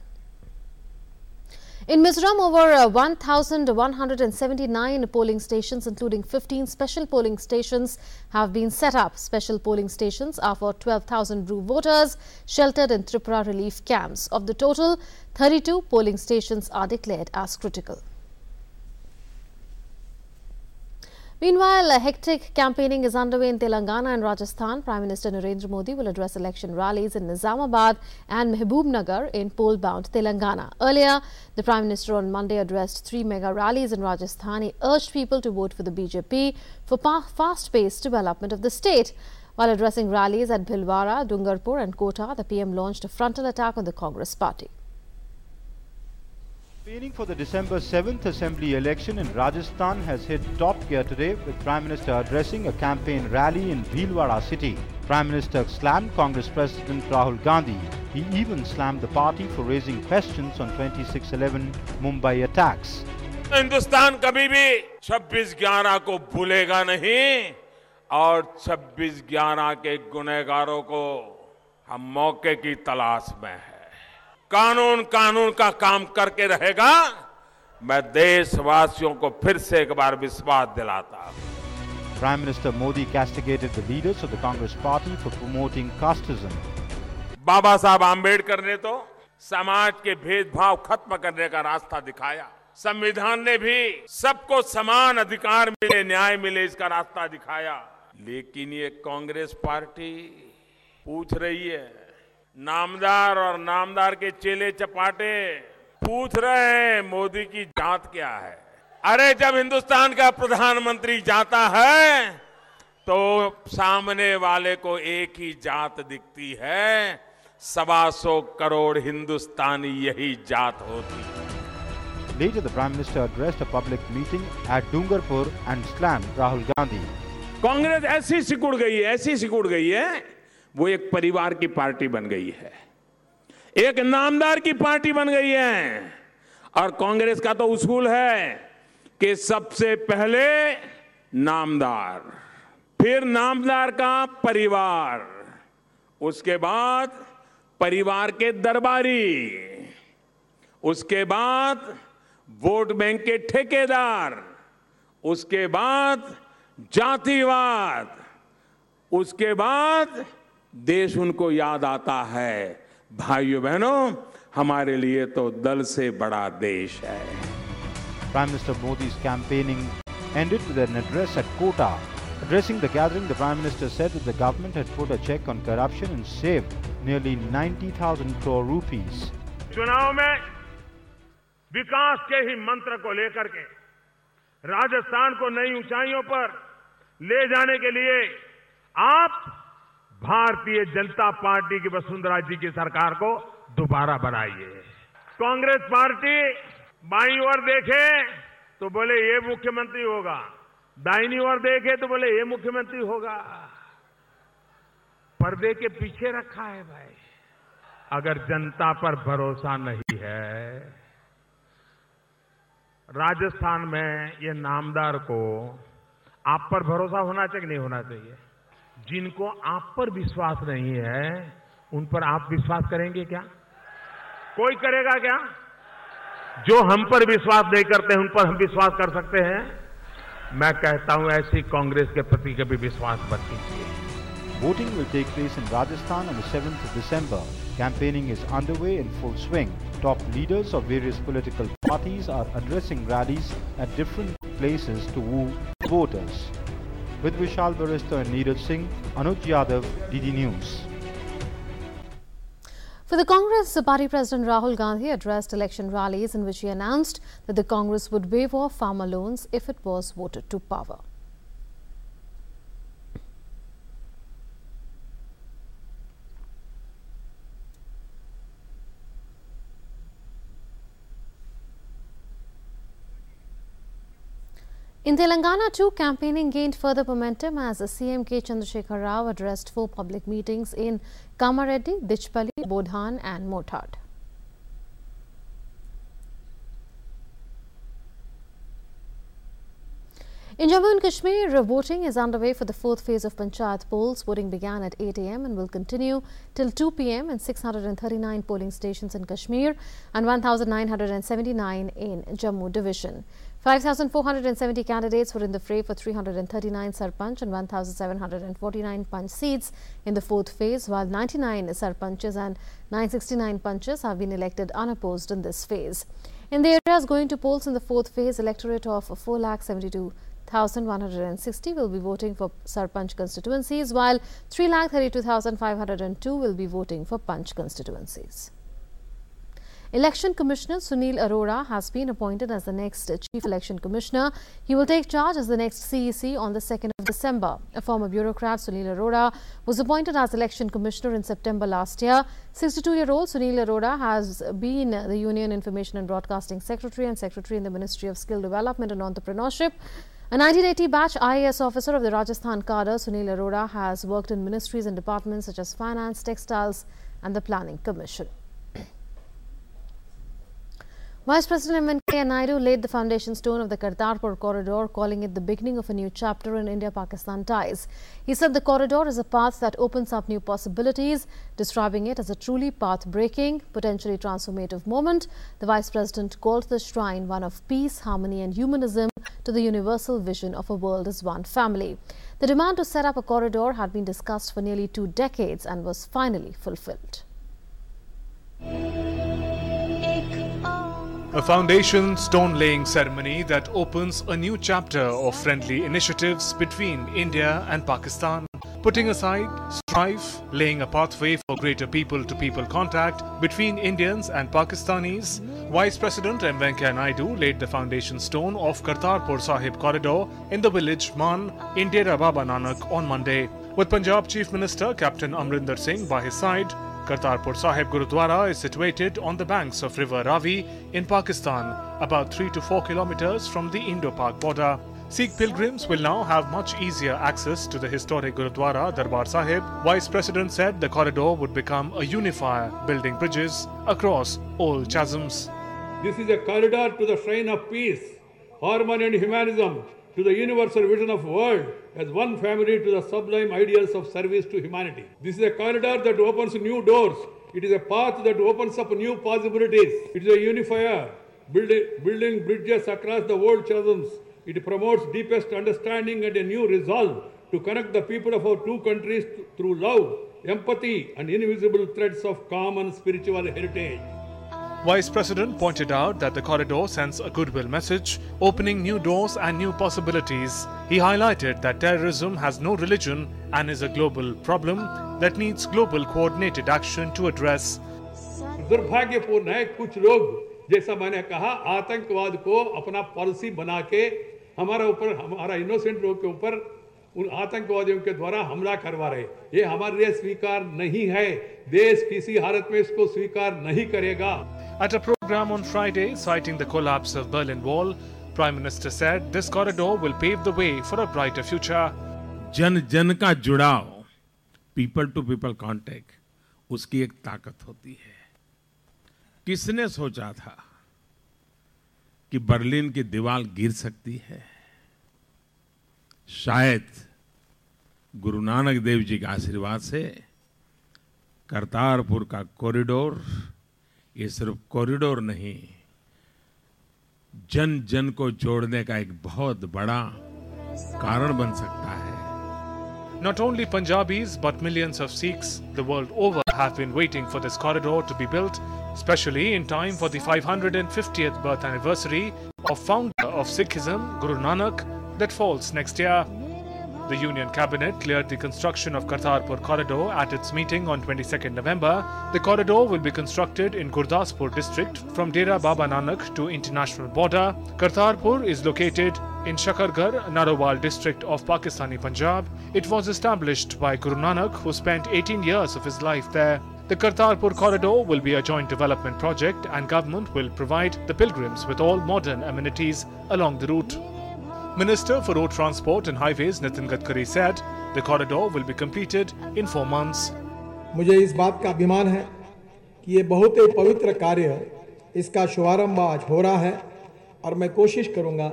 In Mizoram, over 1,179 polling stations, including 15 special polling stations, have been set up. Special polling stations are for 12,000 Bru voters sheltered in Tripura relief camps. Of the total, 32 polling stations are declared as critical. Meanwhile, hectic campaigning is underway in Telangana and Rajasthan. Prime Minister Narendra Modi will address election rallies in Nizamabad and Mehbubnagar in poll-bound Telangana. Earlier, the Prime Minister on Monday addressed 3 mega rallies in Rajasthan. He urged people to vote for the BJP for fast-paced development of the state. While addressing rallies at Bhilwara, Dungarpur and Kota, the PM launched a frontal attack on the Congress party. Campaigning for the December 7th Assembly election in Rajasthan has hit top gear today, with Prime Minister addressing a campaign rally in Bhilwara city. Prime Minister slammed Congress President Rahul Gandhi. He even slammed the party for raising questions on 26/11 Mumbai attacks. Hindustan कभी भी 26/11 को भूलेगा नहीं और 26/11 के गुनहगारों को हम मौके की तलाश में हैं। कानून का काम करके रहेगा। मैं देशवासियों को फिर से एक बार विश्वास दिलाता हूं। Prime Minister Modi castigated the leaders of the Congress party for promoting casteism. बाबा साहब आम्बेडकर ने तो समाज के भेदभाव खत्म करने का रास्ता दिखाया। संविधान ने भी सबको समान अधिकार मिले, न्याय मिले, इसका रास्ता दिखाया। लेकिन ये कांग्रेस पार्टी पूछ रही है, नामदार और नामदार के चेले चपाटे पूछ रहे हैं मोदी की जात क्या है। अरे जब हिंदुस्तान का प्रधानमंत्री जाता है तो सामने वाले को एक ही जात दिखती है, 125 करोड़ हिंदुस्तानी यही जात होती है। Later, the Prime Minister addressed a public meeting at Dungarpur and slammed Rahul Gandhi. Congress ऐसी सिकुड़ गई है, वो एक परिवार की पार्टी बन गई है, एक नामदार की पार्टी बन गई है। और कांग्रेस का तो उसूल है कि सबसे पहले नामदार, फिर नामदार का परिवार, उसके बाद परिवार के दरबारी, उसके बाद वोट बैंक के ठेकेदार, उसके बाद जातिवाद उसके बाद देश उनको याद आता है। भाइयों बहनों, हमारे लिए तो दल से बड़ा देश है। Prime Minister Modi's campaigning ended with an address at Kota. Addressing the gathering, the Prime Minister said that the government had put a check on corruption and saved nearly 90,000 crore rupees. चुनाव में विकास के ही मंत्र को लेकर के राजस्थान को नई ऊंचाइयों पर ले जाने के लिए आप भारतीय जनता पार्टी की वसुंधरा जी की सरकार को दोबारा बनाइए। कांग्रेस पार्टी बाईं ओर देखे तो बोले ये मुख्यमंत्री होगा, दाहिनी ओर देखे तो बोले ये मुख्यमंत्री होगा। पर्दे के पीछे रखा है भाई। अगर जनता पर भरोसा नहीं है, राजस्थान में ये नामदार को आप पर भरोसा होना चाहिए नहीं होना चाहिए? जिनको आप पर विश्वास नहीं है उन पर आप विश्वास करेंगे क्या? कोई करेगा क्या? जो हम पर विश्वास नहीं करते हैं उन पर हम विश्वास कर सकते हैं? मैं कहता हूं ऐसी कांग्रेस के प्रति कभी विश्वास मत कीजिए। Voting will take place in Rajasthan on the 7th of December. Campaigning is underway in full swing. Top leaders of various political parties are addressing rallies at different places to woo voters. With Vishal Barista and Neeraj Singh, Anuj Yadav, DD News. For the Congress, Party President Rahul Gandhi addressed election rallies in which he announced that the Congress would waive off farmer loans if it was voted to power. In Telangana too, campaigning gained further momentum as CM K. Chandrasekhar Rao addressed 4 public meetings in Kamareddy, Dichpalli, Bodhan and Motad. In Jammu and Kashmir, voting is underway for the 4th phase of Panchayat polls. Voting began at 8 a.m. and will continue till 2 p.m. in 639 polling stations in Kashmir and 1,979 in Jammu division. 5,470 candidates were in the fray for 339 Sarpanch and 1,749 Panch seats in the 4th phase, while 99 Sarpanches and 969 Panches have been elected unopposed in this phase. In the areas going to polls in the 4th phase, electorate of 4,72,160 will be voting for Sarpanch constituencies, while 3,32,502 will be voting for Panch constituencies. Election Commissioner Sunil Arora has been appointed as the next Chief Election Commissioner. He will take charge as the next CEC on the 2nd of December. A former bureaucrat, Sunil Arora, was appointed as Election Commissioner in September last year. 62-year-old Sunil Arora has been the Union Information and Broadcasting Secretary and Secretary in the Ministry of Skill Development and Entrepreneurship. A 1980 batch IAS officer of the Rajasthan cadre, Sunil Arora has worked in ministries and departments such as Finance, Textiles and the Planning Commission. Vice President Venkaiah Naidu laid the foundation stone of the Kartarpur corridor, calling it the beginning of a new chapter in India-Pakistan ties. He said the corridor is a path that opens up new possibilities, describing it as a truly path-breaking, potentially transformative moment. The Vice President called the shrine one of peace, harmony and humanism to the universal vision of a world as one family. The demand to set up a corridor had been discussed for nearly 2 decades and was finally fulfilled. A foundation stone-laying ceremony that opens a new chapter of friendly initiatives between India and Pakistan, putting aside strife, laying a pathway for greater people-to-people contact between Indians and Pakistanis. Vice President M. Venkaiah Naidu laid the foundation stone of Kartarpur Sahib corridor in the village Man, in Dera Baba Nanak on Monday. With Punjab Chief Minister Captain Amrinder Singh by his side, Kartarpur Sahib Gurudwara is situated on the banks of River Ravi in Pakistan, about 3 to 4 kilometers from the Indo-Pak border. Sikh pilgrims will now have much easier access to the historic Gurudwara Darbar Sahib. Vice President said the corridor would become a unifier, building bridges across all chasms. This is a corridor to the shrine of peace, harmony and humanism, to the universal vision of world as one family, to the sublime ideals of service to humanity. This is a corridor that opens new doors. It is a path that opens up new possibilities. It is a unifier, building bridges across the world chasms. It promotes deepest understanding and a new resolve to connect the people of our two countries through love, empathy, and invisible threads of common spiritual heritage. Vice President pointed out that the corridor sends a goodwill message, opening new doors and new possibilities. He highlighted that terrorism has no religion and is a global problem that needs global coordinated action to address. दुर्भाग्यपूर्ण है कुछ लोग जैसा मैंने कहा आतंकवाद को अपना पॉलिसी बना के हमारा इनोसेंट लोग के ऊपर उन आतंकवादियों के द्वारा हमला करवा रहे। ये हमारे लिए स्वीकार नहीं है। देश किसी हालत में इसको स्वीकार नहीं करेगा। At a program on Friday citing the collapse of Berlin Wall, Prime Minister said this corridor will pave the way for a brighter future. जन जन का जुड़ाव, पीपल टू पीपल कांटेक्ट, उसकी एक ताकत होती है। किसने सोचा था कि बर्लिन की दीवार गिर सकती है? शायद गुरु नानक देव जी के आशीर्वाद से करतारपुर का कॉरिडोर ये सिर्फ कॉरिडोर नहीं, जन जन को जोड़ने का एक बहुत बड़ा कारण बन सकता है। Not only Punjabis but millions of Sikhs the world over have been waiting for this corridor to be built, especially in time for the 550th birth anniversary of founder of Sikhism, Guru Nanak, that falls next year. The Union Cabinet cleared the construction of Kartarpur corridor at its meeting on 22nd November. The corridor will be constructed in Gurdaspur district from Dera Baba Nanak to international border. Kartarpur is located in Shakargarh, Narowal district of Pakistani Punjab. It was established by Guru Nanak, who spent 18 years of his life there. The Kartarpur corridor will be a joint development project and government will provide the pilgrims with all modern amenities along the route. Minister for Road Transport and Highways Nitin Gadkari said the corridor will be completed in 4 months. मुझे इस बात का अभिमान है कि ये बहुत ही पवित्र कार्य इसका शुभारंभ आज हो रहा है और मैं कोशिश करूंगा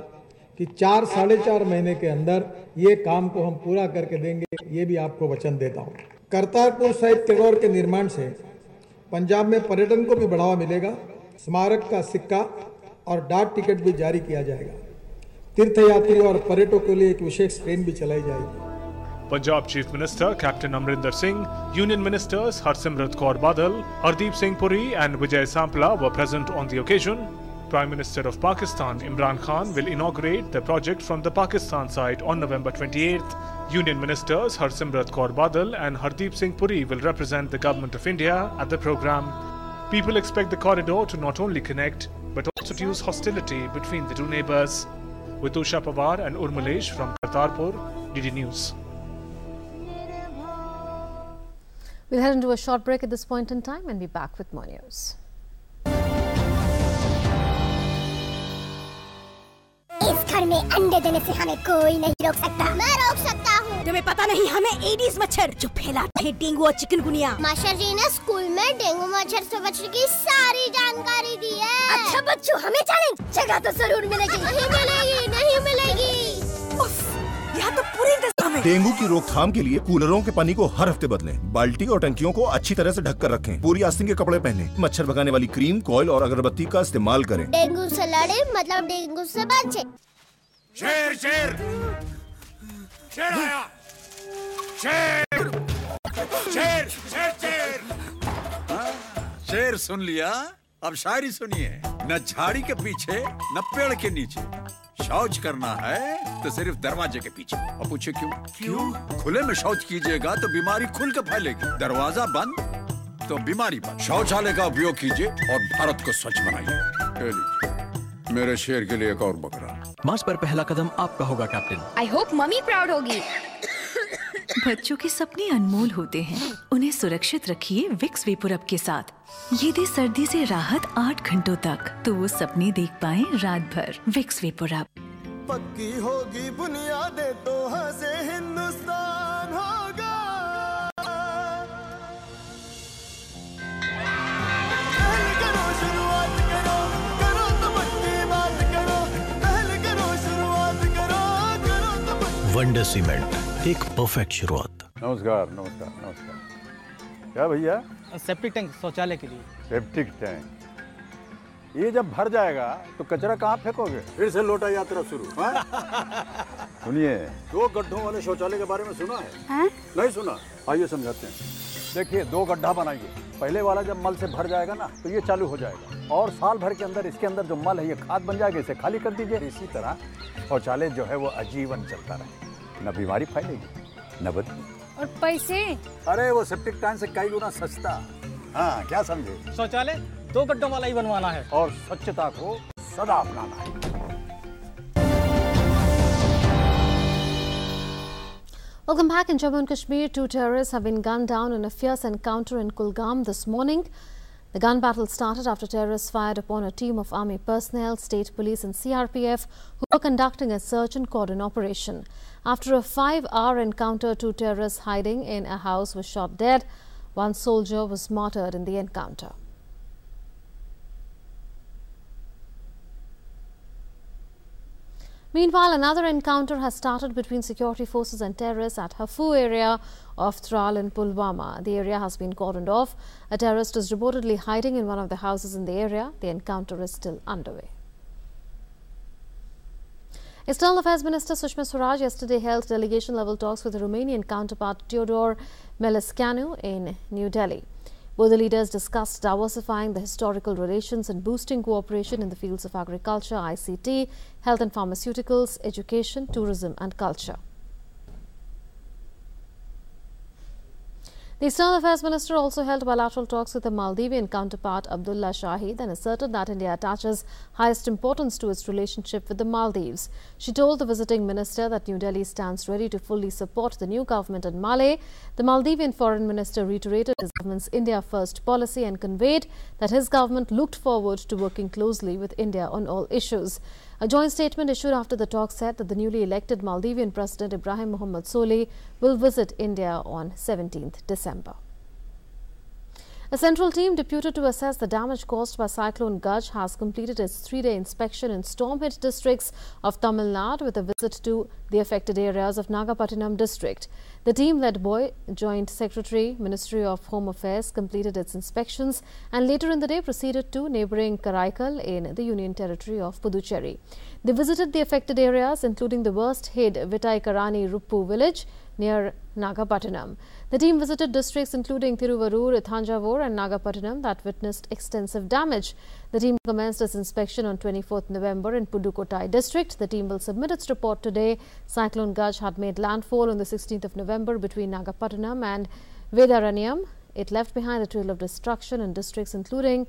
कि 4-4.5 महीने के अंदर ये काम को हम पूरा करके देंगे, ये भी आपको वचन देता हूँ। करतारपुर साहिब कॉरिडोर के निर्माण से पंजाब में पर्यटन को भी बढ़ावा मिलेगा। स्मारक का सिक्का और डाक टिकट भी जारी किया जाएगा। तीर्थयात्रियों और पर्यटकों के लिए एक विशेष ट्रेन भी चलाई जाएगी। Punjab Chief Minister Captain Amrinder Singh, Union Ministers Harsimrat Kaur Badal, Hardeep Singh Puri and Vijay Sampla were present on the occasion. Prime Minister of Pakistan Imran Khan will inaugurate the project from the Pakistan side on November 28th. Union Ministers Harsimrat Kaur Badal and Hardeep Singh Puri will represent the Government of India at the program. People expect the corridor to not only connect but also to use hostility between the two neighbours. With Usha Pawar and Urmalesh from Kartarpur, DD News. We'll head into a short break at this point in time and be back with more news. इस घर में अंडे देने से हमें कोई नहीं रोक सकता। मैं रोक सकता हूँ। तुम्हें पता नहीं हमें एडीज मच्छर जो फैलाते हैं डेंगू और चिकनगुनिया। मास्टर जी ने स्कूल में डेंगू मच्छर से बचने की सारी जानकारी दी है। अच्छा बच्चों, हमें चैलेंज जगह तो जरूर मिलेगी। नहीं मिलेगी, नहीं मिलेगी। यहाँ तो पूरी इंतजाम है। डेंगू की रोकथाम के लिए कूलरों के पानी को हर हफ्ते बदलें। बाल्टी और टंकियों को अच्छी तरह से ढककर रखें। पूरी आस्तीन के कपड़े पहनें। मच्छर भगाने वाली क्रीम, कॉइल और अगरबत्ती का इस्तेमाल करें। डेंगू से लड़े मतलब डेंगू से बचे। शेर शेर शेर आया। शेर शेर शेर शेर शेर सुन लिया, अब शायरी सुनिए। न झाड़ी के पीछे न पेड़ के नीचे, शौच करना है तो सिर्फ दरवाजे के पीछे। और पूछे क्यों? क्यों? खुले में शौच कीजिएगा तो बीमारी खुल के फैलेगी। दरवाजा बंद तो बीमारी बंद। शौचालय का उपयोग कीजिए और भारत को स्वच्छ बनाइए। मेरे शेर के लिए एक और बकरा। मार्च पर पहला कदम आपका होगा captain. I hope mummy proud होगी। बच्चों के सपने अनमोल होते हैं, उन्हें सुरक्षित रखिए विक्स वेपोरब के साथ। ये दे सर्दी से राहत 8 घंटों तक, तो वो सपने देख पाए रात भर। Vicks VapoRub. पक्की होगी बुनियादें तो हंसे हिंदुस्तान होगा। पहले करो शुरुआत करो, करो तो पक्की बात करो। पहले करो शुरुआत करो, करो तो पक्की। वंडर सीमेंट, एक परफेक्ट शुरुआत। नमस्कार नमस्कार नमस्कार। क्या भैया? सेप्टिक टैंक शौचालय के लिए। सेप्टिक टैंक, ये जब भर जाएगा तो कचरा कहाँ फेंकोगे? फिर से लौटा यात्रा शुरू। सुनिए, 2 गड्ढों वाले शौचालय के बारे में सुना है? नहीं सुना? आइए समझाते हैं। देखिए, 2 गड्ढा बनाइए। पहले वाला जब मल से भर जाएगा ना तो ये चालू हो जाएगा और साल भर के अंदर इसके अंदर जो मल है ये खाद बन जाएगा, इसे खाली कर दीजिए। इसी तरह शौचालय जो है वो आजीवन चलता रहे, न बीमारी फैलेगी न बदबू। और पैसे? अरे वो सेप्टिक टैंक से कई गुना सस्ता। हाँ, क्या समझे? शौचालय 2 गड्ढों वाला ही बनवाना है और स्वच्छता को सदा अपनाना है। Welcome back. In Jammu and Kashmir, 2 terrorists have been gunned down in a fierce encounter in Kulgam this morning. The gun battle started after terrorists fired upon a team of army personnel, state police and CRPF who were conducting a search and cordon operation. After a 5-hour encounter, 2 terrorists hiding in a house were shot dead. 1 soldier was martyred in the encounter. Meanwhile, another encounter has started between security forces and terrorists at Hafu area of Tral in Pulwama. The area has been cordoned off. A terrorist is reportedly hiding in one of the houses in the area. The encounter is still underway. External Affairs Minister Sushma Swaraj yesterday held delegation-level talks with the Romanian counterpart Teodor Melescanu in New Delhi. Both the leaders discussed diversifying the historical relations and boosting cooperation in the fields of agriculture, ICT, health and pharmaceuticals, education, tourism and culture. The External Affairs Minister also held bilateral talks with the Maldivian counterpart Abdullah Shahid and asserted that India attaches highest importance to its relationship with the Maldives. She told the visiting minister that New Delhi stands ready to fully support the new government in Malé. The Maldivian foreign minister reiterated his government's India First policy and conveyed that his government looked forward to working closely with India on all issues. A joint statement issued after the talk said that the newly elected Maldivian President Ibrahim Mohammed Solih will visit India on 17th December. A central team deputed to assess the damage caused by Cyclone Gaj has completed its 3-day inspection in storm-hit districts of Tamil Nadu with a visit to the affected areas of Nagapattinam district. The team led by Joint Secretary, Ministry of Home Affairs, completed its inspections and later in the day proceeded to neighbouring Karaikal in the Union Territory of Puducherry. They visited the affected areas including the worst-hit Vitaikarani Ruppu village near Nagapattinam. The team visited districts including Thiruvarur, Thanjavur and Nagapattinam that witnessed extensive damage. The team commenced its inspection on 24th November in Pudukkottai district. The team will submit its report today. Cyclone Gaj had made landfall on the 16th of November between Nagapattinam and Vedaranyam. It left behind a trail of destruction in districts including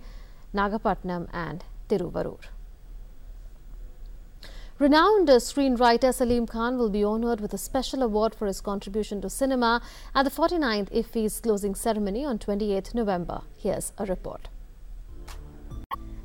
Nagapattinam and Thiruvarur. Renowned screenwriter Salim Khan will be honoured with a special award for his contribution to cinema at the 49th IFFI's closing ceremony on 28th November. Here's a report.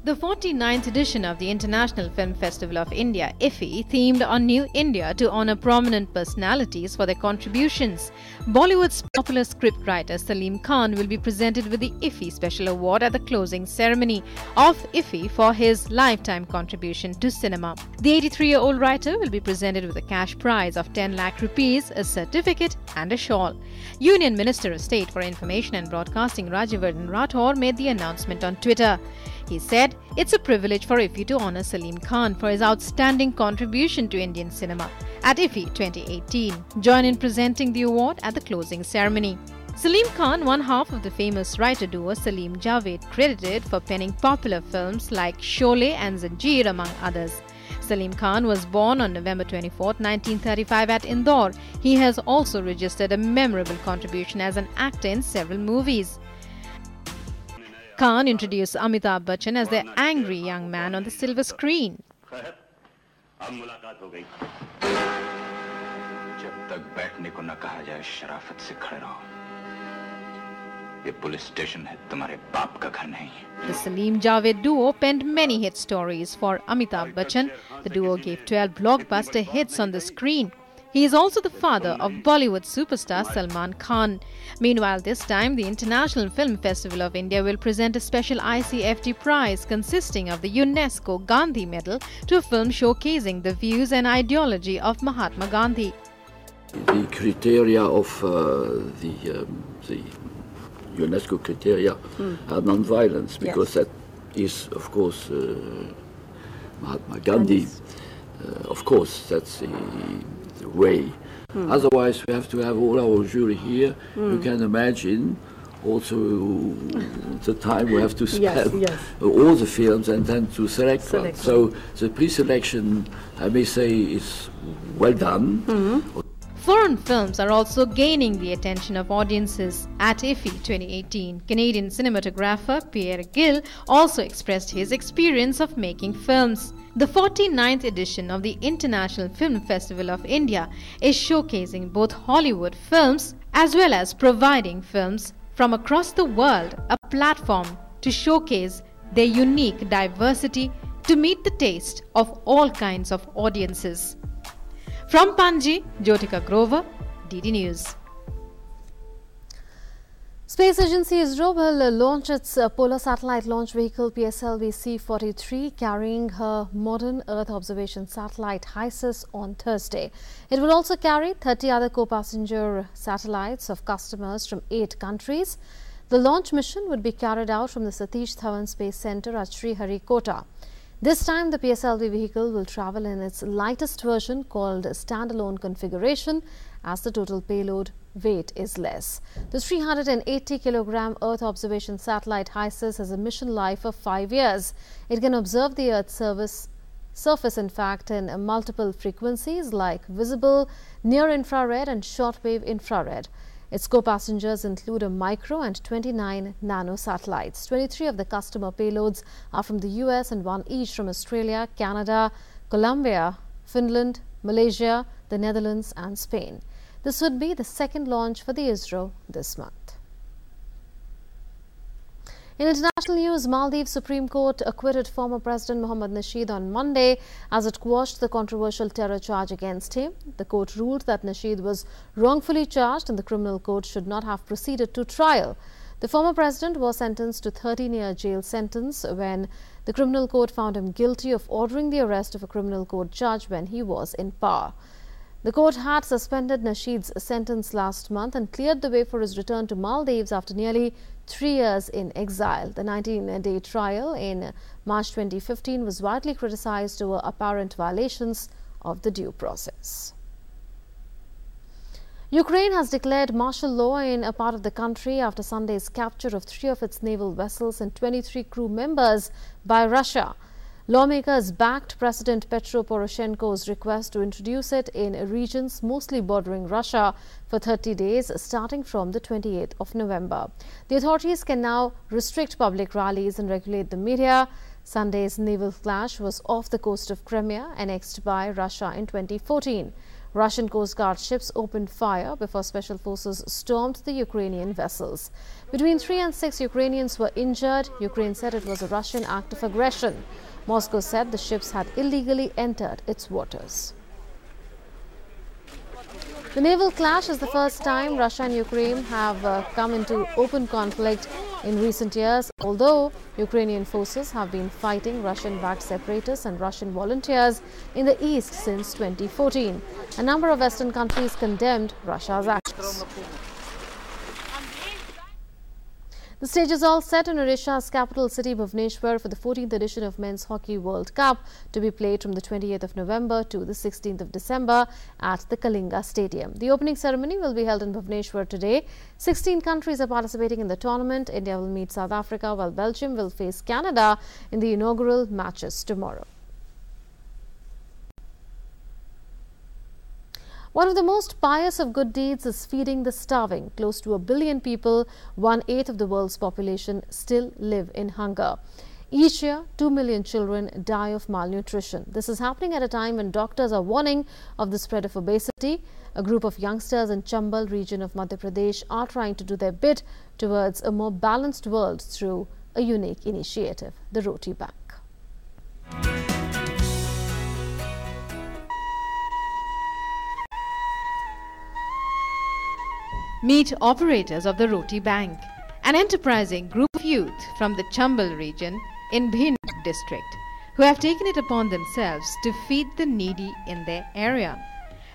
The 49th edition of the International Film Festival of India, IFFI, themed on New India to honour prominent personalities for their contributions. Bollywood's popular scriptwriter Salim Khan will be presented with the IFFI Special Award at the closing ceremony of IFFI for his lifetime contribution to cinema. The 83-year-old writer will be presented with a cash prize of 10 lakh rupees, a certificate and a shawl. Union Minister of State for Information and Broadcasting Rajyavardhan Rathore made the announcement on Twitter. He said, "It's a privilege for IFFI to honour Salim Khan for his outstanding contribution to Indian cinema at IFFI 2018. Join in presenting the award at the closing ceremony." Salim Khan, one half of the famous writer duo Salim Javed, credited for penning popular films like Sholay and Zanjeer among others. Salim Khan was born on November 24, 1935 at Indore. He has also registered a memorable contribution as an actor in several movies. Khan introduced Amitabh Bachchan as the angry young man on the silver screen. The Salim Javed duo penned many hit stories for Amitabh Bachchan. The duo gave 12 blockbuster hits on the screen. He is also the father of Bollywood superstar Salman Khan. Meanwhile, this time, the International Film Festival of India will present a special ICFT prize consisting of the UNESCO Gandhi Medal to a film showcasing the views and ideology of Mahatma Gandhi. The criteria of the UNESCO criteria are non-violence because that is, of course, Mahatma Gandhi. Of course, that's the way. Otherwise, we have to have all our jury here. You can imagine also the time we have to spend all the films and then to select one. So the pre-selection, I may say, is well done. Foreign films are also gaining the attention of audiences at IFFI 2018. Canadian cinematographer Pierre Gill also expressed his experience of making films. The 49th edition of the International Film Festival of India is showcasing both Hollywood films as well as providing films from across the world a platform to showcase their unique diversity to meet the taste of all kinds of audiences. From Panji, Jyotika Grover, DD News. Space agency ISRO will launch its polar satellite launch vehicle PSLV C-43 carrying her modern Earth observation satellite HISIS on Thursday. It will also carry 30 other co-passenger satellites of customers from 8 countries. The launch mission would be carried out from the Satish Dhawan Space Center at Sriharikota. This time, the PSLV vehicle will travel in its lightest version called standalone configuration, as the total payload weight is less. The 380 kilogram Earth observation satellite HISIS has a mission life of 5 years. It can observe the Earth's surface, in fact, in multiple frequencies like visible, near-infrared and shortwave infrared. Its co-passengers include a micro and 29 nano satellites. 23 of the customer payloads are from the US and 1 each from Australia, Canada, Colombia, Finland, Malaysia, the Netherlands and Spain. This would be the second launch for the ISRO this month. In international news, Maldives Supreme Court acquitted former President Mohammad Nasheed on Monday as it quashed the controversial terror charge against him. The court ruled that Nasheed was wrongfully charged and the criminal court should not have proceeded to trial. The former president was sentenced to 13-year jail sentence when the criminal court found him guilty of ordering the arrest of a criminal court judge when he was in power. The court had suspended Nasheed's sentence last month and cleared the way for his return to Maldives after nearly 3 years in exile. The 19-day trial in March 2015 was widely criticized over apparent violations of the due process. Ukraine has declared martial law in a part of the country after Sunday's capture of 3 of its naval vessels and 23 crew members by Russia. Lawmakers backed President Petro Poroshenko's request to introduce it in regions mostly bordering Russia for 30 days, starting from the 28th of November. The authorities can now restrict public rallies and regulate the media. Sunday's naval clash was off the coast of Crimea, annexed by Russia in 2014. Russian Coast Guard ships opened fire before special forces stormed the Ukrainian vessels. Between 3 and 6 Ukrainians were injured. Ukraine said it was a Russian act of aggression. Moscow said the ships had illegally entered its waters. The naval clash is the first time Russia and Ukraine have come into open conflict in recent years, although Ukrainian forces have been fighting Russian-backed separatists and Russian volunteers in the east since 2014. A number of Western countries condemned Russia's actions. The stage is all set in Odisha's capital city Bhubaneswar for the 14th edition of Men's Hockey World Cup to be played from the 28th of November to the 16th of December at the Kalinga Stadium. The opening ceremony will be held in Bhubaneswar today. 16 countries are participating in the tournament. India will meet South Africa while Belgium will face Canada in the inaugural matches tomorrow. One of the most pious of good deeds is feeding the starving. Close to 1 billion people, 1/8 of the world's population, still live in hunger. Each year, 2 million children die of malnutrition. This is happening at a time when doctors are warning of the spread of obesity. A group of youngsters in Chambal region of Madhya Pradesh are trying to do their bit towards a more balanced world through a unique initiative, the Roti Bank. Meet operators of the Roti Bank, an enterprising group of youth from the Chambal region in Bhind district, who have taken it upon themselves to feed the needy in their area.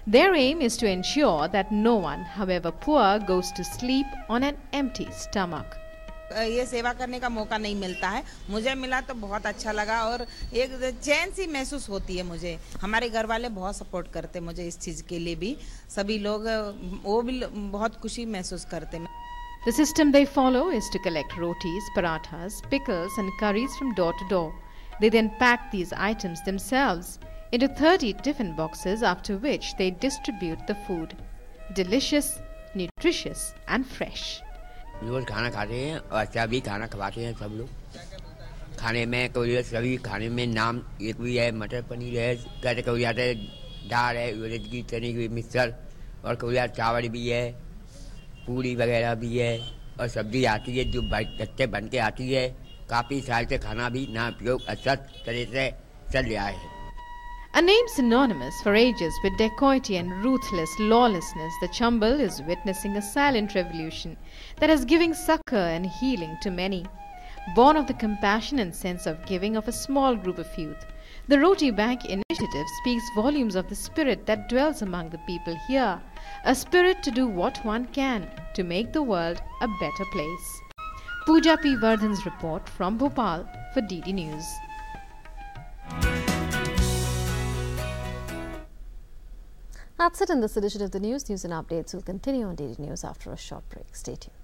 Their aim is to ensure that no one, however poor, goes to sleep on an empty stomach. ये सेवा करने का मौका नहीं मिलता है। मुझे मिला तो बहुत अच्छा लगा और एक चैन सी महसूस होती है मुझे। हमारे घर वाले बहुत सपोर्ट करते मुझे इस चीज़ के लिए भी, सभी लोग वो भी बहुत खुशी महसूस करते। The system they follow is to collect rotis, parathas, pickles and curries from door to door. They then pack these items themselves into 30 tiffin boxes, after which they distribute the food. Delicious, nutritious and fresh. रोज खाना खाते हैं और अच्छा भी खाना खवाते हैं सब लोग। खाने में कोई सभी खाने में नाम एक भी है, मटर पनीर है, कहते कोई आता है दाल है, उड़द की चने की मिक्सर, और कोई चावल भी है, पूरी वगैरह भी है, और सब्जी आती है जो कच्चे बन के आती है। काफ़ी साल से खाना भी ना उपयोग अच्छा तरह से चल रहा है। A name synonymous for ages with dacoity and ruthless lawlessness, the Chambal is witnessing a silent revolution that is giving succor and healing to many. Born of the compassion and sense of giving of a small group of youth, the Roti Bank initiative speaks volumes of the spirit that dwells among the people here, a spirit to do what one can to make the world a better place. Pooja P. Vardhan's report from Bhopal for DD News. That's it in this edition of the news. News and updates will continue on DD News after a short break. Stay tuned.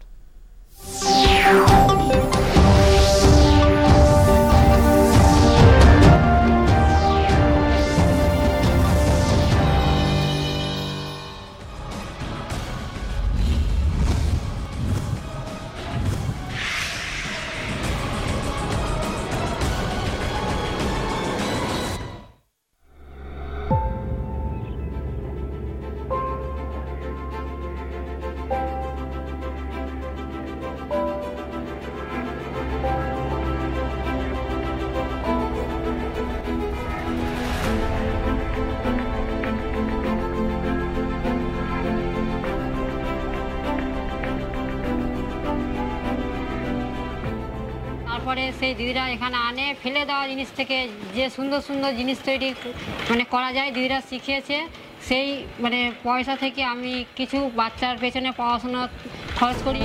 তারপরে সেই দিদিরা এখানে আনে ফেলে দেওয়া জিনিস থেকে যে সুন্দর সুন্দর জিনিস তৈরি মানে করা যায় দিদিরা শিখিয়েছে। সেই মানে পয়সা থেকে আমি কিছু বাচ্চার পেছনে পড়াশোনা খরচ করি।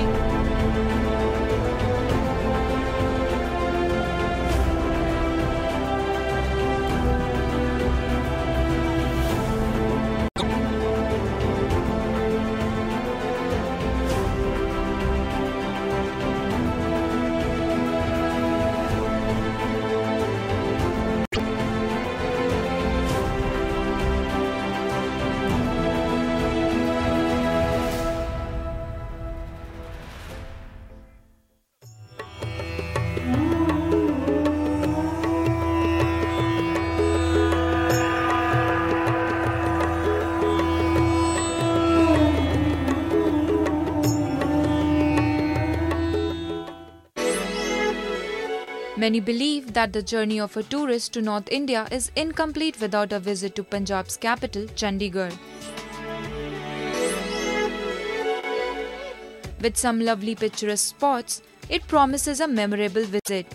Many believe that the journey of a tourist to North India is incomplete without a visit to Punjab's capital, Chandigarh. With some lovely picturesque spots, it promises a memorable visit.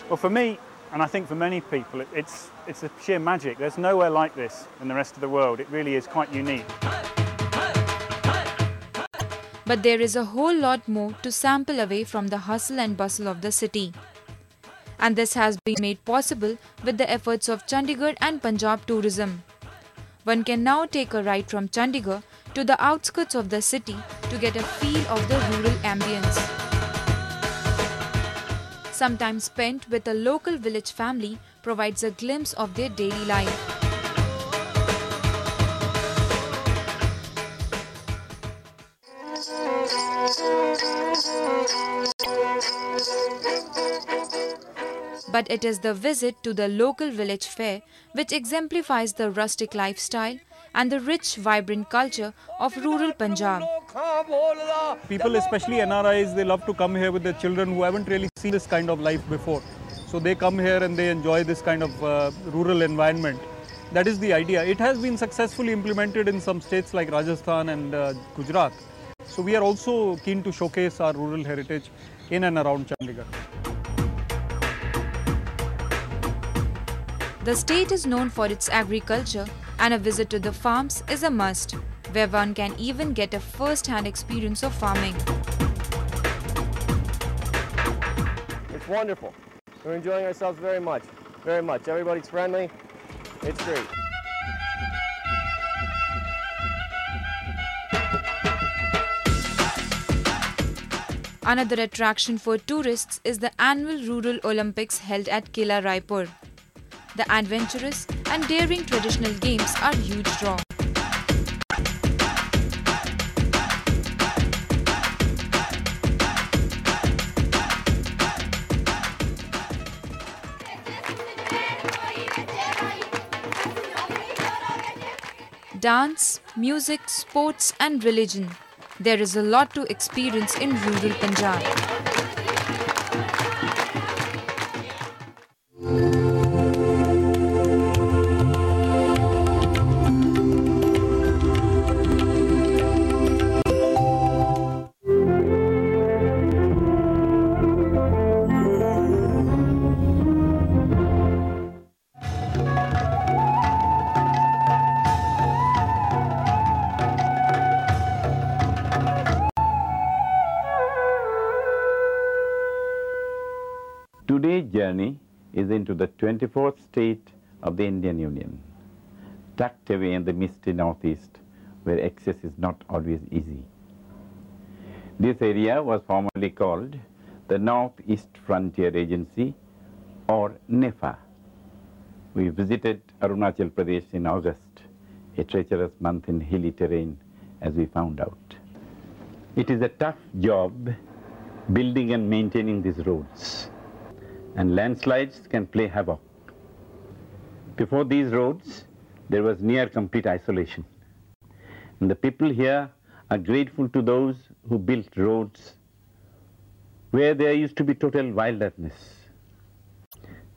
Well, for me, and I think for many people, it's a sheer magic. There's nowhere like this in the rest of the world. It really is quite unique. But there is a whole lot more to sample away from the hustle and bustle of the city. And this has been made possible with the efforts of Chandigarh and Punjab tourism. One can now take a ride from Chandigarh to the outskirts of the city to get a feel of the rural ambience. Some time spent with a local village family provides a glimpse of their daily life. But it is the visit to the local village fair which exemplifies the rustic lifestyle and the rich, vibrant culture of rural Punjab. People, especially NRIs, they love to come here with their children who haven't really seen this kind of life before. So they come here and they enjoy this kind of rural environment. That is the idea. It has been successfully implemented in some states like Rajasthan and Gujarat. So we are also keen to showcase our rural heritage in and around Chandigarh. The state is known for its agriculture and a visit to the farms is a must. where one can even get a first-hand experience of farming. It's wonderful. We're enjoying ourselves very much. Very much. Everybody's friendly. It's great. Another attraction for tourists is the annual Rural Olympics held at Kila Raipur. The adventurous and daring traditional games are huge draw. Dance, music, sports and religion. There is a lot to experience in rural Punjab. Today's journey is into the 24th state of the Indian Union, tucked away in the misty northeast, where access is not always easy. This area was formerly called the Northeast Frontier Agency, or NEFA. We visited Arunachal Pradesh in August, a treacherous month in hilly terrain, as we found out. It is a tough job building and maintaining these roads, and landslides can play havoc. Before these roads, there was near complete isolation. And the people here are grateful to those who built roads where there used to be total wilderness.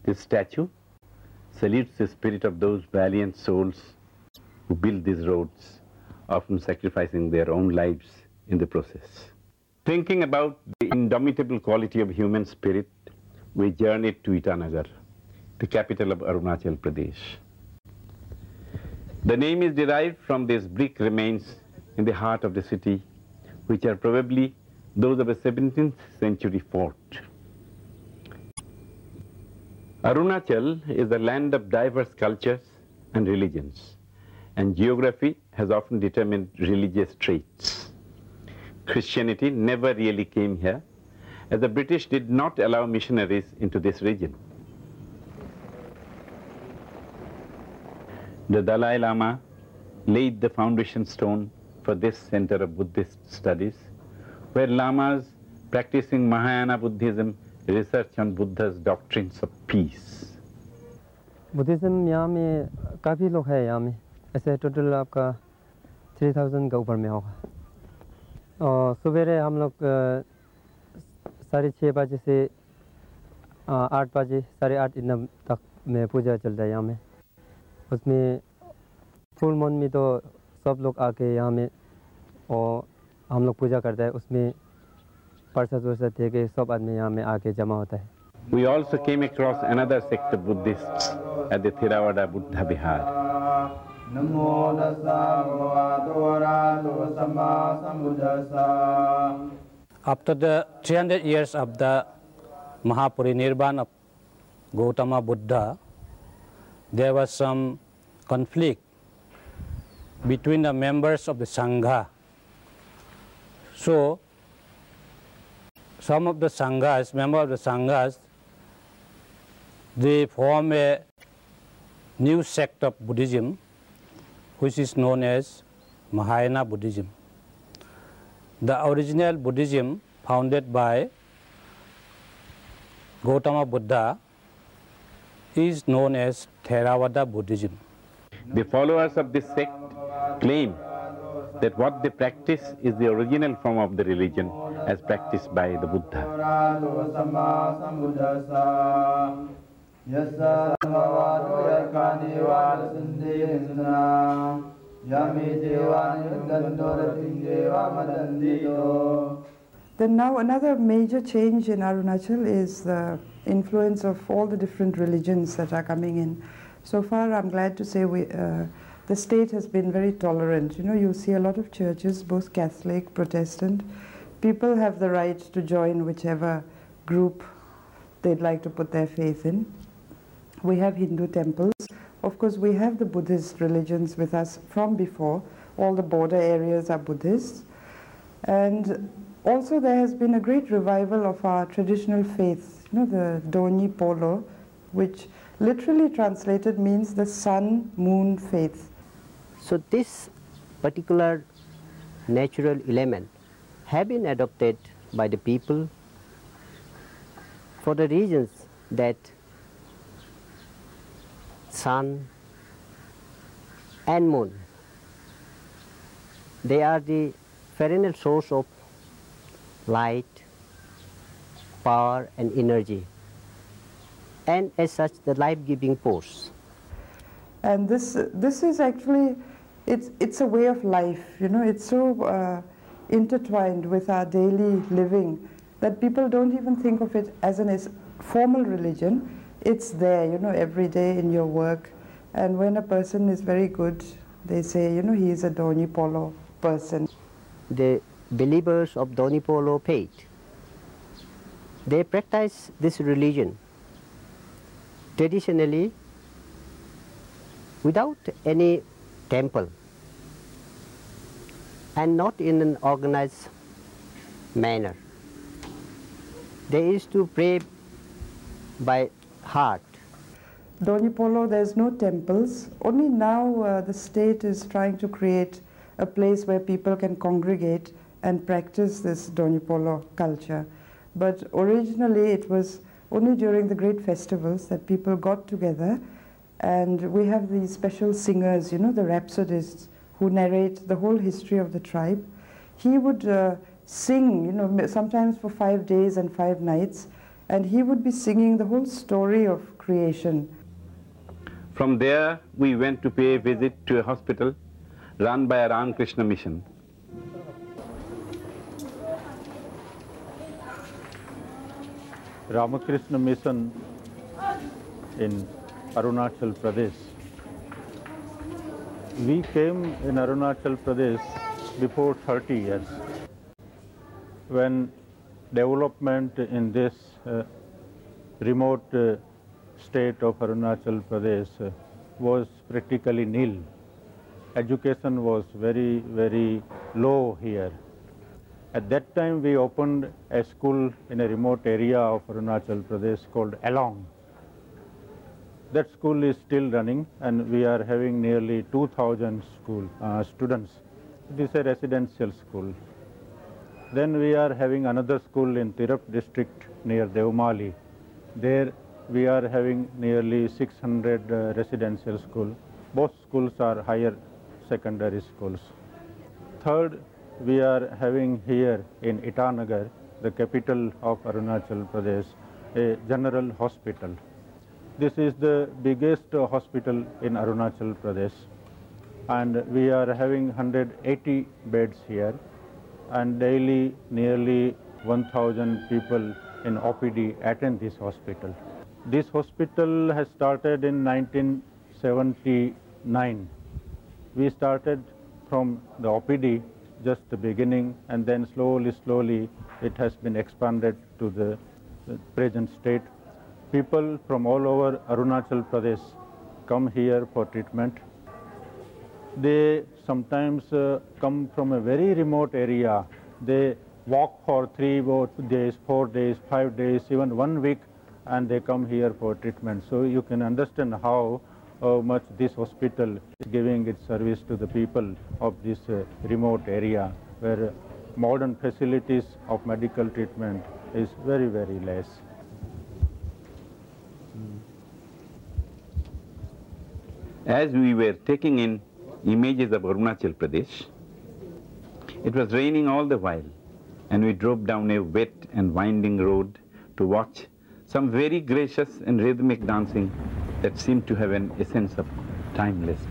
This statue salutes the spirit of those valiant souls who built these roads, often sacrificing their own lives in the process. Thinking about the indomitable quality of human spirit, we journeyed to Itanagar, the capital of Arunachal Pradesh. The name is derived from these brick remains in the heart of the city, which are probably those of a 17th century fort. Arunachal is a land of diverse cultures and religions, and geography has often determined religious traits. Christianity never really came here, as the British did not allow missionaries into this region. The Dalai Lama laid the foundation stone for this center of Buddhist studies, where lamas practicing Mahayana Buddhism research on Buddha's doctrines of peace. Buddhism यहाँ में काफ़ी लोग हैं यहाँ में ऐसे total आपका 3000 के ऊपर में होगा और सवेरे हम लोग 6:30 बजे से 8 बजे 8:30 इन तक में पूजा चलता है यहाँ में उसमें फुल मून में तो सब लोग आके यहाँ में और हम लोग पूजा करते हैं उसमें प्रसाद वर्साद दे के सब आदमी यहाँ में आके जमा होता है. We also came across another sect of Buddhists at the Theravada Buddha Vihar. After the 300 years of the Mahaparinirvana of Gautama Buddha, there was some conflict between the members of the Sangha. So, some of the Sanghas, members of the Sanghas, they form a new sect of Buddhism, which is known as Mahayana Buddhism. The original Buddhism founded by Gautama Buddha is known as Theravada Buddhism. The followers of this sect claim that what they practice is the original form of the religion as practiced by the Buddha. Then now another major change in Arunachal is the influence of all the different religions that are coming in. So far I'm glad to say the state has been very tolerant. You know, you see a lot of churches, both Catholic, Protestant. People have the right to join whichever group they'd like to put their faith in. We have Hindu temples. Of course, we have the Buddhist religions with us from before. All the border areas are Buddhist. And also there has been a great revival of our traditional faith, you know, the Doni Polo, which literally translated means the sun-moon faith. So this particular natural element have been adopted by the people for the reasons that sun and moon, they are the perennial source of light, power and energy, and as such the life-giving force. And this is actually, it's a way of life, you know, it's so intertwined with our daily living that people don't even think of it as a formal religion. It's there, you know, every day in your work. And when a person is very good, they say, you know, he is a Doni Polo person. The believers of Doni Polo faith, they practice this religion traditionally without any temple and not in an organized manner. They used to pray by heart. Doni Polo, there's no temples. Only now the state is trying to create a place where people can congregate and practice this Doni Polo culture. But originally it was only during the great festivals that people got together, and we have these special singers, you know, the rhapsodists, who narrate the whole history of the tribe. He would sing, you know, sometimes for 5 days and 5 nights, and he would be singing the whole story of creation. From there, we went to pay a visit to a hospital run by a Ramakrishna mission. Ramakrishna mission in Arunachal Pradesh. We came in Arunachal Pradesh before 30 years, when development in this remote state of Arunachal Pradesh was practically nil. Education was very, very low here. At that time we opened a school in a remote area of Arunachal Pradesh called Along. That school is still running, and we are having nearly 2,000 students. It is a residential school. Then we are having another school in Tirap district near Devmali. There we are having nearly 600 residential schools. Both schools are higher secondary schools. Third, we are having here in Itanagar, the capital of Arunachal Pradesh, a general hospital. This is the biggest hospital in Arunachal Pradesh, and we are having 180 beds here, and daily nearly 1,000 people in OPD attend this hospital. This hospital has started in 1979. We started from the OPD, just the beginning, and then slowly it has been expanded to the present state. People from all over Arunachal Pradesh come here for treatment. They sometimes come from a very remote area. They walk for 3 days, 4 days, 5 days, even 1 week, and they come here for treatment. So you can understand how much this hospital is giving its service to the people of this remote area, where modern facilities of medical treatment is very, very less. As we were taking in images of Arunachal Pradesh, it was raining all the while, and we drove down a wet and winding road to watch some very gracious and rhythmic dancing that seemed to have an essence of timelessness.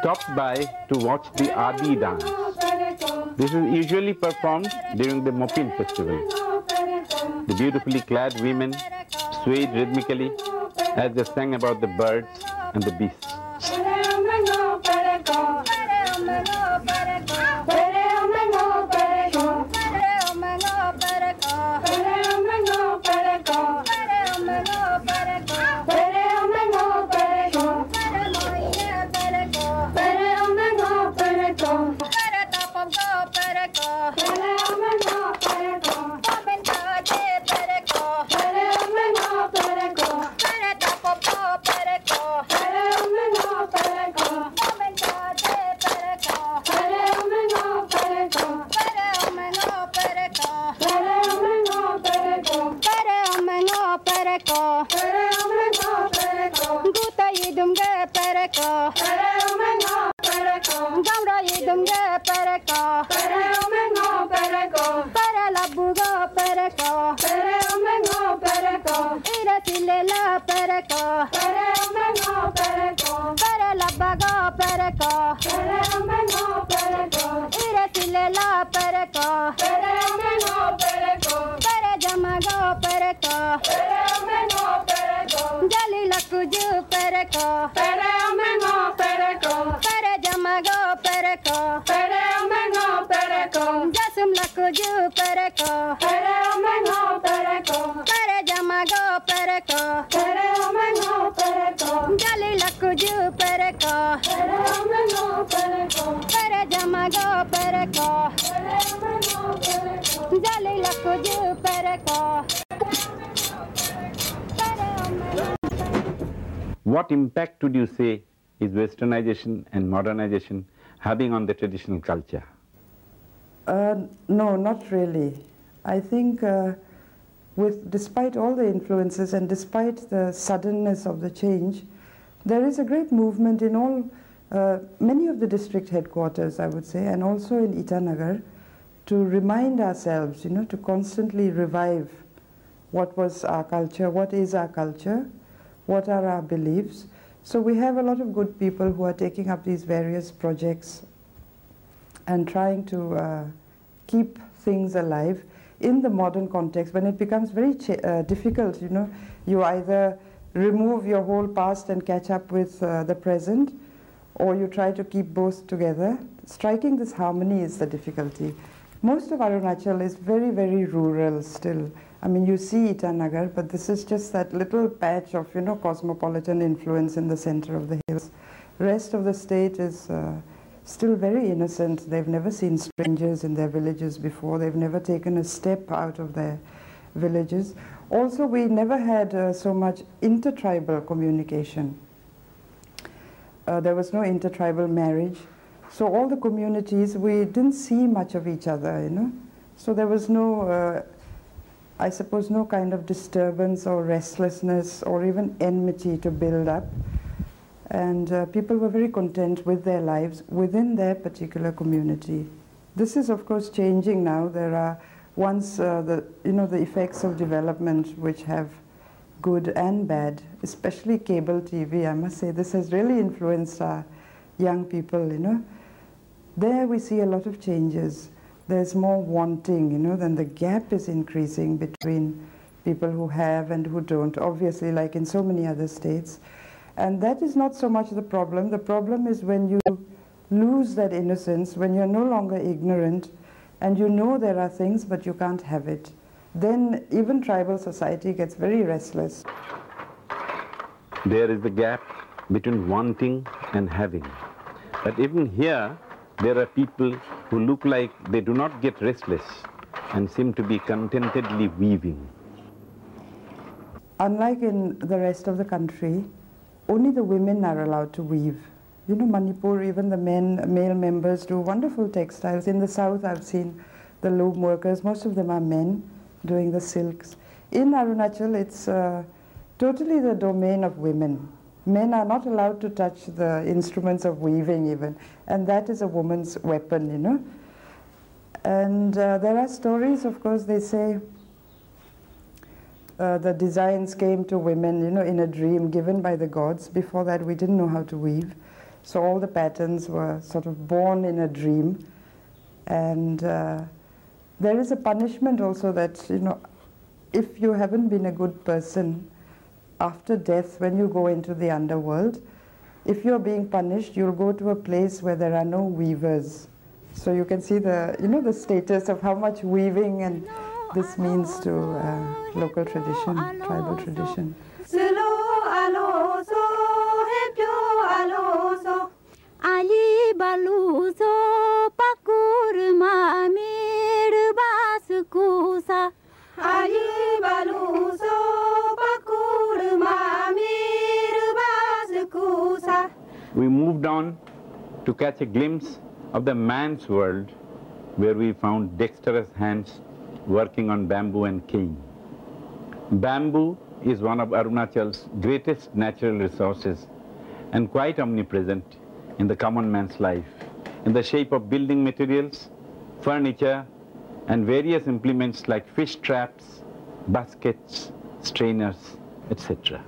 Stopped by to watch the Adi dance. This is usually performed during the Mopin festival. The beautifully clad women swayed rhythmically as they sang about the birds and the beasts. What impact would you say is westernization and modernization having on the traditional culture? No, not really. I think despite all the influences and despite the suddenness of the change, there is a great movement in many of the district headquarters, I would say, and also in Itanagar, to remind ourselves, to constantly revive what was our culture, what is our culture, what are our beliefs. So we have a lot of good people who are taking up these various projects and trying to keep things alive in the modern context. When it becomes very difficult, you either remove your whole past and catch up with the present, or you try to keep both together. Striking this harmony is the difficulty. Most of Arunachal is very, very rural still. I mean, you see Itanagar, but this is just that little patch of, cosmopolitan influence in the center of the hills. Rest of the state is still very innocent. They've never seen strangers in their villages before. They've never taken a step out of their villages. Also, we never had so much intertribal communication. There was no intertribal marriage. So all the communities, we didn't see much of each other, So there was no, I suppose, no kind of disturbance or restlessness or even enmity to build up. And people were very content with their lives within their particular community. This is, of course, changing now. There are the effects of development which have good and bad, especially cable TV. I must say this has really influenced our young people, There we see a lot of changes. There's more wanting, then the gap is increasing between people who have and who don't, obviously, like in so many other states. And that is not so much the problem. The problem is when you lose that innocence, when you're no longer ignorant, and you know there are things, but you can't have it. Then even tribal society gets very restless. There is the gap between wanting and having. But even here, there are people who look like they do not get restless and seem to be contentedly weaving. Unlike in the rest of the country, only the women are allowed to weave. Manipur, even the male members do wonderful textiles. In the south, I've seen the loom workers. Most of them are men doing the silks. In Arunachal, it's totally the domain of women. Men are not allowed to touch the instruments of weaving even, and that is a woman's weapon, And there are stories, of course, they say, the designs came to women, in a dream given by the gods. Before that, we didn't know how to weave. So all the patterns were sort of born in a dream. And there is a punishment also that, if you haven't been a good person, after death, when you go into the underworld, if you're being punished, you'll go to a place where there are no weavers. So you can see the, the status of how much weaving and this means to local tradition, tribal tradition. Ali baluso pakur mamir baskusa. Ali baluso pakur mamir baskusa. We moved on to catch a glimpse of the man's world, where we found dexterous hands working on bamboo and cane. Bamboo is one of Arunachal's greatest natural resources and quite omnipresent in the common man's life, in the shape of building materials, furniture, and various implements like fish traps, baskets, strainers, etc.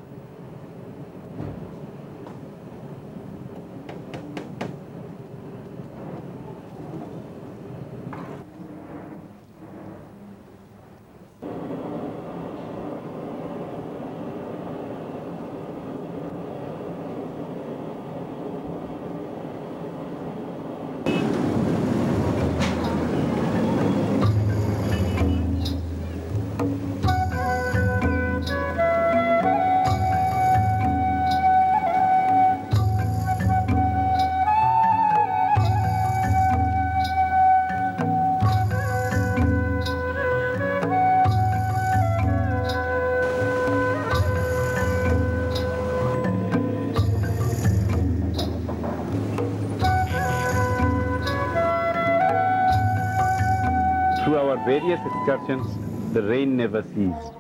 Various excursions, the rain never ceased.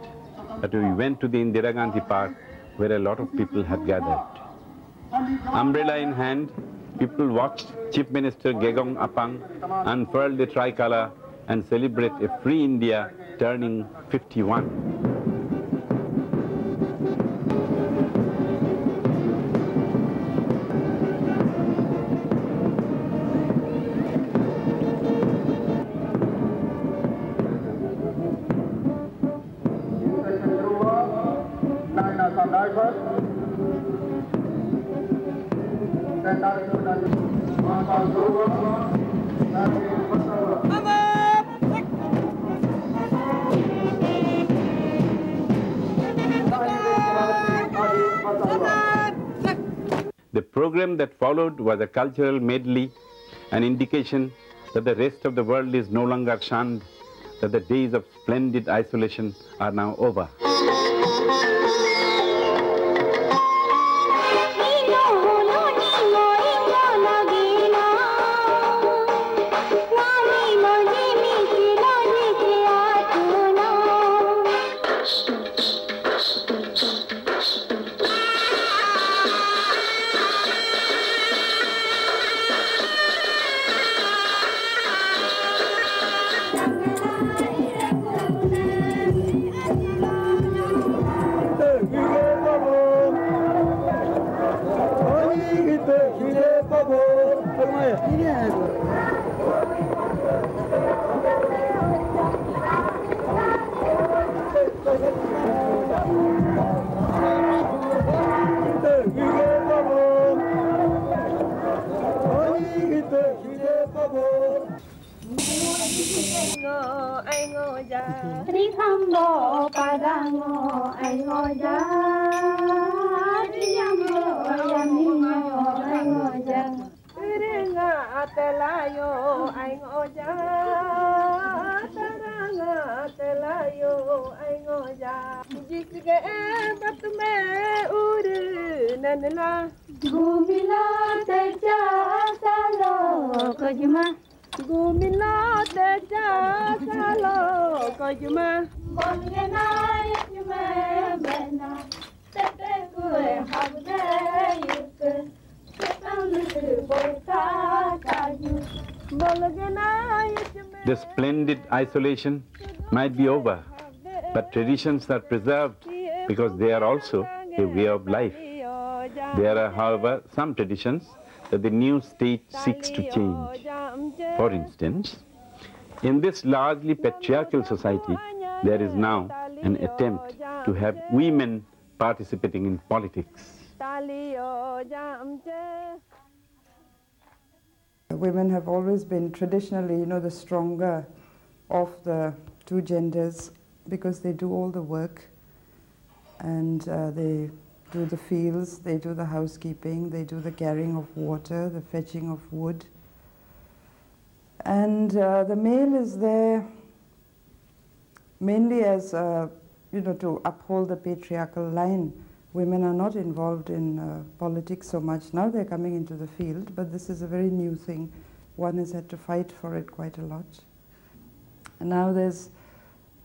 But we went to the Indira Gandhi Park, where a lot of people had gathered. Umbrella in hand, people watched Chief Minister Gegong Apang unfurl the tricolour and celebrate a free India turning 51. The program that followed was a cultural medley, an indication that the rest of the world is no longer shunned, that the days of splendid isolation are now over. The splendid isolation might be over, But traditions are preserved because they are also a way of life. There are, however, some traditions that the new state seeks to change. For instance, in this largely patriarchal society, there is now an attempt to have women participating in politics. Women have always been traditionally, the stronger of the two genders because they do all the work and they do the fields, they do the housekeeping, they do the carrying of water, the fetching of wood. And the male is there mainly as, to uphold the patriarchal line. Women are not involved in politics so much. Now they're coming into the field, but this is a very new thing. One has had to fight for it quite a lot. And now there's,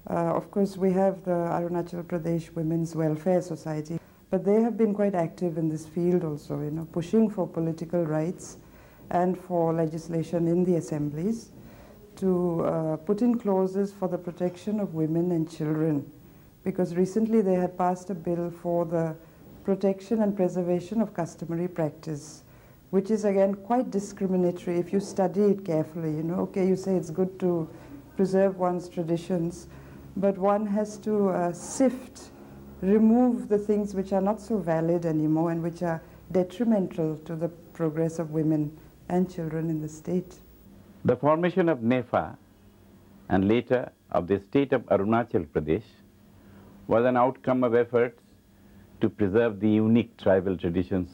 of course, we have the Arunachal Pradesh Women's Welfare Society, but they have been quite active in this field also, pushing for political rights and for legislation in the assemblies to put in clauses for the protection of women and children. Because recently they had passed a bill for the protection and preservation of customary practice, which is again quite discriminatory if you study it carefully. Okay, you say it's good to preserve one's traditions, but one has to remove the things which are not so valid anymore and which are detrimental to the progress of women and children in the state. The formation of NEFA and later of the state of Arunachal Pradesh was an outcome of efforts to preserve the unique tribal traditions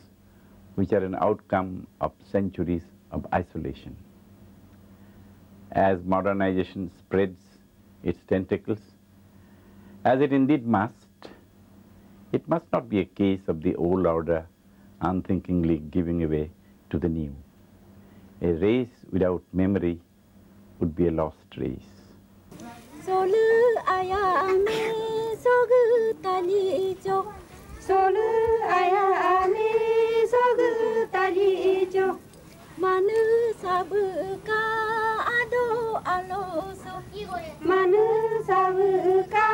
which are an outcome of centuries of isolation. As modernization spreads its tentacles, as it indeed must, it must not be a case of the old order unthinkingly giving way to the new. A race without memory would be a lost race. Manu sabuka ado aloso, Manu sabuka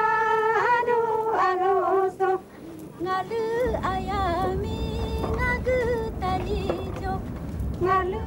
ado aloso, Ngalu ayami ngagu talijo, Ngalu.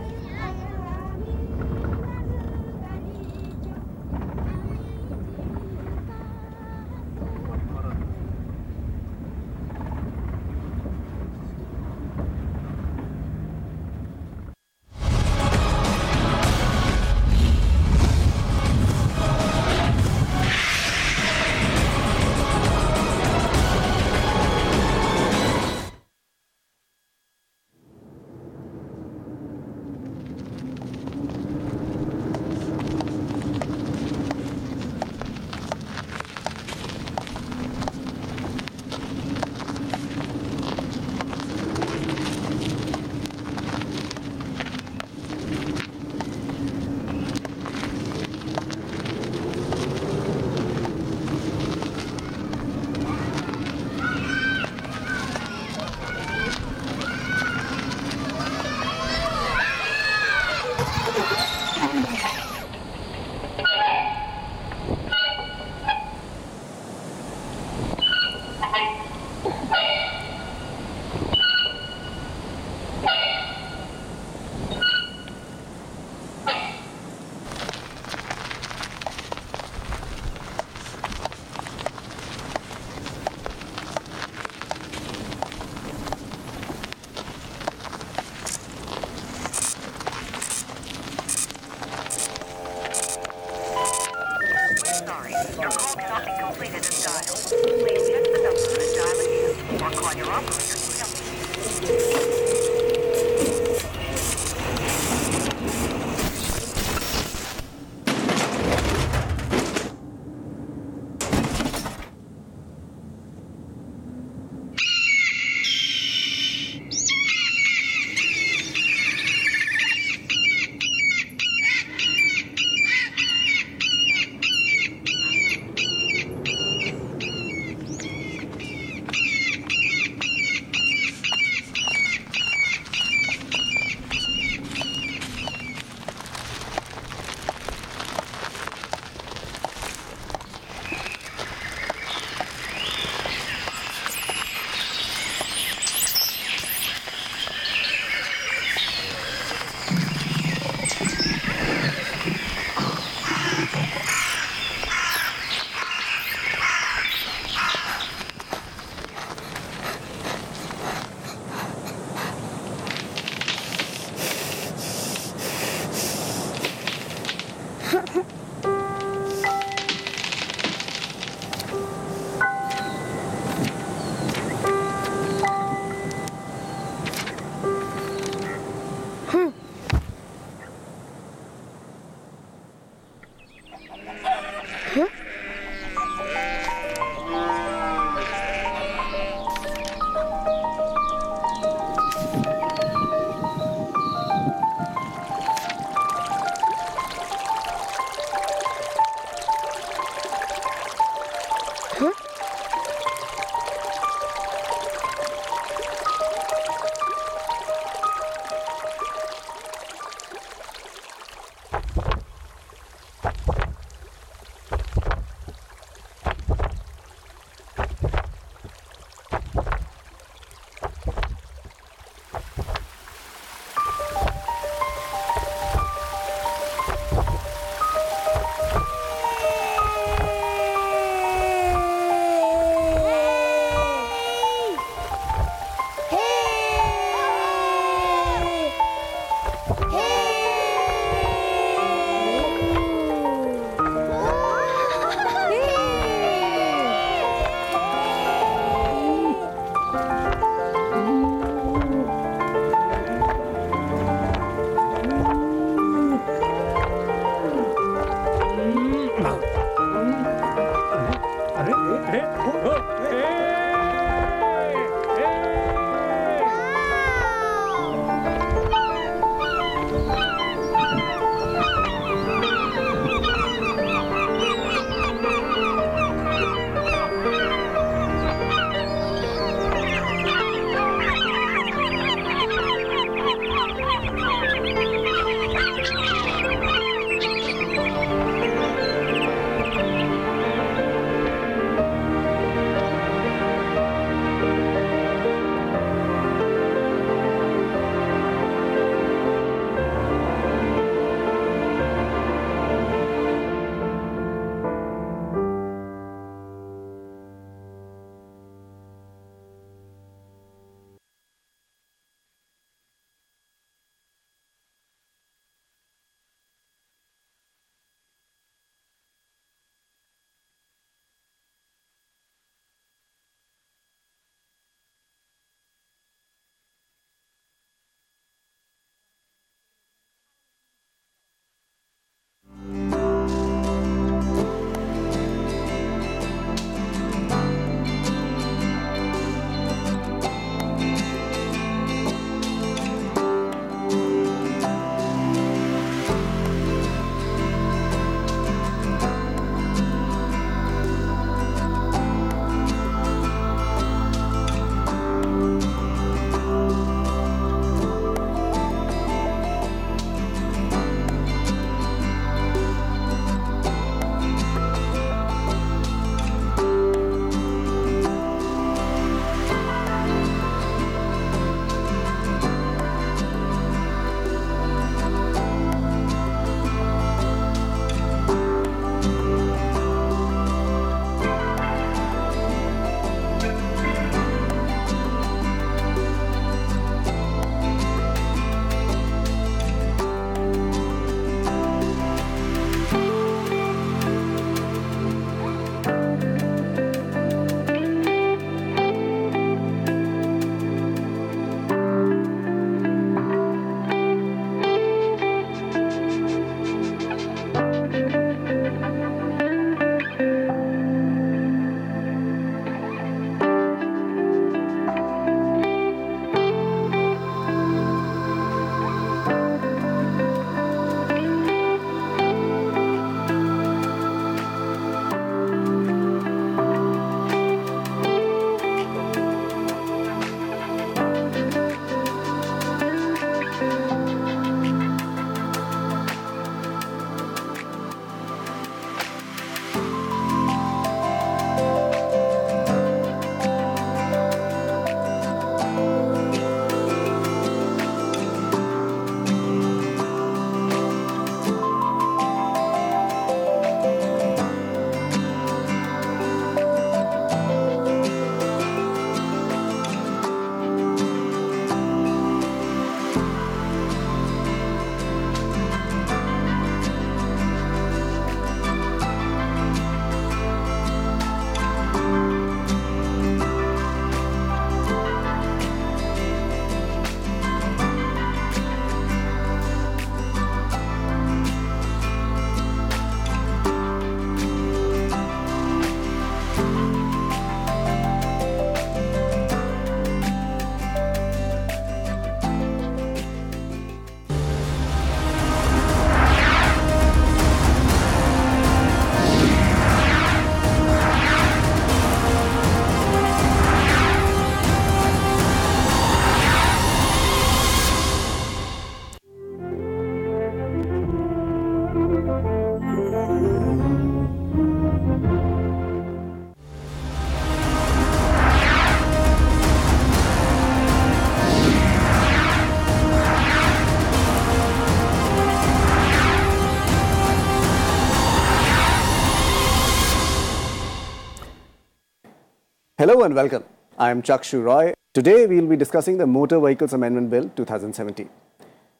Hello and welcome. I am Chakshu Roy. Today we will be discussing the Motor Vehicles Amendment Bill 2017.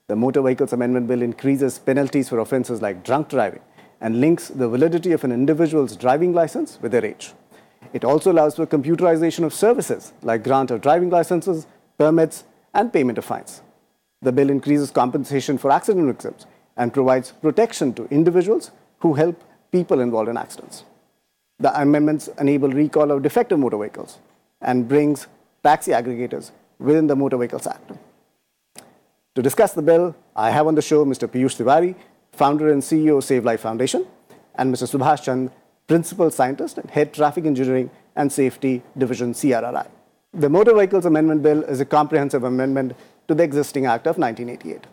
The Motor Vehicles Amendment Bill increases penalties for offences like drunk driving and links the validity of an individual's driving license with their age. It also allows for computerization of services like grant of driving licenses, permits and payment of fines. The bill increases compensation for accident victims and provides protection to individuals who help people involved in accidents. The amendments enable recall of defective motor vehicles and brings taxi aggregators within the Motor Vehicles Act. To discuss the bill, I have on the show Mr. Piyush Tiwari, founder and CEO of Save Life Foundation, and Mr. Subhash Chand, Principal Scientist and Head Traffic Engineering and Safety Division, CRRI. The Motor Vehicles Amendment Bill is a comprehensive amendment to the existing Act of 1988.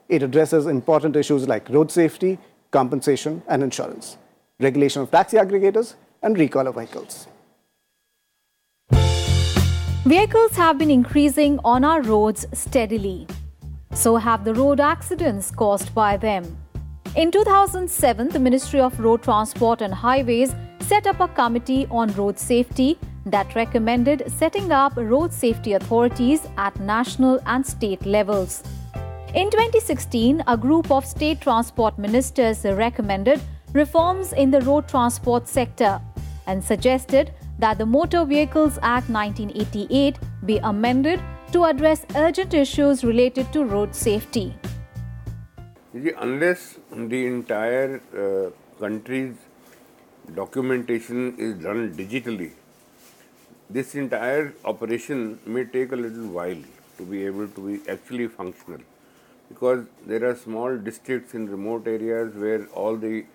It addresses important issues like road safety, compensation and insurance, regulation of taxi aggregators, and recall of vehicles. Vehicles have been increasing on our roads steadily. So have the road accidents caused by them. In 2007, the Ministry of Road Transport and Highways set up a committee on road safety that recommended setting up road safety authorities at national and state levels. In 2016, a group of state transport ministers recommended reforms in the road transport sector and suggested that the Motor Vehicles Act 1988 be amended to address urgent issues related to road safety. Unless the entire country's documentation is done digitally, this entire operation may take a little while to be able to be actually functional, because there are small districts in remote areas where all the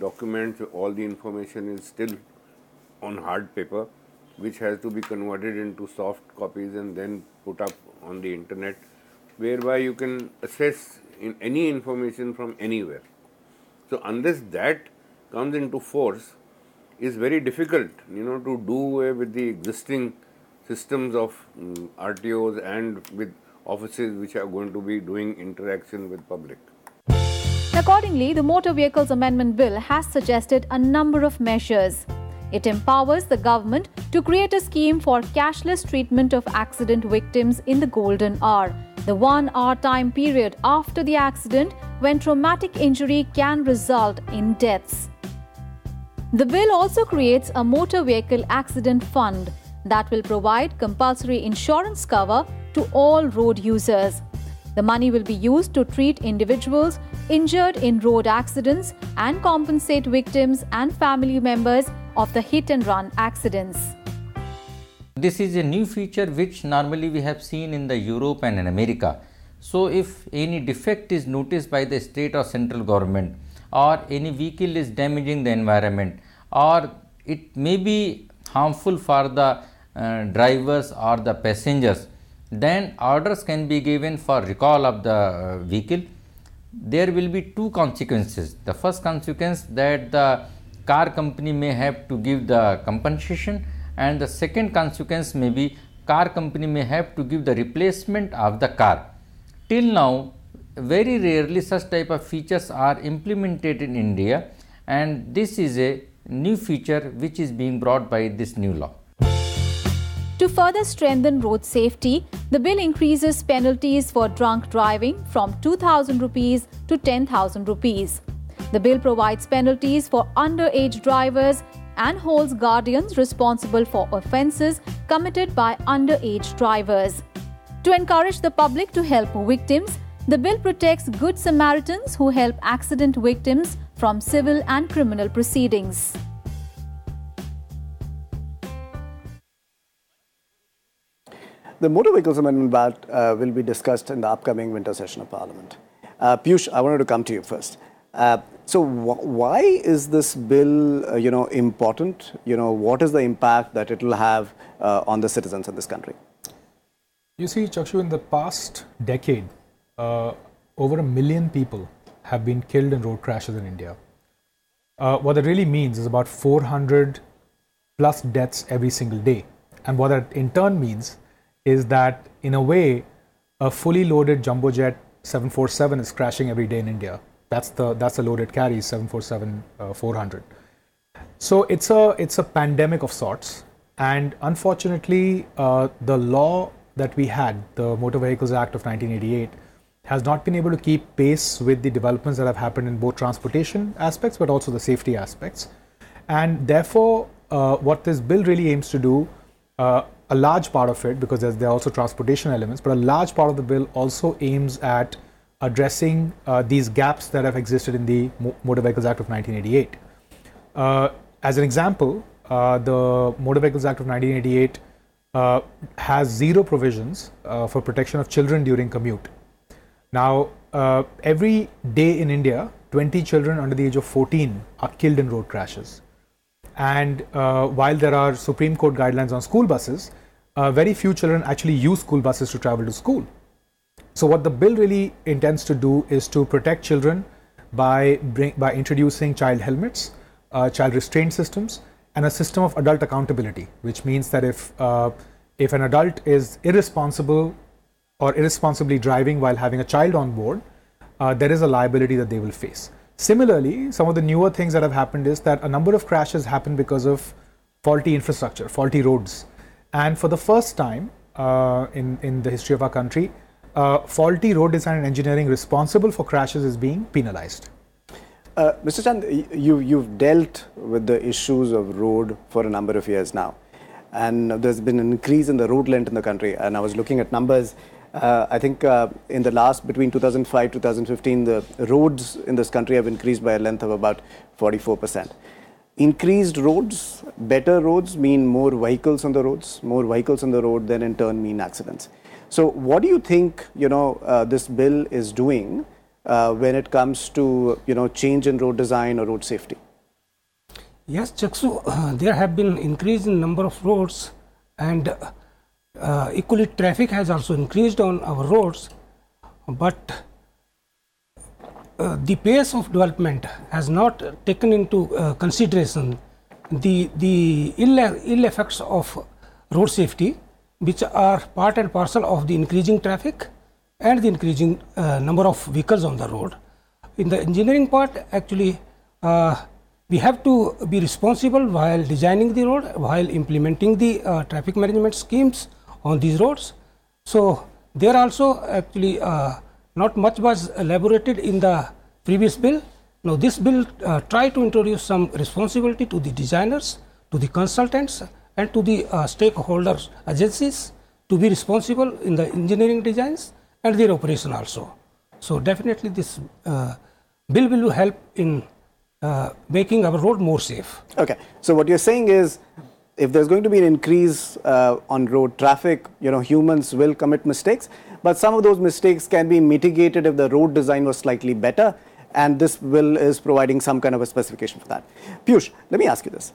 documents, all the information is still on hard paper, which has to be converted into soft copies and then put up on the internet, whereby you can access any information from anywhere. So unless that comes into force, it's very difficult, to do away with the existing systems of RTOs and with offices which are going to be doing interaction with public. Accordingly, the Motor Vehicles Amendment Bill has suggested a number of measures. It empowers the government to create a scheme for cashless treatment of accident victims in the golden hour, the 1 hour time period after the accident when traumatic injury can result in deaths. The bill also creates a motor vehicle accident fund that will provide compulsory insurance cover to all road users. The money will be used to treat individuals injured in road accidents and compensate victims and family members of the hit-and-run accidents. This is a new feature which normally we have seen in the Europe and in America. So if any defect is noticed by the state or central government, or any vehicle is damaging the environment, or it may be harmful for the drivers or the passengers, then orders can be given for recall of the vehicle. There will be two consequences. The first consequence, that the car company may have to give the compensation, and the second consequence may be car company may have to give the replacement of the car. Till now, very rarely such type of features are implemented in India, and this is a new feature which is being brought by this new law. To further strengthen road safety, the bill increases penalties for drunk driving from 2,000 rupees to 10,000 rupees. The bill provides penalties for underage drivers and holds guardians responsible for offences committed by underage drivers. To encourage the public to help victims, the bill protects Good Samaritans who help accident victims from civil and criminal proceedings. The Motor Vehicles Amendment Bill will be discussed in the upcoming winter session of Parliament. Piyush, I wanted to come to you first. So why is this bill, important? What is the impact that it will have on the citizens in this country? You see, Chakshu, in the past decade, over 1 million people have been killed in road crashes in India. What that really means is about 400 plus deaths every single day. And what that in turn means is that, in a way, a fully loaded jumbo jet 747 is crashing every day in India. That's the loaded carry, 747-400. So it's a pandemic of sorts, And unfortunately, the law that we had, the Motor Vehicles Act of 1988, has not been able to keep pace with the developments that have happened in both transportation aspects but also the safety aspects. And therefore, what this bill really aims to do, a large part of it, because there are also transportation elements, but a large part of the bill also aims at addressing these gaps that have existed in the Motor Vehicles Act of 1988. As an example, the Motor Vehicles Act of 1988 has zero provisions for protection of children during commute. Now, every day in India, 20 children under the age of 14 are killed in road crashes. And while there are Supreme Court guidelines on school buses, very few children actually use school buses to travel to school. So what the bill really intends to do is to protect children by introducing child helmets, child restraint systems, and a system of adult accountability, which means that if an adult is irresponsible or irresponsibly driving while having a child on board, there is a liability that they will face. Similarly, some of the newer things that have happened is that a number of crashes happen because of faulty infrastructure, faulty roads. And for the first time in the history of our country, faulty road design and engineering responsible for crashes is being penalized. Mr. Chand, you've dealt with the issues of road for a number of years now. And there's been an increase in the road length in the country. And I was looking at numbers. I think in the last, between 2005 to 2015, the roads in this country have increased by a length of about 44%. Increased roads, better roads mean more vehicles on the roads. More vehicles on the road then in turn mean accidents. So what do you think, this bill is doing when it comes to, change in road design or road safety? Yes, Chakshu, there have been increase in number of roads, and equally traffic has also increased on our roads, but the pace of development has not taken into consideration the ill effects of road safety, which are part and parcel of the increasing traffic and the increasing number of vehicles on the road. In the engineering part, actually, we have to be responsible while designing the road, while implementing the traffic management schemes on these roads. So there also actually not much was elaborated in the previous bill. Now this bill try to introduce some responsibility to the designers, to the consultants, and to the stakeholders agencies to be responsible in the engineering designs and their operation also. So definitely this bill will help in making our road more safe. Okay, so what you're saying is, if there's going to be an increase on road traffic, humans will commit mistakes, but some of those mistakes can be mitigated if the road design was slightly better, and this bill is providing some kind of a specification for that. Piyush, let me ask you this.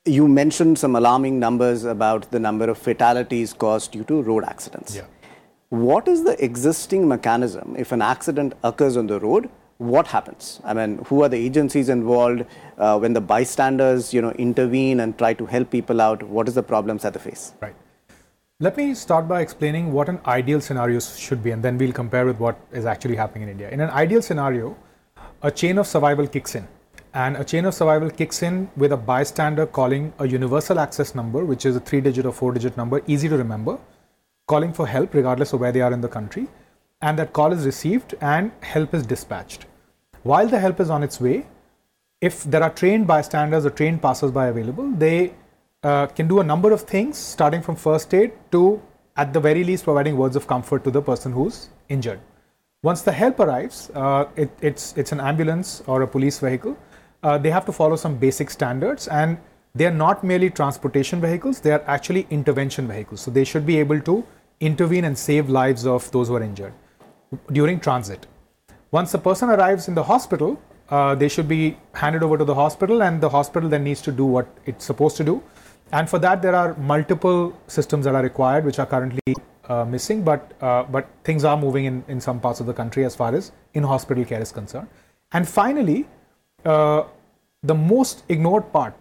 You mentioned some alarming numbers about the number of fatalities caused due to road accidents. Yeah. What is the existing mechanism if an accident occurs on the road? What happens? I mean, who are the agencies involved? When the bystanders, intervene and try to help people out, what is the problems that they face? Right. Let me start by explaining what an ideal scenario should be, and then we'll compare with what is actually happening in India. In an ideal scenario, a chain of survival kicks in. And a chain of survival kicks in with a bystander calling a universal access number, which is a 3-digit or 4-digit number, easy to remember, calling for help regardless of where they are in the country. And that call is received and help is dispatched. While the help is on its way, if there are trained bystanders or trained passers-by available, they can do a number of things, starting from first aid to, at the very least, providing words of comfort to the person who's injured. Once the help arrives, it's an ambulance or a police vehicle. They have to follow some basic standards, and they are not merely transportation vehicles, they are actually intervention vehicles. So they should be able to intervene and save lives of those who are injured during transit. Once the person arrives in the hospital, they should be handed over to the hospital, and the hospital then needs to do what it's supposed to do. And for that, there are multiple systems that are required, which are currently missing, but things are moving in some parts of the country as far as in-hospital care is concerned. And finally, the most ignored part,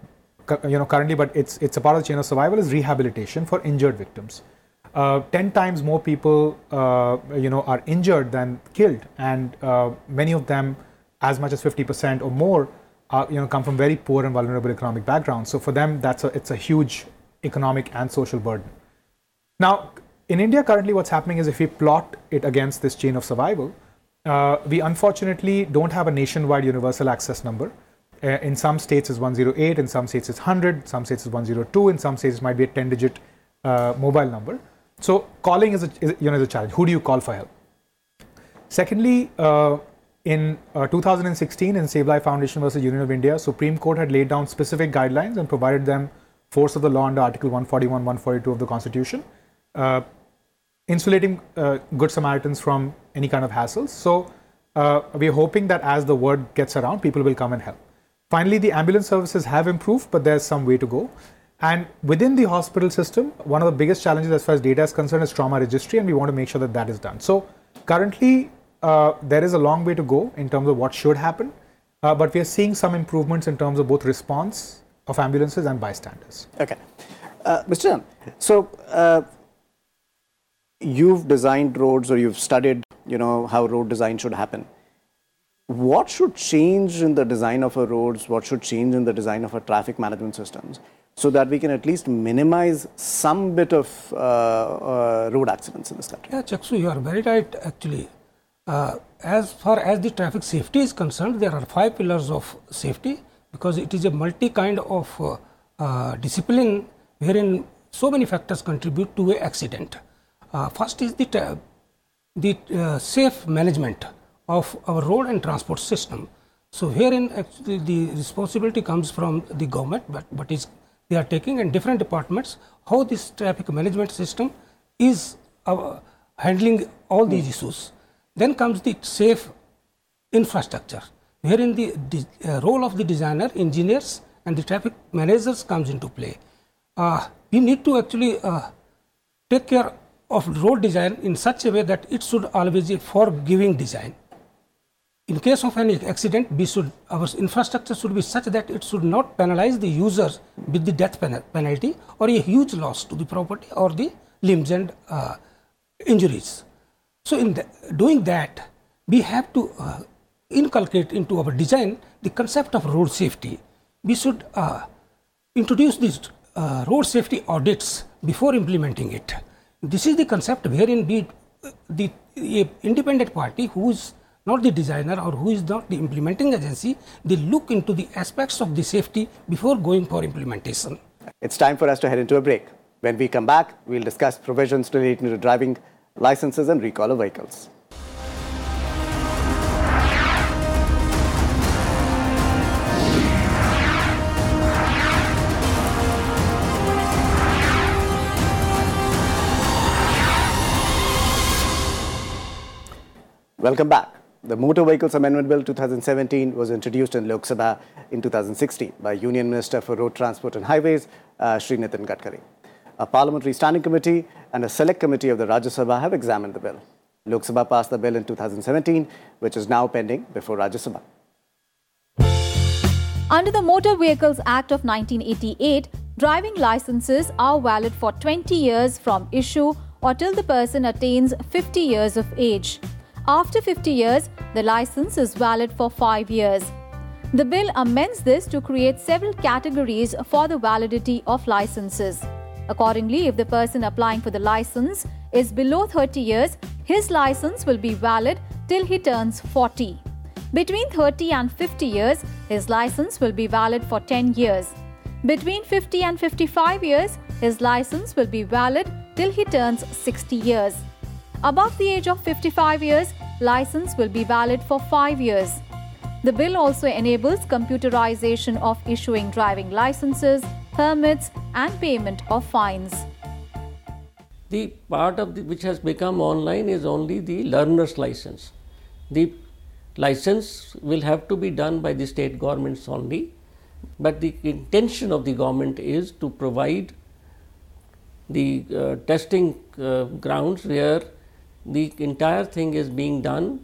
currently, but it's a part of the chain of survival, is rehabilitation for injured victims. 10 times more people, are injured than killed, and many of them, as much as 50% or more, come from very poor and vulnerable economic backgrounds. So for them, it's a huge economic and social burden. Now, in India currently what's happening is if we plot it against this chain of survival, we unfortunately don't have a nationwide universal access number. In some states it's 108, in some states it's 100, some states it's 102, in some states it might be a 10-digit mobile number. So calling is a challenge. Who do you call for help? Secondly, in 2016 in Save Life Foundation versus Union of India, Supreme Court had laid down specific guidelines and provided them force of the law under Article 141, 142 of the Constitution, insulating Good Samaritans from any kind of hassles. So we are hoping that as the word gets around, people will come and help. Finally, the ambulance services have improved, but there's some way to go. And within the hospital system, one of the biggest challenges as far as data is concerned is trauma registry, and we want to make sure that that is done. So currently, there is a long way to go in terms of what should happen, but we are seeing some improvements in terms of both response of ambulances and bystanders. Okay. Mr. Jan, so you've designed roads, or you've studied, how road design should happen. What should change in the design of our roads? What should change in the design of our traffic management systems so that we can at least minimize some bit of road accidents in this country? Yeah, Chakshu, you are very right actually. As far as the traffic safety is concerned, there are 5 pillars of safety, because it is a multi-kind of discipline wherein so many factors contribute to an accident. First is the safe management of our road and transport system. So wherein actually the responsibility comes from the government, but they are taking in different departments how this traffic management system is handling all these issues. Then comes the safe infrastructure, wherein the role of the designer, engineers and the traffic managers comes into play. We need to actually take care of road design in such a way that it should always be a forgiving design. In case of any accident, our infrastructure should be such that it should not penalize the users with the death penalty or a huge loss to the property or the limbs and injuries. So in doing that, we have to inculcate into our design the concept of road safety. We should introduce these road safety audits before implementing it. This is the concept wherein the independent party who is not the designer or who is not the implementing agency, they look into the aspects of the safety before going for implementation. It's time for us to head into a break. When we come back, we'll discuss provisions relating to driving licenses and recall of vehicles. Welcome back. The Motor Vehicles Amendment Bill 2017 was introduced in Lok Sabha in 2016 by Union Minister for Road Transport and Highways, Shri Nitin Gadkari. A Parliamentary Standing Committee and a Select Committee of the Rajya Sabha have examined the bill. Lok Sabha passed the bill in 2017, which is now pending before Rajya Sabha. Under the Motor Vehicles Act of 1988, driving licenses are valid for 20 years from issue or till the person attains 50 years of age. After 50 years, the license is valid for 5 years. The bill amends this to create several categories for the validity of licenses. Accordingly, if the person applying for the license is below 30 years, his license will be valid till he turns 40. Between 30 and 50 years, his license will be valid for 10 years. Between 50 and 55 years, his license will be valid till he turns 60 years. Above the age of 55 years, license will be valid for 5 years. The bill also enables computerization of issuing driving licenses, permits and payment of fines. The part of which has become online is only the learner's license. The license will have to be done by the state governments only, but the intention of the government is to provide the testing grounds where the entire thing is being done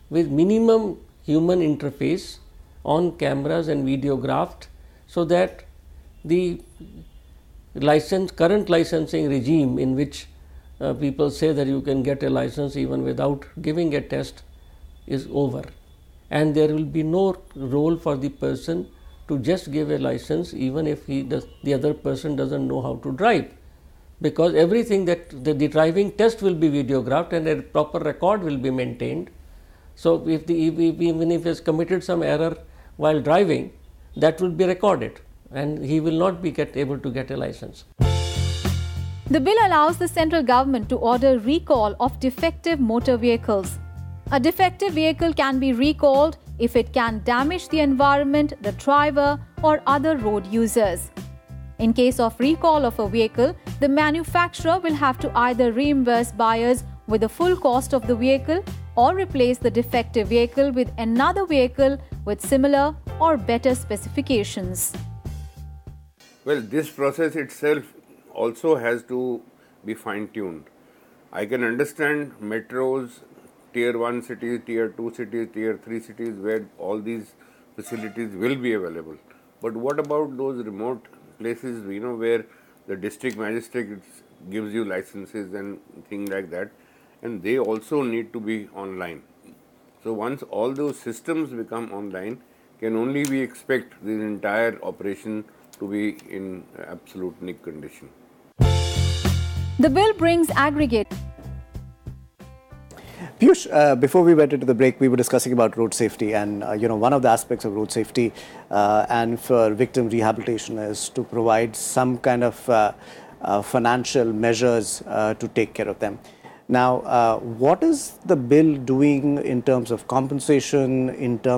with minimum human interface on cameras and videographed, so that the current licensing regime in which people say that you can get a license even without giving a test is over. and there will be no role for the person to just give a license even if the other person doesn't know how to drive, because everything that the driving test will be videographed and a proper record will be maintained. So if even if he has committed some error while driving, that will be recorded and he will not be able to get a license. The bill allows the central government to order recall of defective motor vehicles. A defective vehicle can be recalled if it can damage the environment, the driver, or other road users. In case of recall of a vehicle, the manufacturer will have to either reimburse buyers with the full cost of the vehicle or replace the defective vehicle with another vehicle with similar or better specifications. Well, this process itself also has to be fine-tuned. I can understand metros, tier 1 cities, tier 2 cities, tier 3 cities where all these facilities will be available. But what about those remote places, where the district magistrate gives you licenses and things like that, and they also need to be online. So once all those systems become online, can only we expect this entire operation to be in absolute nick condition. The bill brings aggregate. Piyush, before we went into the break, we were discussing about road safety, and one of the aspects of road safety and for victim rehabilitation is to provide some kind of financial measures to take care of them. Now, what is the bill doing in terms of compensation, in terms